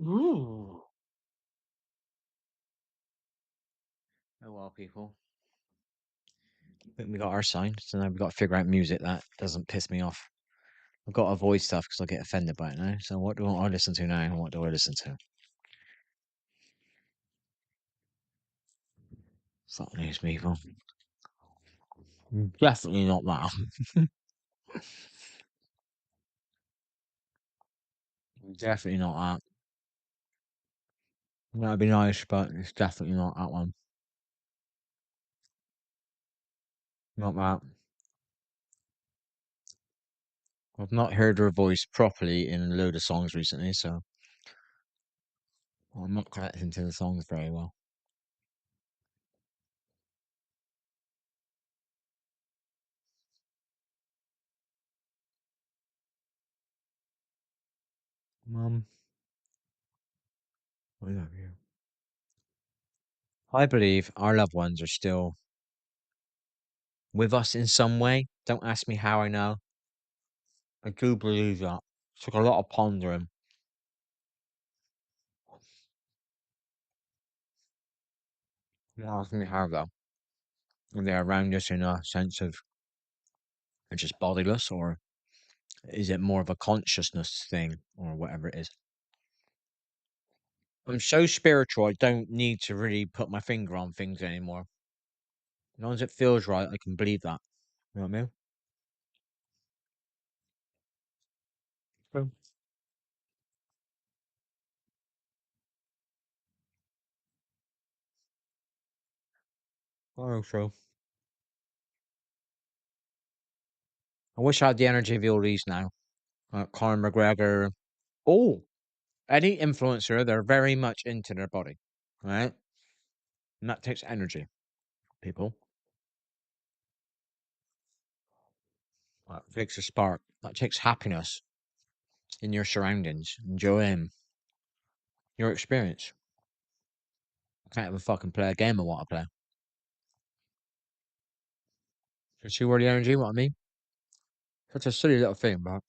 Ooh. Oh well, people. I think we got our sign, so now we got to figure out music that doesn't piss me off. I've got to avoid stuff because I get offended by it now. So what do I listen to now, and what do I listen to? Fuck these people. Definitely not that. Definitely not that. That'd be nice, but it's definitely not that one. Not that. I've not heard her voice properly in a load of songs recently, so I'm not connecting to the songs very well. Mum, I love you. I believe our loved ones are still with us in some way. Don't ask me how I know. I do believe that. Took a lot of pondering. Don't ask me how though. Are they around us in a sense of they're just bodiless, or is it more of a consciousness thing, or whatever it is? I'm so spiritual, I don't need to really put my finger on things anymore. As long as it feels right, I can believe that. You know what I mean? True. Oh, true. I wish I had the energy of all these now. Conor McGregor. Oh, any influencer, they're very much into their body, right? And that takes energy, people. That takes a spark. That takes happiness in your surroundings, enjoying your experience. I can't even fucking play a game I want to play. You see where the energy, what I mean? Such a silly little thing, but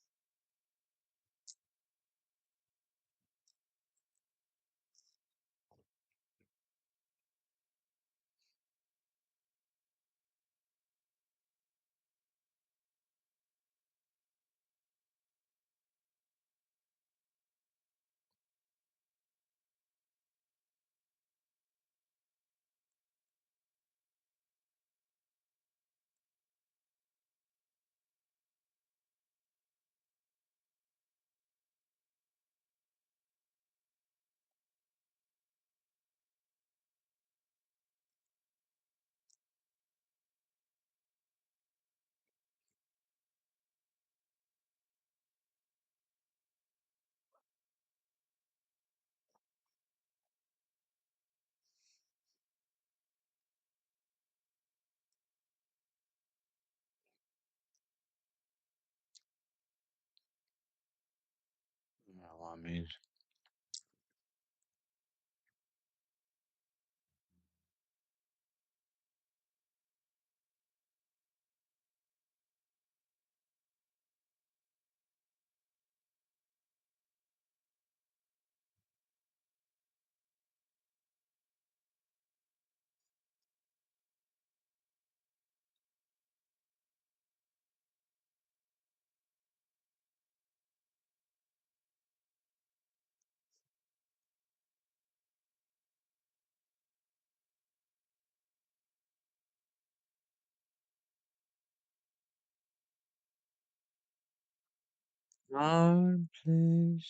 you know what I mean. God, please,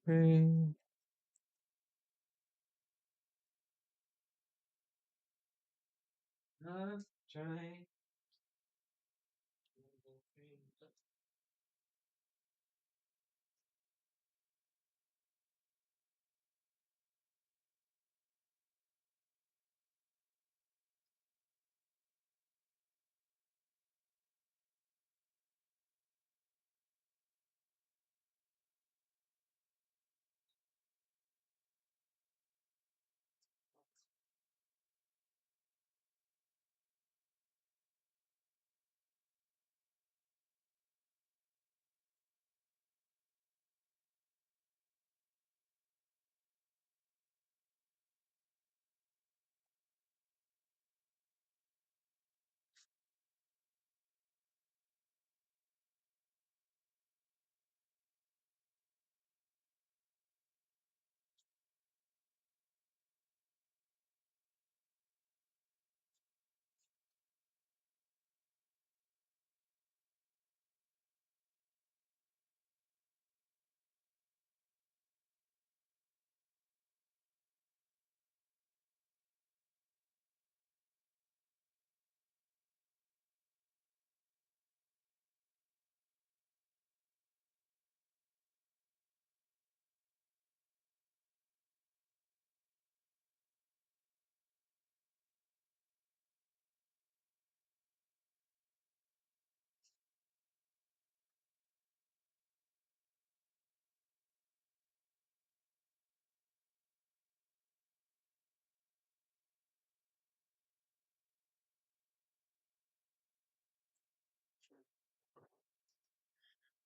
pray. Not trying.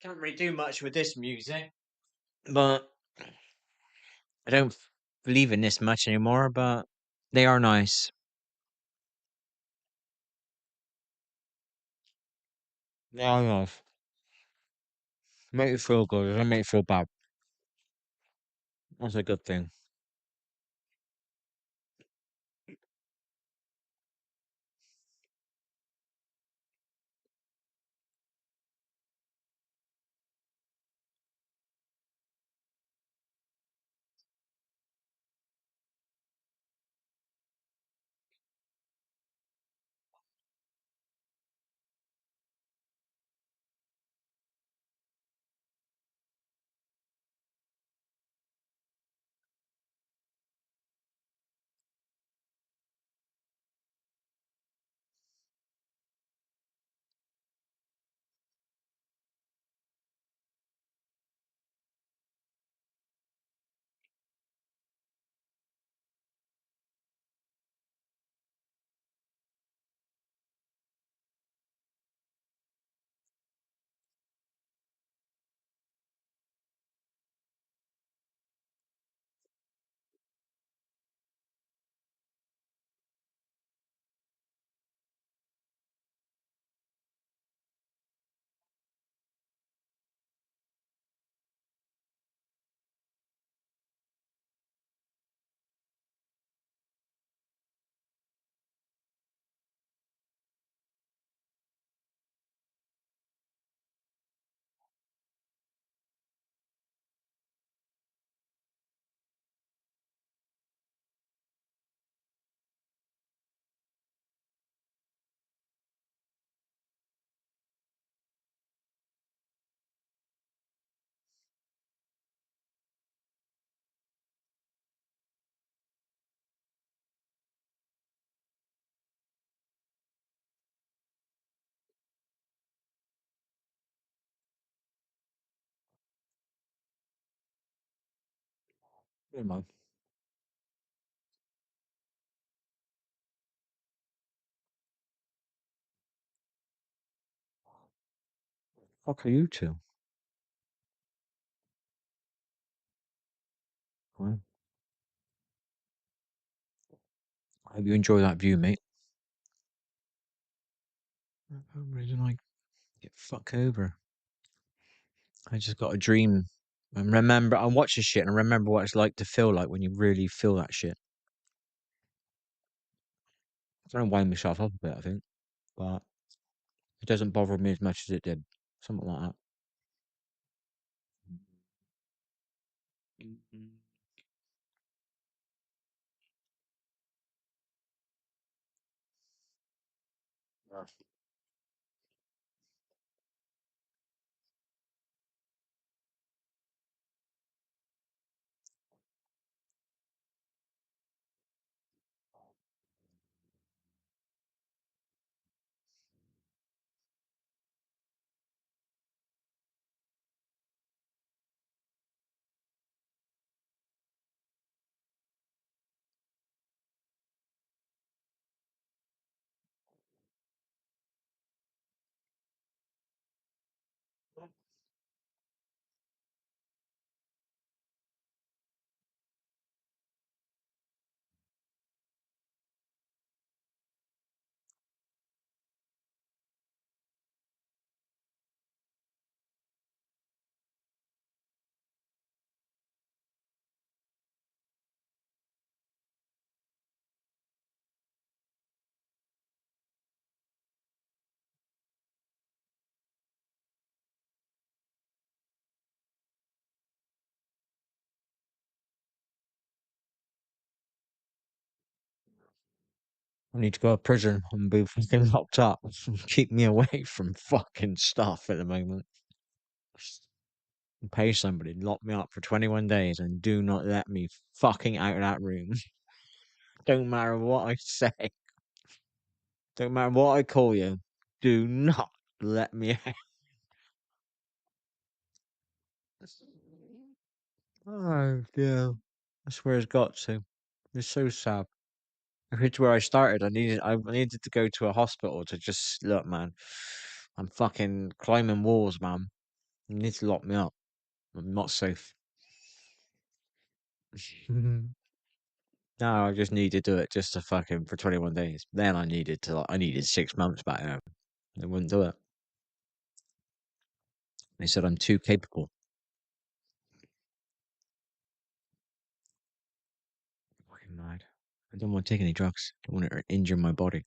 Can't really do much with this music, but I don't believe in this much anymore. But they are nice. They are nice. Make you feel good. They don't make you feel bad. That's a good thing. Yeah, man. Fuck are you two? Well, I hope you enjoy that view, mate. For some reason, I get fuck over. I just got a dream. And remember, I watch this shit and I remember what it's like to feel like when you really feel that shit. I'm trying to wind myself up a bit, I think, but it doesn't bother me as much as it did. Something like that. I need to go to prison and be fucking locked up. Keep me away from fucking stuff at the moment. Pay somebody, lock me up for 21 days, and do not let me fucking out of that room. Don't matter what I say. Don't matter what I call you. Do not let me out. Oh, yeah. I swear it's got to. It's so sad. If it's where I started, I needed to go to a hospital to just look, man. I'm fucking climbing walls, man. You need to lock me up. I'm not safe. No, I just need to do it just to fucking for 21 days. Then I needed to, like, I needed 6 months back then. They wouldn't do it. They said I'm too capable. Fucking mad. I don't want to take any drugs. I don't want to injure my body.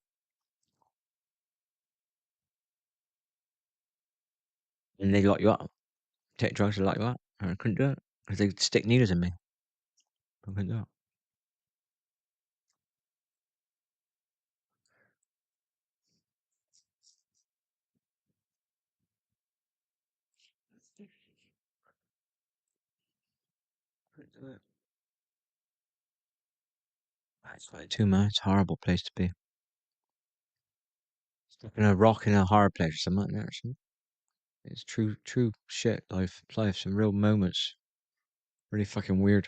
And they lock you up. Take drugs to lock you up. And I couldn't do it. Because they'd stick needles in me. I couldn't do it. Couldn't do it. It's like too much. It's a horrible place to be. Stuck in a rock in a hard place or something like that or something. It's true shit. Life, some real moments. Really fucking weird.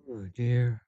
Oh dear.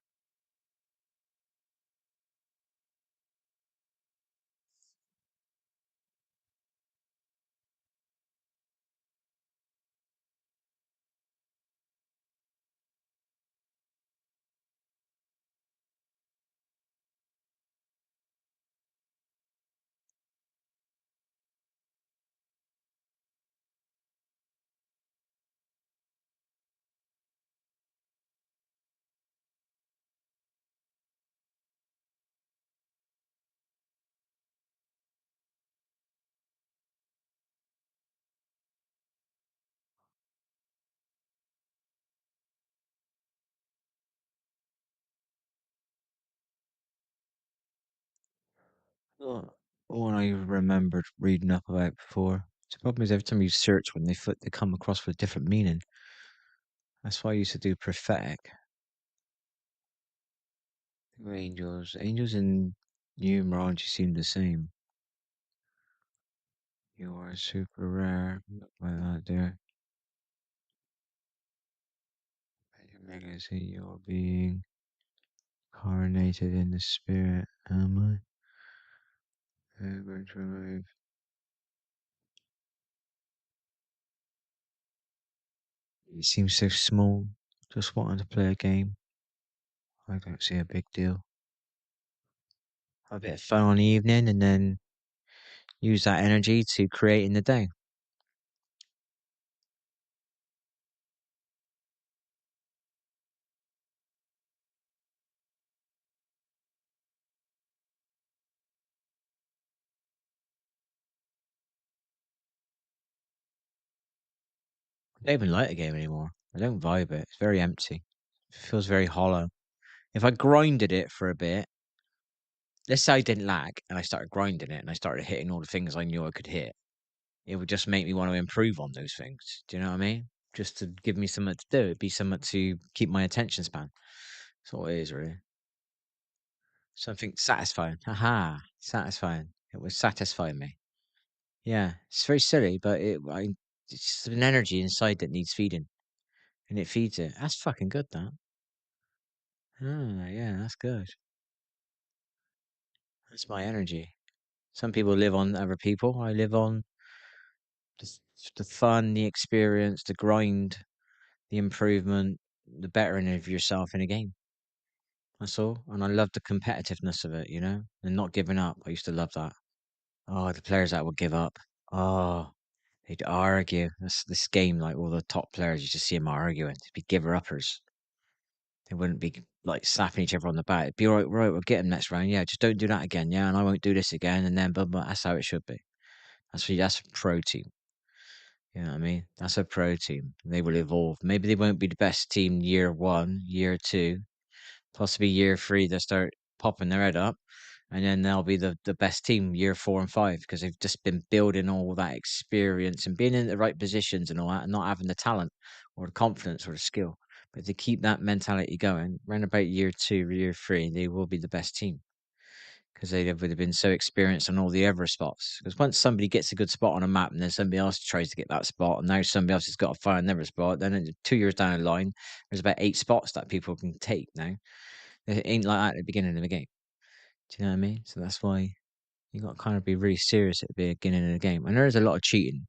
Oh, one I remembered reading up about before. The problem is every time you search one, they come across with a different meaning. That's why I used to do prophetic. Angels and numerology seem the same. You are super rare. Like that there. Your legacy, your being coronated in the spirit. Am I ever drive? It seems so small. Just wanting to play a game. I don't see a big deal. Have a bit of fun on the evening and then use that energy to create in the day. I don't even like the game anymore. I don't vibe it. It's very empty. It feels very hollow. If I grinded it for a bit, let's say I didn't lag and I started grinding it and I started hitting all the things I knew I could hit, it would just make me want to improve on those things. Do you know what I mean? Just to give me something to do. It'd be something to keep my attention span. That's all it is, really. Something satisfying. Haha, satisfying. It was satisfying me. Yeah, it's very silly, but it's just an energy inside that needs feeding, and it feeds it. That's fucking good, that. Ah, yeah, that's good. That's my energy. Some people live on other people. I live on just the fun, the experience, the grind, the improvement, the bettering of yourself in a game. That's all. And I love the competitiveness of it, and not giving up. I used to love that. Oh, the players that would give up. Oh, they'd argue. This game, like all the top players, you just see them arguing. They'd be giver uppers. They wouldn't be like slapping each other on the back. It'd be all right, right, we'll get him next round. Yeah, just don't do that again. Yeah, and I won't do this again. And then, but that's how it should be. That's a pro team. You know what I mean? That's a pro team. They will evolve. Maybe they won't be the best team year one, year two, possibly year three. They start popping their head up. and then they'll be the best team year 4 and 5 because they've just been building all that experience and being in the right positions and all that, and not having the talent or the confidence or the skill. But if they keep that mentality going, around about year 2 or year 3, they will be the best team because they would have been so experienced on all the other spots. Because once somebody gets a good spot on a map and then somebody else tries to get that spot, and now somebody else has got to find another spot, then 2 years down the line, there's about 8 spots that people can take now. It ain't like that at the beginning of the game. Do you know what I mean? So that's why you got to kind of be really serious at the beginning of the game. And there is a lot of cheating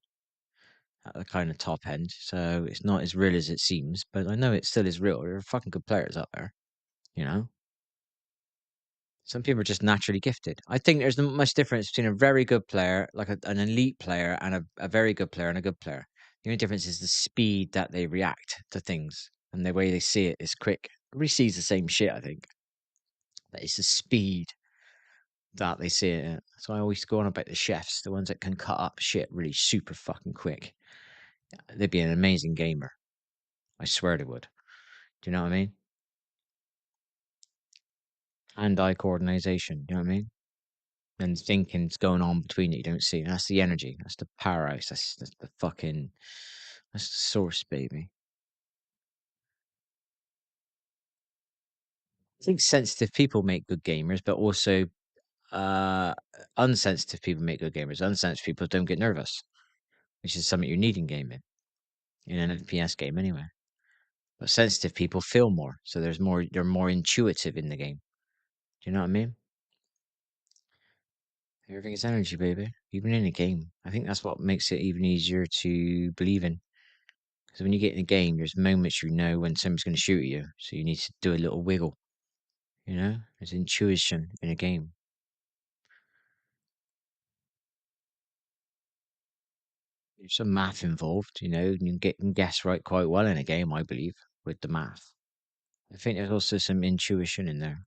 at the kind of top end, so it's not as real as it seems. But I know it still is real. There are fucking good players out there, you know. Some people are just naturally gifted. I think there's not much difference between a very good player, like an elite player, and a very good player and a good player. The only difference is the speed that they react to things and the way they see it is quick. Everybody sees the same shit, I think, but it's the speed that they see it at. So I always go on about the chefs, the ones that can cut up shit really super fucking quick. They'd be an amazing gamer. I swear they would. Do you know what I mean? Hand-eye coordination. You know what I mean? And thinking's going on between it. You don't see. That's the energy. That's the powerhouse. That's the fucking. That's the source, baby. I think sensitive people make good gamers, but also uh unsensitive people make good gamers. Unsensitive people don't get nervous, which is something you need in gaming, in an FPS game anyway. But sensitive people feel more, so there's more. They're more intuitive in the game. Do you know what I mean? Everything is energy, baby. Even in a game, I think that's what makes it even easier to believe in. Because when you get in a game, there's moments you know when someone's going to shoot at you, so you need to do a little wiggle. You know, there's intuition in a game. There's some math involved. You know, you can guess right quite well in a game. I believe with the math. I think there's also some intuition in there.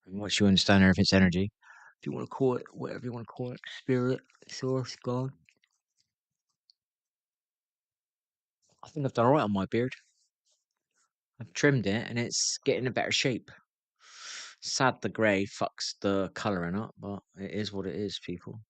And once you understand everything's energy, if you want to call it whatever you want to call it, spirit, source, God. I think I've done alright on my beard. I've trimmed it and it's getting a better shape. Sad the grey fucks the colouring up, but it is what it is, people.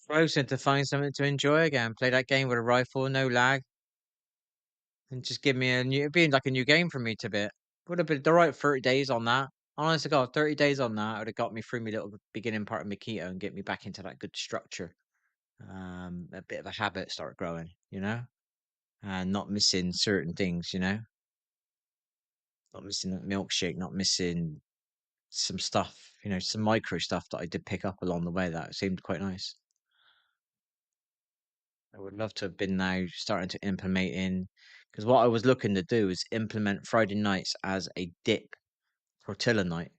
Frozen to find something to enjoy again. Play that game with a rifle, no lag, and just give me a new. It'd be like a new game for me to bit. Would have been the right 30 days on that. Honest to God, 30 days on that would have got me through my little beginning part of my keto and get me back into that good structure. A bit of a habit start growing, you know, and not missing certain things, you know, not missing that milkshake, not missing some stuff, you know, some micro stuff that I did pick up along the way that seemed quite nice. I would love to have been now starting to implement in because what I was looking to do is implement Friday nights as a dip tortilla night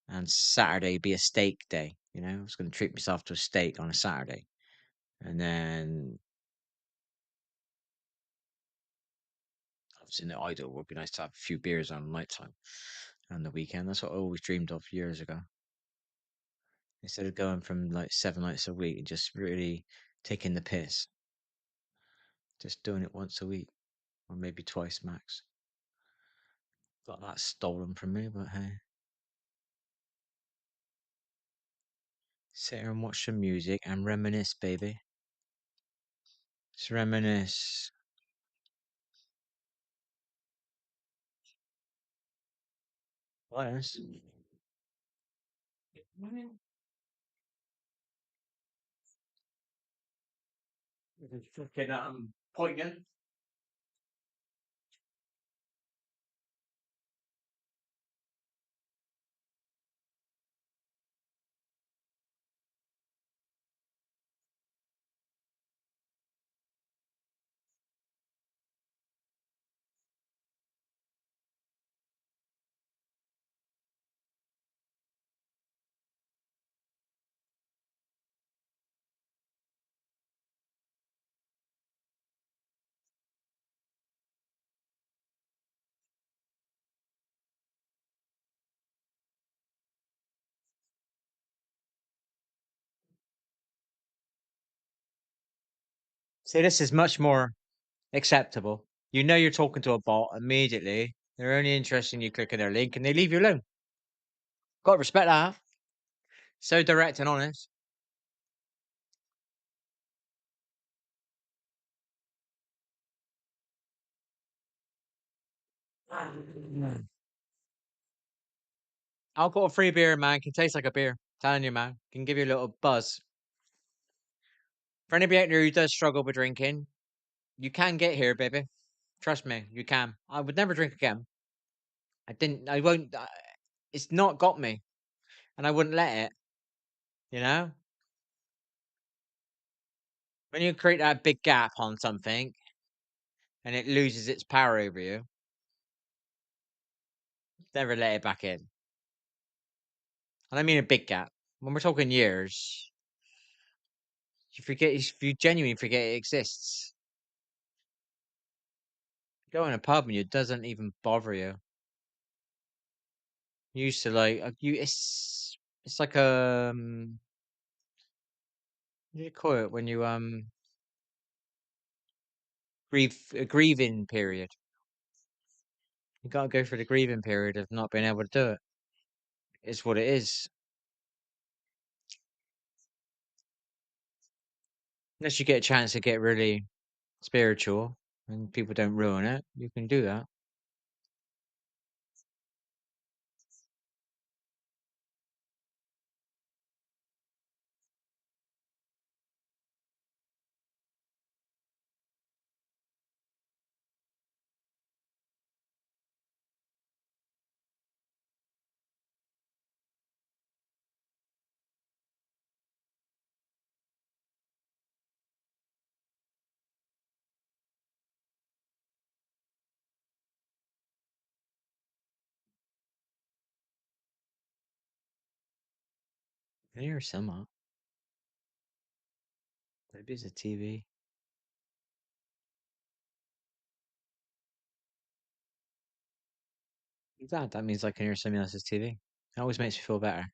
and Saturday be a steak day. You know, I was going to treat myself to a steak on a Saturday, and then obviously in the idle would be nice to have a few beers on night time on the weekend. That's what I always dreamed of years ago. Instead of going from like 7 nights a week and just really taking the piss, just doing it once a week or maybe twice max. Got that stolen from me, but hey. Sit here and watch some music and reminisce, baby. Let's reminisce. What else? Fucking poignant. See, this is much more acceptable. You know you're talking to a bot immediately. They're only interested in you clicking their link and they leave you alone. Got to respect that. So direct and honest. I'll got a free beer, man. Can taste like a beer. Telling you, man. Can give you a little buzz. For anybody out there who does struggle with drinking, you can get here, baby. Trust me, you can. I would never drink again. I didn't. I won't. It's not got me, and I wouldn't let it. You know, when you create that big gap on something and it loses its power over you, never let it back in. And I mean a big gap. When we're talking years, you forget. If you genuinely forget it exists, you go in a pub and it doesn't even bother you. You used to like you. It's like what do you call it when you a grieving period. You gotta go through the grieving period of not being able to do it. It's what it is. Unless you get a chance to get really spiritual and people don't ruin it, you can do that. Maybe somewhat. Maybe it's a TV. That means I can hear somebody else's TV. It always makes me feel better.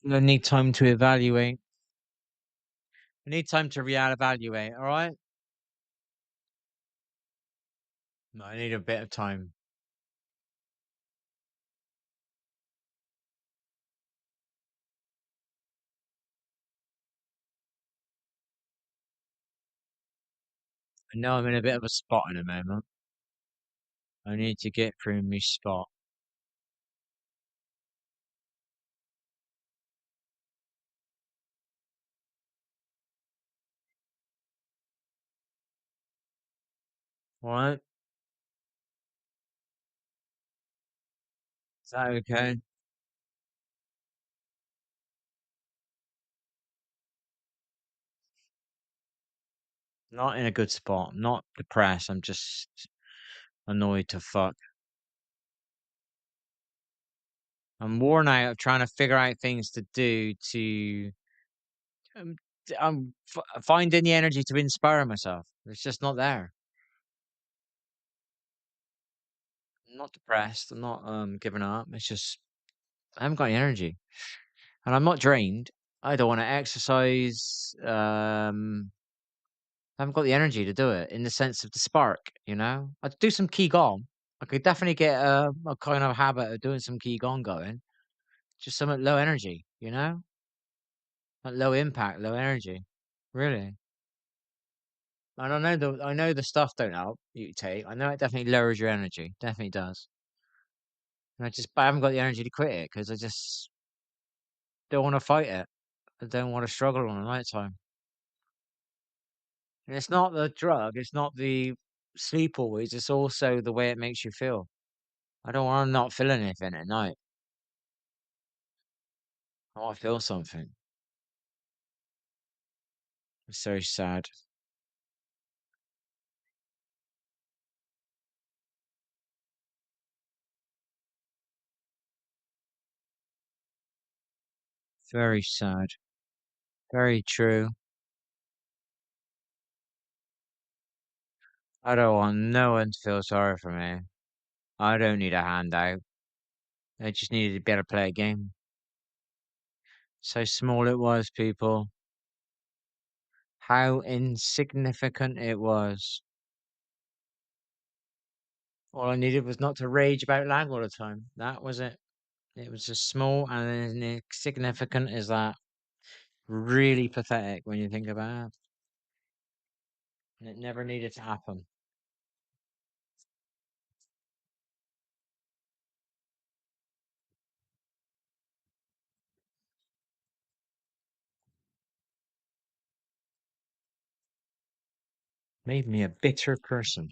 I need time to evaluate. I need time to reevaluate, all right? No, I need a bit of time. I know I'm in a bit of a spot in a moment. I need to get through my spot. All right? Is that okay? Not in a good spot. I'm not depressed. I'm just annoyed to fuck. I'm worn out of trying to figure out things to do to um, I'm finding the energy to inspire myself. It's just not there. I'm not depressed. I'm not giving up. It's just I haven't got any energy, and I'm not drained. I don't want to exercise. I haven't got the energy to do it in the sense of the spark. I'd do some qigong. I could definitely get a kind of habit of doing some qigong going. Just some low energy. Like low impact, low energy. Really. And I know the stuff don't help you take. I know it definitely lowers your energy. Definitely does. And but I haven't got the energy to quit it because I just don't want to fight it. I don't want to struggle on the night time. And it's not the drug. It's not the sleep always. It's also the way it makes you feel. I don't want to not feel anything at night. I want to feel something. It's so sad. Very sad. Very true. I don't want no one to feel sorry for me. I don't need a handout. I just needed to be able to play a game. So small it was, people. How insignificant it was. All I needed was not to rage about lag all the time. That was it. It was just small and insignificant as that. Really pathetic when you think about it. And it never needed to happen. Made me a bitter person.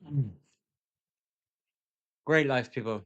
Mm. Great life, people.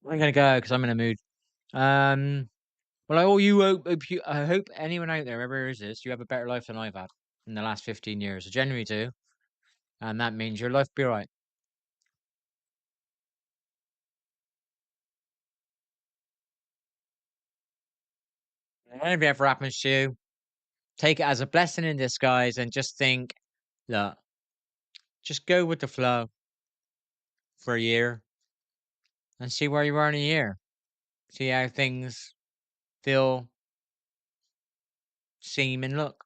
I'm gonna go because I'm in a mood. Um, well, I hope anyone out there ever hears this, you have a better life than I've had in the last 15 years. I genuinely do, and that means your life will be alright. If it ever happens to you, take it as a blessing in disguise and just think, look, just go with the flow for a year and see where you are in a year. See how things feel, seem, and look,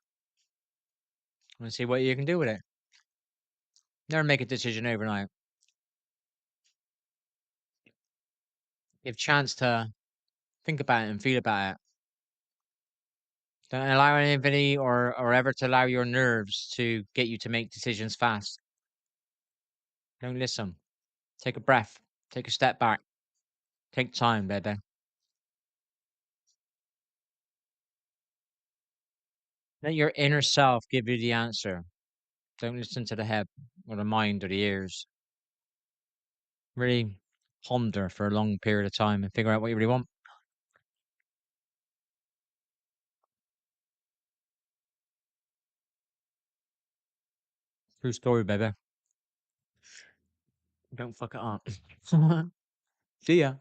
and see what you can do with it. Never make a decision overnight. Give chance to think about it and feel about it. Don't allow anybody or ever to allow your nerves to get you to make decisions fast. Don't listen. Take a breath. Take a step back. Take time, baby. Let your inner self give you the answer. Don't listen to the head or the mind or the ears. Really ponder for a long period of time and figure out what you really want. True story, baby. Don't fuck it up. See ya.